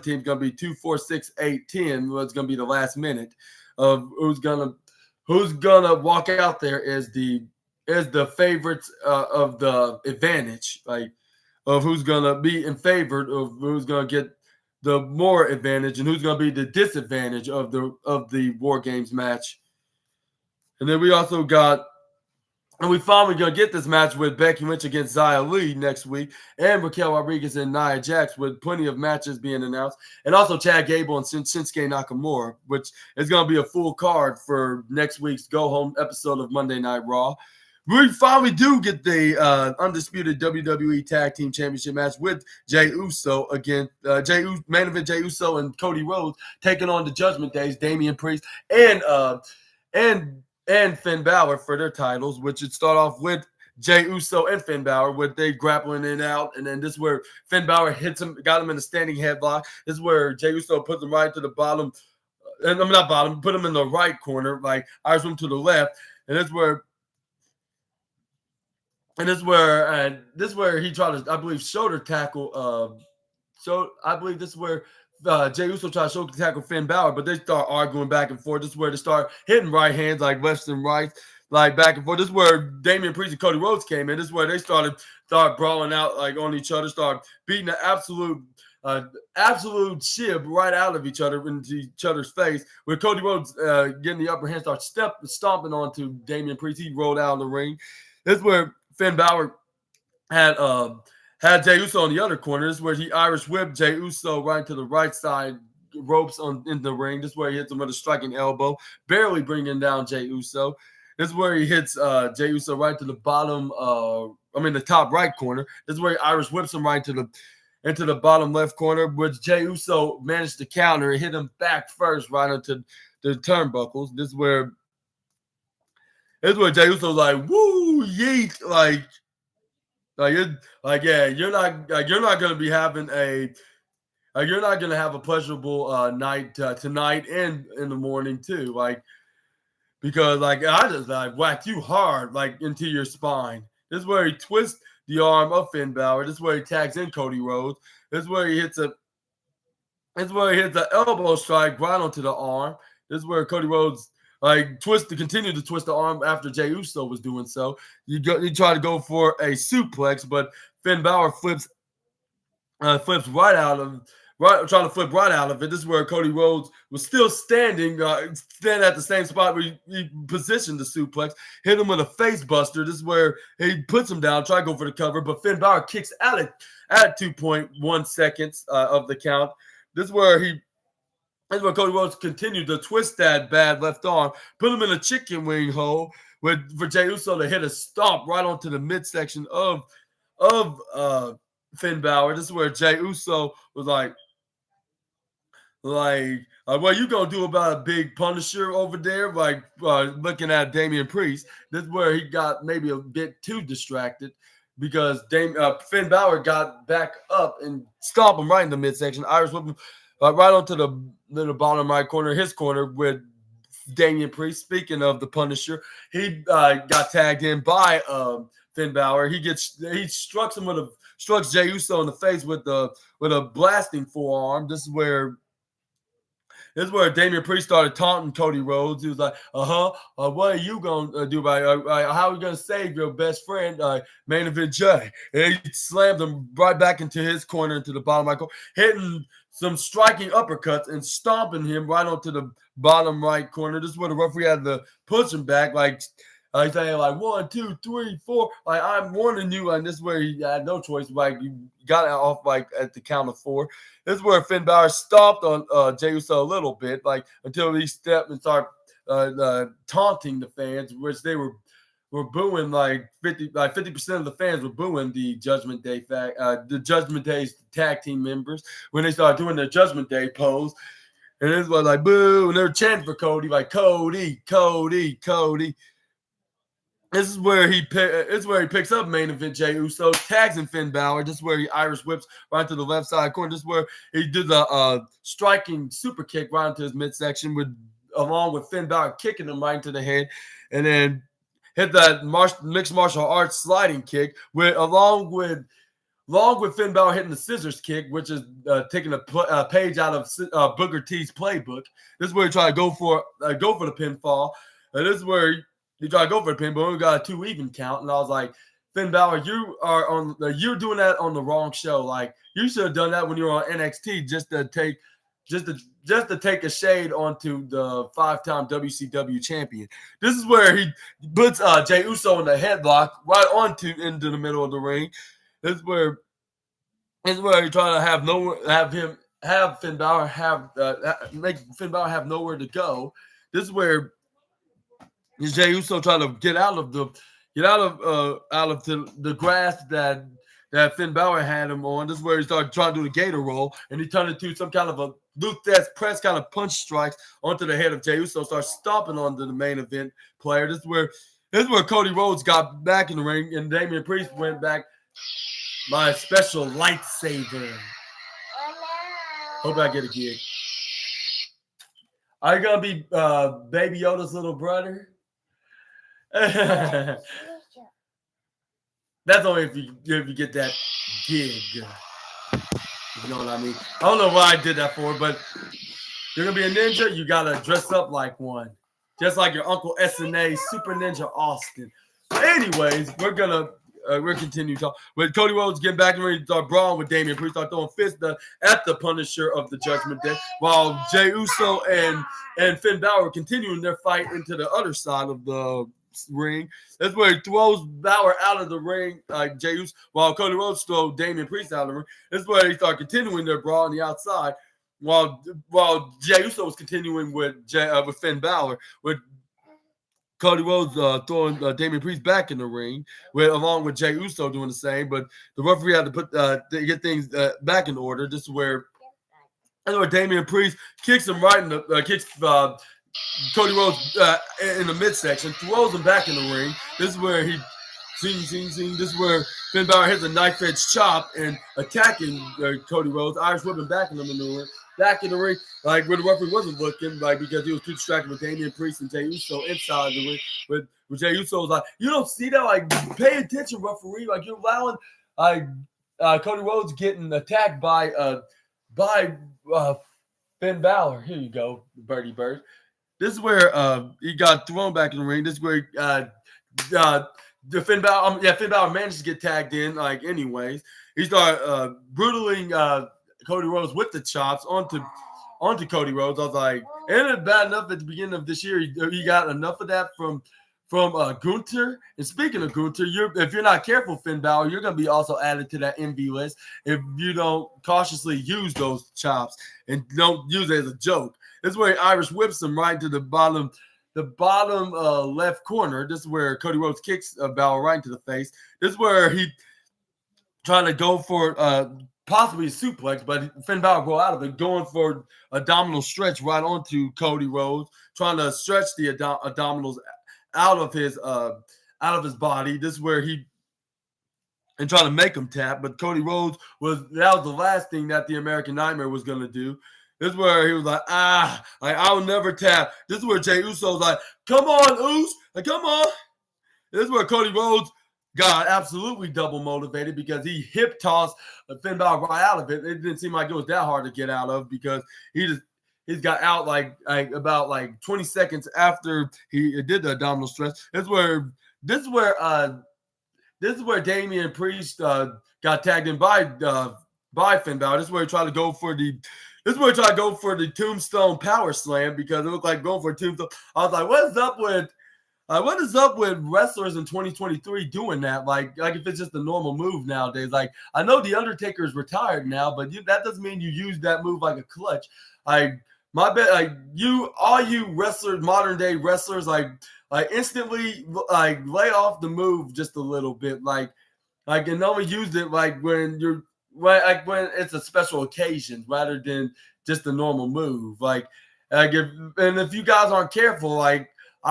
Speaker 1: team's going to be 2, 4, 6, 8, 10. Well, it's going to be the last minute of who's gonna walk out there as the favorites of the advantage, like of who's going to be in favor of who's going to get the more advantage and who's going to be the disadvantage of the War Games match. And then we also got, and we finally going to get this match with Becky Lynch against Xia Li next week, and Raquel Rodriguez and Nia Jax, with plenty of matches being announced, and also Chad Gable and Shinsuke Nakamura, which is going to be a full card for next week's go-home episode of Monday Night Raw. We finally do get the undisputed WWE Tag Team Championship match with Jey Uso against main event Jey Uso and Cody Rhodes taking on the Judgment Days, Damian Priest and Finn Balor for their titles, which would start off with Jey Uso and Finn Balor with they grappling in and out, and then this is where Finn Balor hits him, got him in a standing headlock. This is where Jey Uso puts him right to the bottom, and not bottom, put him in the right corner, like Irish him to the left, and this is where he tried to, I believe, shoulder tackle. So I believe this is where Jey Uso tried to shoulder tackle Finn Balor, but they start arguing back and forth. This is where they start hitting right hands, like left and right, like back and forth. This is where Damian Priest and Cody Rhodes came in. This is where they started brawling out like on each other, start beating the absolute shib right out of each other into each other's face. With Cody Rhodes getting the upper hand, start stomping onto Damian Priest. He rolled out of the ring. This is where Finn Balor had Jey Uso on the other corner. This is where he Irish whipped Jey Uso right to the right side ropes in the ring. This is where he hits him with a striking elbow, barely bringing down Jey Uso. This is where he hits Jey Uso right to the bottom, the top right corner. This is where he Irish whips him right into the bottom left corner, which Jey Uso managed to counter and hit him back first right into the turnbuckles. This is where Jey Uso's like, woo, yeet, you're not gonna be having you're not gonna have a pleasurable night tonight and in the morning too, because I just whacked you hard into your spine. This is where he twists the arm of Finn Balor. This is where he tags in Cody Rhodes. This is where he hits an elbow strike right onto the arm. This is where Cody Rhodes continue to twist the arm after Jey Uso was doing so. You try to go for a suplex, but Finn Balor flips right out of right, trying to flip right out of it. This is where Cody Rhodes was still standing at the same spot where he positioned the suplex, hit him with a face buster. This is where he puts him down, try to go for the cover, but Finn Balor kicks out at 2.1 seconds of the count. This is where Cody Rhodes continued to twist that bad left arm, put him in a chicken wing hole for Jey Uso to hit a stomp right onto the midsection of Finn Balor. This is where Jey Uso was like, what you gonna do about a big Punisher over there? Like looking at Damian Priest. This is where he got maybe a bit too distracted because Finn Balor got back up and stomped him right in the midsection. Irish whip him right onto the bottom right corner, his corner with Damian Priest. Speaking of the Punisher, he got tagged in by Finn Balor. He struck Jey Uso in the face with a blasting forearm. This is where Damian Priest started taunting Cody Rhodes. He was like, what are you going to do about it? How are you going to save your best friend, main event Jey? And he slammed him right back into his corner, into the bottom right corner, hitting some striking uppercuts and stomping him right onto the bottom right corner. This is where the referee had to push him back, he's saying 1, 2, 3, 4. I'm warning you, and this is where he had no choice. You got it off at the count of 4. This is where Finn Balor stomped on Jey Uso a little bit, until he stepped and started taunting the fans, which they were booing 50% of the fans were booing the Judgment Day the Judgment Day's tag team members when they started doing their Judgment Day pose. And it was boo, and they're chanting for Cody, Cody, Cody, Cody. This is where he picks up main event Jey Uso, tags in Finn Balor. This is where he Irish whips right to the left side corner. This is where he did the striking super kick right into his midsection along with Finn Balor kicking him right into the head, and then hit that mixed martial arts sliding kick along with Finn Balor hitting the scissors kick, which is taking a page out of Booker T's playbook. This is where he tried to go for the pinfall, and this is where he tried to go for the pin, but we got a 2 even count. And I was like, Finn Balor, you're doing that on the wrong show. You should have done that when you were on NXT just to take a shade onto the 5-time WCW champion. This is where he puts Jey Uso in the headlock right into the middle of the ring. This is where he trying to make Finn Balor have nowhere to go. This is where Jey Uso trying to get out of the grass that Finn Balor had him on. This is where he started trying to do the gator roll, and he turned into some kind of a Luke Death press kind of punch strikes onto the head of Jey Uso, started stomping onto the main event player. This is where Cody Rhodes got back in the ring, and Damian Priest went back. My special lightsaber. Hope I get a gig. Are you gonna be Baby Yoda's little brother? That's only if you get that gig. You know what I mean? I don't know why I did that for, but you're gonna be a ninja. You gotta dress up like one, just like your uncle SNA, Super Ninja Austin. Anyways, we're continuing to talk. With Cody Rhodes getting back and ready to start brawling with Damian Priest, start throwing fists at the Punisher of the Judgment Day, while Jey Uso and Finn Balor continuing their fight into the other side of the ring. That's where he throws Balor out of the ring, Jey Uso, while Cody Rhodes throws Damian Priest out of the ring. That's where they start continuing their brawl on the outside, while Jey Uso was continuing with Finn Balor, with Cody Rhodes throwing Damian Priest back in the ring, along with Jey Uso doing the same. But the referee had to get things back in order. This is where Damian Priest kicks him right in the kicks Cody Rhodes in the midsection, throws him back in the ring. This is where This is where Finn Balor hits a knife edge chop and attacking Cody Rhodes, Irish whipping back in the maneuver. Back in the ring, where the referee wasn't looking, because he was too distracted with Damian Priest and Jey Uso inside the ring. But Jey Uso was like, you don't see that? Pay attention, referee. You're allowing Cody Rhodes getting attacked by Finn Balor. Here you go, Birdie Bird. This is where he got thrown back in the ring. This is where Finn Balor managed to get tagged in. Anyways, he started brutaling Cody Rhodes with the chops onto Cody Rhodes. I was like, and it's bad enough at the beginning of this year. He got enough of that from Gunther. And speaking of Gunther, if you're not careful, Finn Balor, you're going to be also added to that envy list if you don't cautiously use those chops and don't use it as a joke. This is where he Irish whips him right to the bottom left corner. This is where Cody Rhodes kicks Balor right into the face. This is where he trying to go for possibly a suplex, but Finn Balor go out of it, going for abdominal stretch right onto Cody Rhodes, trying to stretch the abdominals out of his body. This is where he and trying to make him tap, but Cody Rhodes was the last thing that the American Nightmare was gonna do. This is where he was like, I'll never tap. This is where Jey Uso's like, come on, Uso, come on. This is where Cody Rhodes got absolutely double motivated because he hip tossed Finn Balor right out of it. It didn't seem like it was that hard to get out of because he's got out like about 20 seconds after he did the abdominal stretch. This is where Damian Priest got tagged in by Finn Balor. This is where he tried to go for the Tombstone Power Slam because it looked like going for a Tombstone. I was like, what is up with wrestlers in 2023 doing that? Like if it's just a normal move nowadays. Like I know the Undertaker is retired now, but that doesn't mean you use that move like a clutch. All you wrestlers, modern day wrestlers, instantly lay off the move just a little bit, and only use it when it's a special occasion rather than just a normal move. If you guys aren't careful, I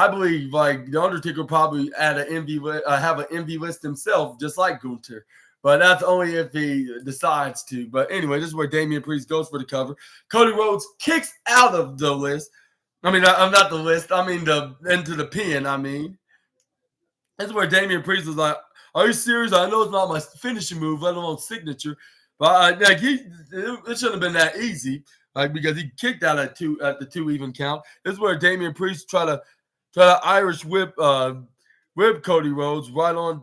Speaker 1: believe the Undertaker probably have an envy list himself, just like Gunther. But that's only if he decides to. But anyway, this is where Damian Priest goes for the cover. Cody Rhodes kicks out of the list. I mean, I'm not the list. I mean, into the pin. I mean, this is where Damian Priest was like, "Are you serious? I know it's not my finishing move, let alone signature." But it shouldn't have been that easy, because he kicked out at the 2 even count. This is where Damian Priest try to Irish whip Cody Rhodes right on.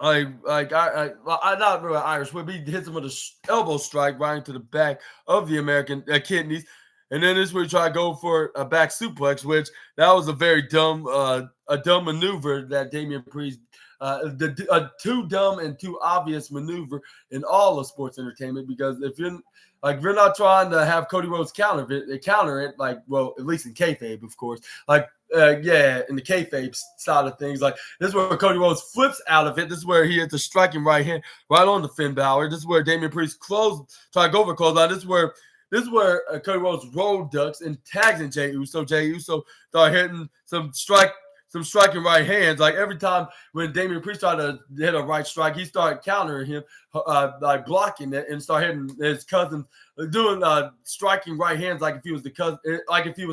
Speaker 1: Not really Irish whip. He hits him with an elbow strike right into the back of the American kidneys, and then this is where he try to go for a back suplex, which that was a very dumb maneuver that Damian Priest. A too dumb and too obvious maneuver in all of sports entertainment, because if you're not trying to have Cody Rhodes counter it, at least in kayfabe, of course, in the kayfabe side of things, this is where Cody Rhodes flips out of it. This is where he hits a striking right hand right on the Finn Balor. This is where Damian Priest try to go for clothesline. This is where Cody Rhodes roll ducks and tags in Jey Uso. Jey Uso started hitting some striking right hands. Every time when Damian Priest tried to hit a right strike, he started countering him, blocking it, and started hitting his cousin, doing striking right hands like if he was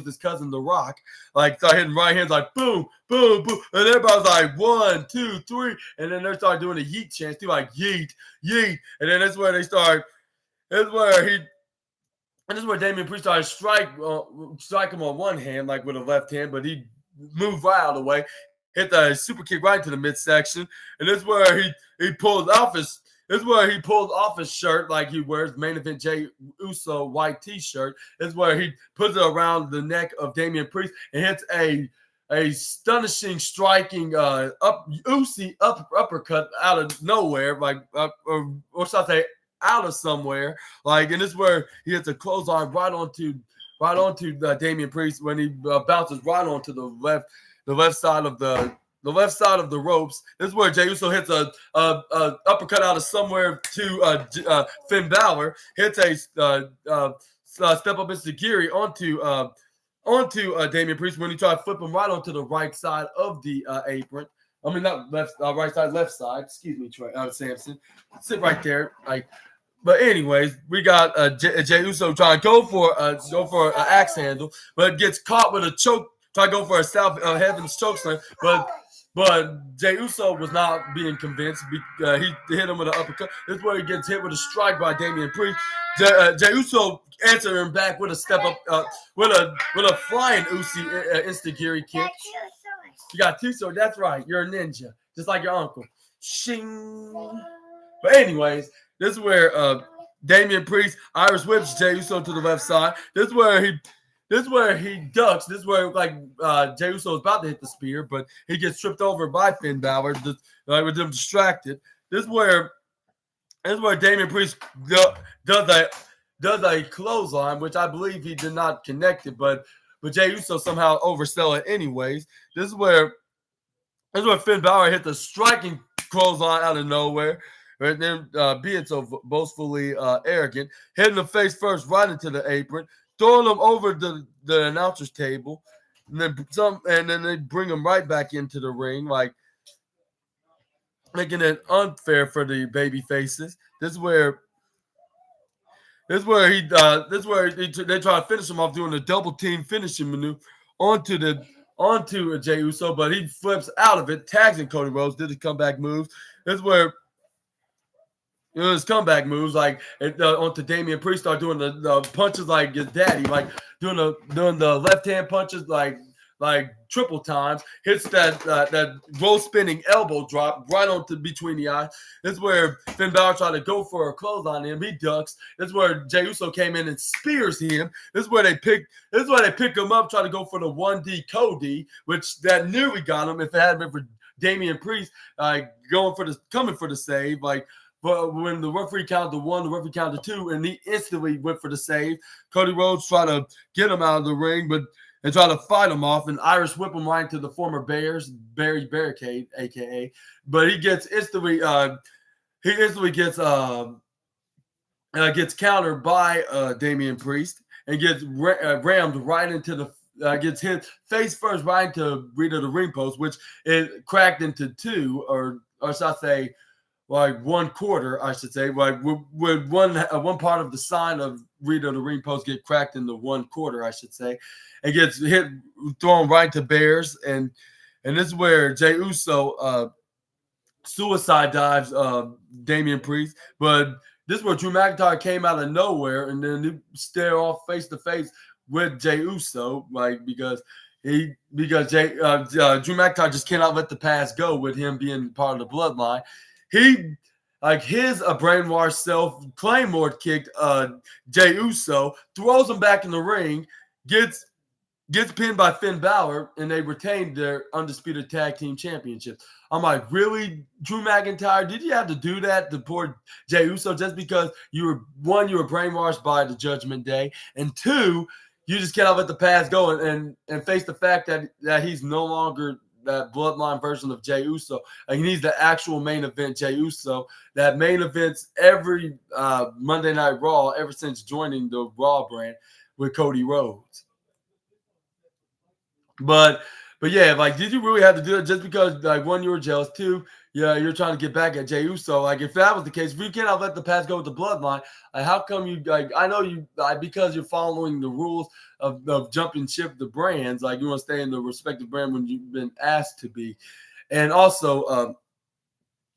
Speaker 1: his cousin, The Rock. Started hitting right hands boom, boom, boom, and everybody's like 1, 2, 3, and then they started doing a yeet chant too, yeet, yeet, and then that's where they start. This is where Damian Priest started strike him on one hand, with a left hand, but he moved right out of the way, hit the super kick right into the midsection, and this is where he pulls off his shirt like he wears main event Jey Uso white t-shirt. This is where he puts it around the neck of Damian Priest and hits a astonishing striking uppercut out of nowhere, or should I say out of somewhere, and this is where he hits a clothesline right onto Damian Priest when he bounces right onto the left side of the ropes. This is where Jey Uso hits a uppercut out of somewhere to Finn Balor, hits a step up Giri onto Damian Priest when he tried to flip him right onto the right side of the apron. I mean, not left, right side, left side. Excuse me, Troy Samson. Sit right there. But anyways, we got Jey Uso trying to go for an axe handle, but gets caught with a choke. Try to go for a South Heaven's choke slam, but Jey Uso was not being convinced. He hit him with an uppercut. This is where he gets hit with a strike by Damian Priest. Jey Uso answered him back with a step up, with a flying Usi Instagiri kick. You got 2 swords. That's right. You're a ninja, just like your uncle. Shing. But anyways. This is where Damian Priest Irish whips Jey Uso to the left side. This is where he ducks. This is where Jey Uso is about to hit the spear, but he gets tripped over by Finn Balor, with them distracted. This is where Damian Priest does a clothesline, which I believe he did not connect it, but Jey Uso somehow oversell it anyways. This is where Finn Balor hit the striking clothesline out of nowhere. Right then, being so boastfully arrogant, hitting the face first right into the apron, throwing him over the announcer's table, and then they bring him right back into the ring, like making it unfair for the baby faces. This is where they try to finish him off doing a double team finishing maneuver onto Jey Uso, but he flips out of it, tags in Cody Rhodes, did his comeback moves. This is where his comeback moves, onto Damian Priest, start doing the punches like his daddy, like doing the left hand punches like triple times. Hits that roll spinning elbow drop right onto between the eyes. This is where Finn Balor tried to go for a close on him. He ducks. This is where Jey Uso came in and spears him. This is where they pick him up, try to go for the 1D Cody, which that nearly got him if it hadn't been for Damian Priest coming for the save. But when the referee counted to 1, the referee counted to 2, and he instantly went for the save. Cody Rhodes tried to get him out of the ring, and try to fight him off and Irish whip him right into the former Bears barricade, aka. But he gets instantly gets countered by Damian Priest and gets rammed right into gets hit face first right into Rita the ring post, which it cracked into 2, or should I say, like 1/4, I should say. Like with one part of the sign of Rita the ring post get cracked into 1/4, I should say, and gets thrown right to Bears, and this is where Jey Uso suicide dives Damian Priest, but this is where Drew McIntyre came out of nowhere and then he stare off face to face with Jey Uso, because Drew McIntyre just cannot let the past go with him being part of the bloodline. He, his brainwashed self, Claymore kicked Jey Uso, throws him back in the ring, gets pinned by Finn Balor, and they retained their undisputed tag team championship. I'm like, really, Drew McIntyre? Did you have to do that to poor Jey Uso just because you were brainwashed by the Judgment Day, and 2, you just cannot let the past go and face the fact that he's no longer that bloodline version of Jey Uso. He needs the actual main event Jey Uso that main events every Monday Night Raw ever since joining the Raw brand with Cody Rhodes. But yeah, did you really have to do it just because, 1, you were jealous, 2, you're trying to get back at Jey Uso? If that was the case, if you cannot let the past go with the bloodline, how come you, I know you, because you're following the rules of jumping ship the brands, you want to stay in the respective brand when you've been asked to be. And also,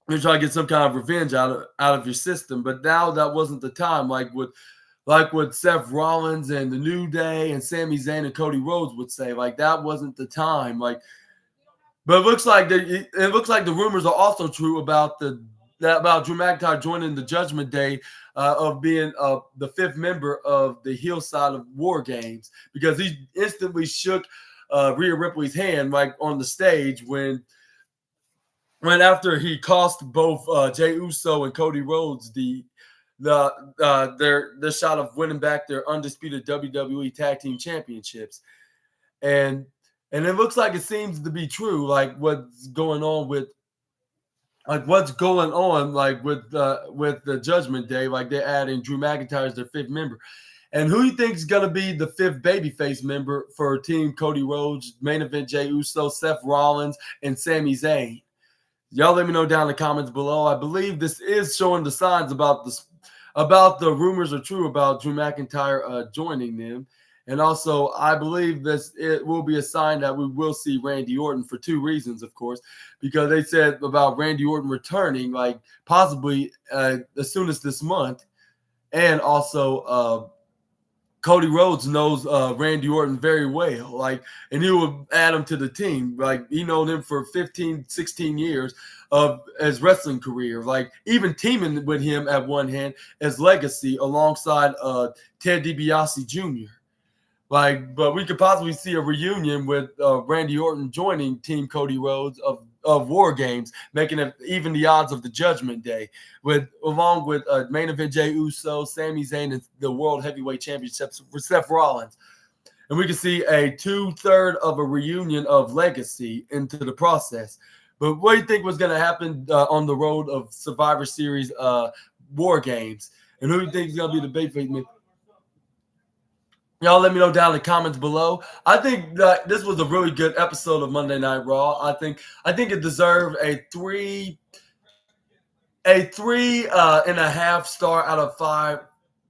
Speaker 1: you're trying to get some kind of revenge out of your system. But now that wasn't the time, with Seth Rollins and the New Day and Sami Zayn and Cody Rhodes would say, that wasn't the time. But it looks like the rumors are also true about Drew McIntyre joining the Judgment Day of being the 5th member of the heel side of War Games, because he instantly shook Rhea Ripley's hand on the stage when after he cost both Jey Uso and Cody Rhodes their shot of winning back their undisputed WWE Tag Team Championships, and it looks like it seems to be true. What's going on with the Judgment Day? They're adding Drew McIntyre as their 5th member, and who you think is gonna be the 5th babyface member for Team Cody Rhodes, main event Jey Uso, Seth Rollins, and Sami Zayn? Y'all let me know down in the comments below. I believe this is showing the signs about the rumors are true about Drew McIntyre joining them. And also, I believe it will be a sign that we will see Randy Orton for 2 reasons, of course, because they said about Randy Orton returning, possibly as soon as this month. And also, Cody Rhodes knows Randy Orton very well, and he will add him to the team. He known him for 15, 16 years of his wrestling career, like even teaming with him at one hand as Legacy alongside Ted DiBiase Jr. Like, but we could possibly see a reunion with Randy Orton joining Team Cody Rhodes of War Games, making it even the odds of the Judgment Day, along with main event Jey Uso, Sami Zayn, and the World Heavyweight Championship for Seth Rollins. And we can see a 2/3 of a reunion of Legacy into the process. But what do you think was going to happen on the road of Survivor Series War Games? And who do you think is going to be the babyface? Y'all let me know down in the comments below. I think that this was a really good episode of Monday Night Raw. I think it deserved a three and a half star out of 5.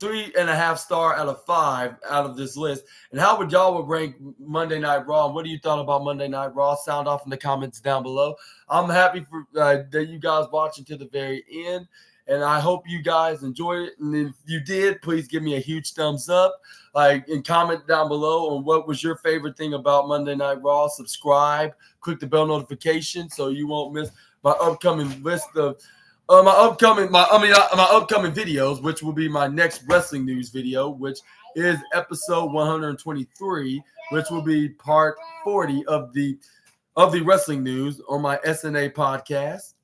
Speaker 1: 3.5 star out of 5 out of this list. And how would y'all rank Monday Night Raw? And what do you thought about Monday Night Raw? Sound off in the comments down below. I'm happy for that you guys watching to the very end. And I hope you guys enjoyed it. And if you did, please give me a huge thumbs up. And comment down below on what was your favorite thing about Monday Night Raw. Subscribe. Click the bell notification so you won't miss my upcoming list of my upcoming videos, which will be my next wrestling news video, which is episode 123, which will be part 40 of the wrestling news on my SNA podcast.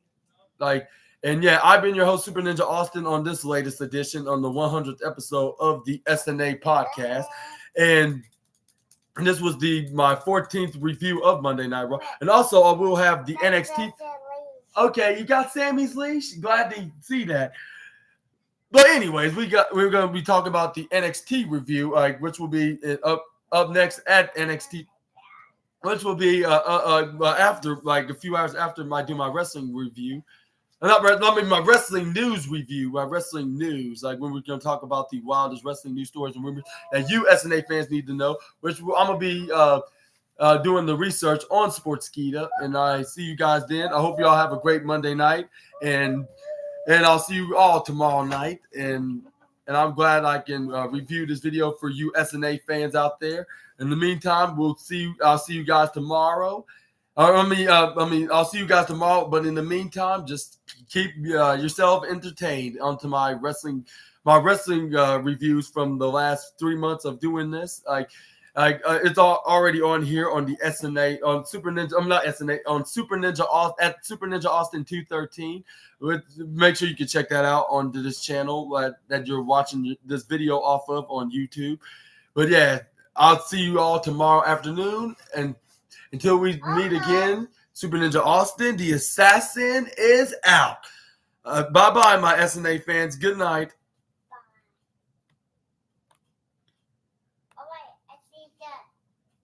Speaker 1: And yeah, I've been your host, Super Ninja Austin, on this latest edition on the 100th episode of the SNA podcast. And this was my 14th review of Monday Night Raw. And also, I will have the NXT. Okay, you got Sammy's leash? Glad to see that. But anyways, we're going to be talking about the NXT review, which will be up next at NXT, which will be after, a few hours after I do my wrestling review. My wrestling news review, my wrestling news, when we're going to talk about the wildest wrestling news stories and rumors that you SNA fans need to know, which I'm going to be doing the research on Sportskeeda. And I see you guys then. I hope you all have a great Monday night, and I'll see you all tomorrow night. And I'm glad I can review this video for you SNA fans out there. In the meantime, I'll see you guys tomorrow. I'll see you guys tomorrow. But in the meantime, just keep yourself entertained onto my wrestling reviews from the last 3 months of doing this. It's already on here on the SNA on Super Ninja. I'm not SNA on Super Ninja at Super Ninja Austin 213. Make sure you can check that out on this channel that you're watching this video off of on YouTube. But yeah, I'll see you all tomorrow afternoon, and until we meet again, Super Ninja Austin, the assassin, is out. Bye-bye, my SNA fans. Good night.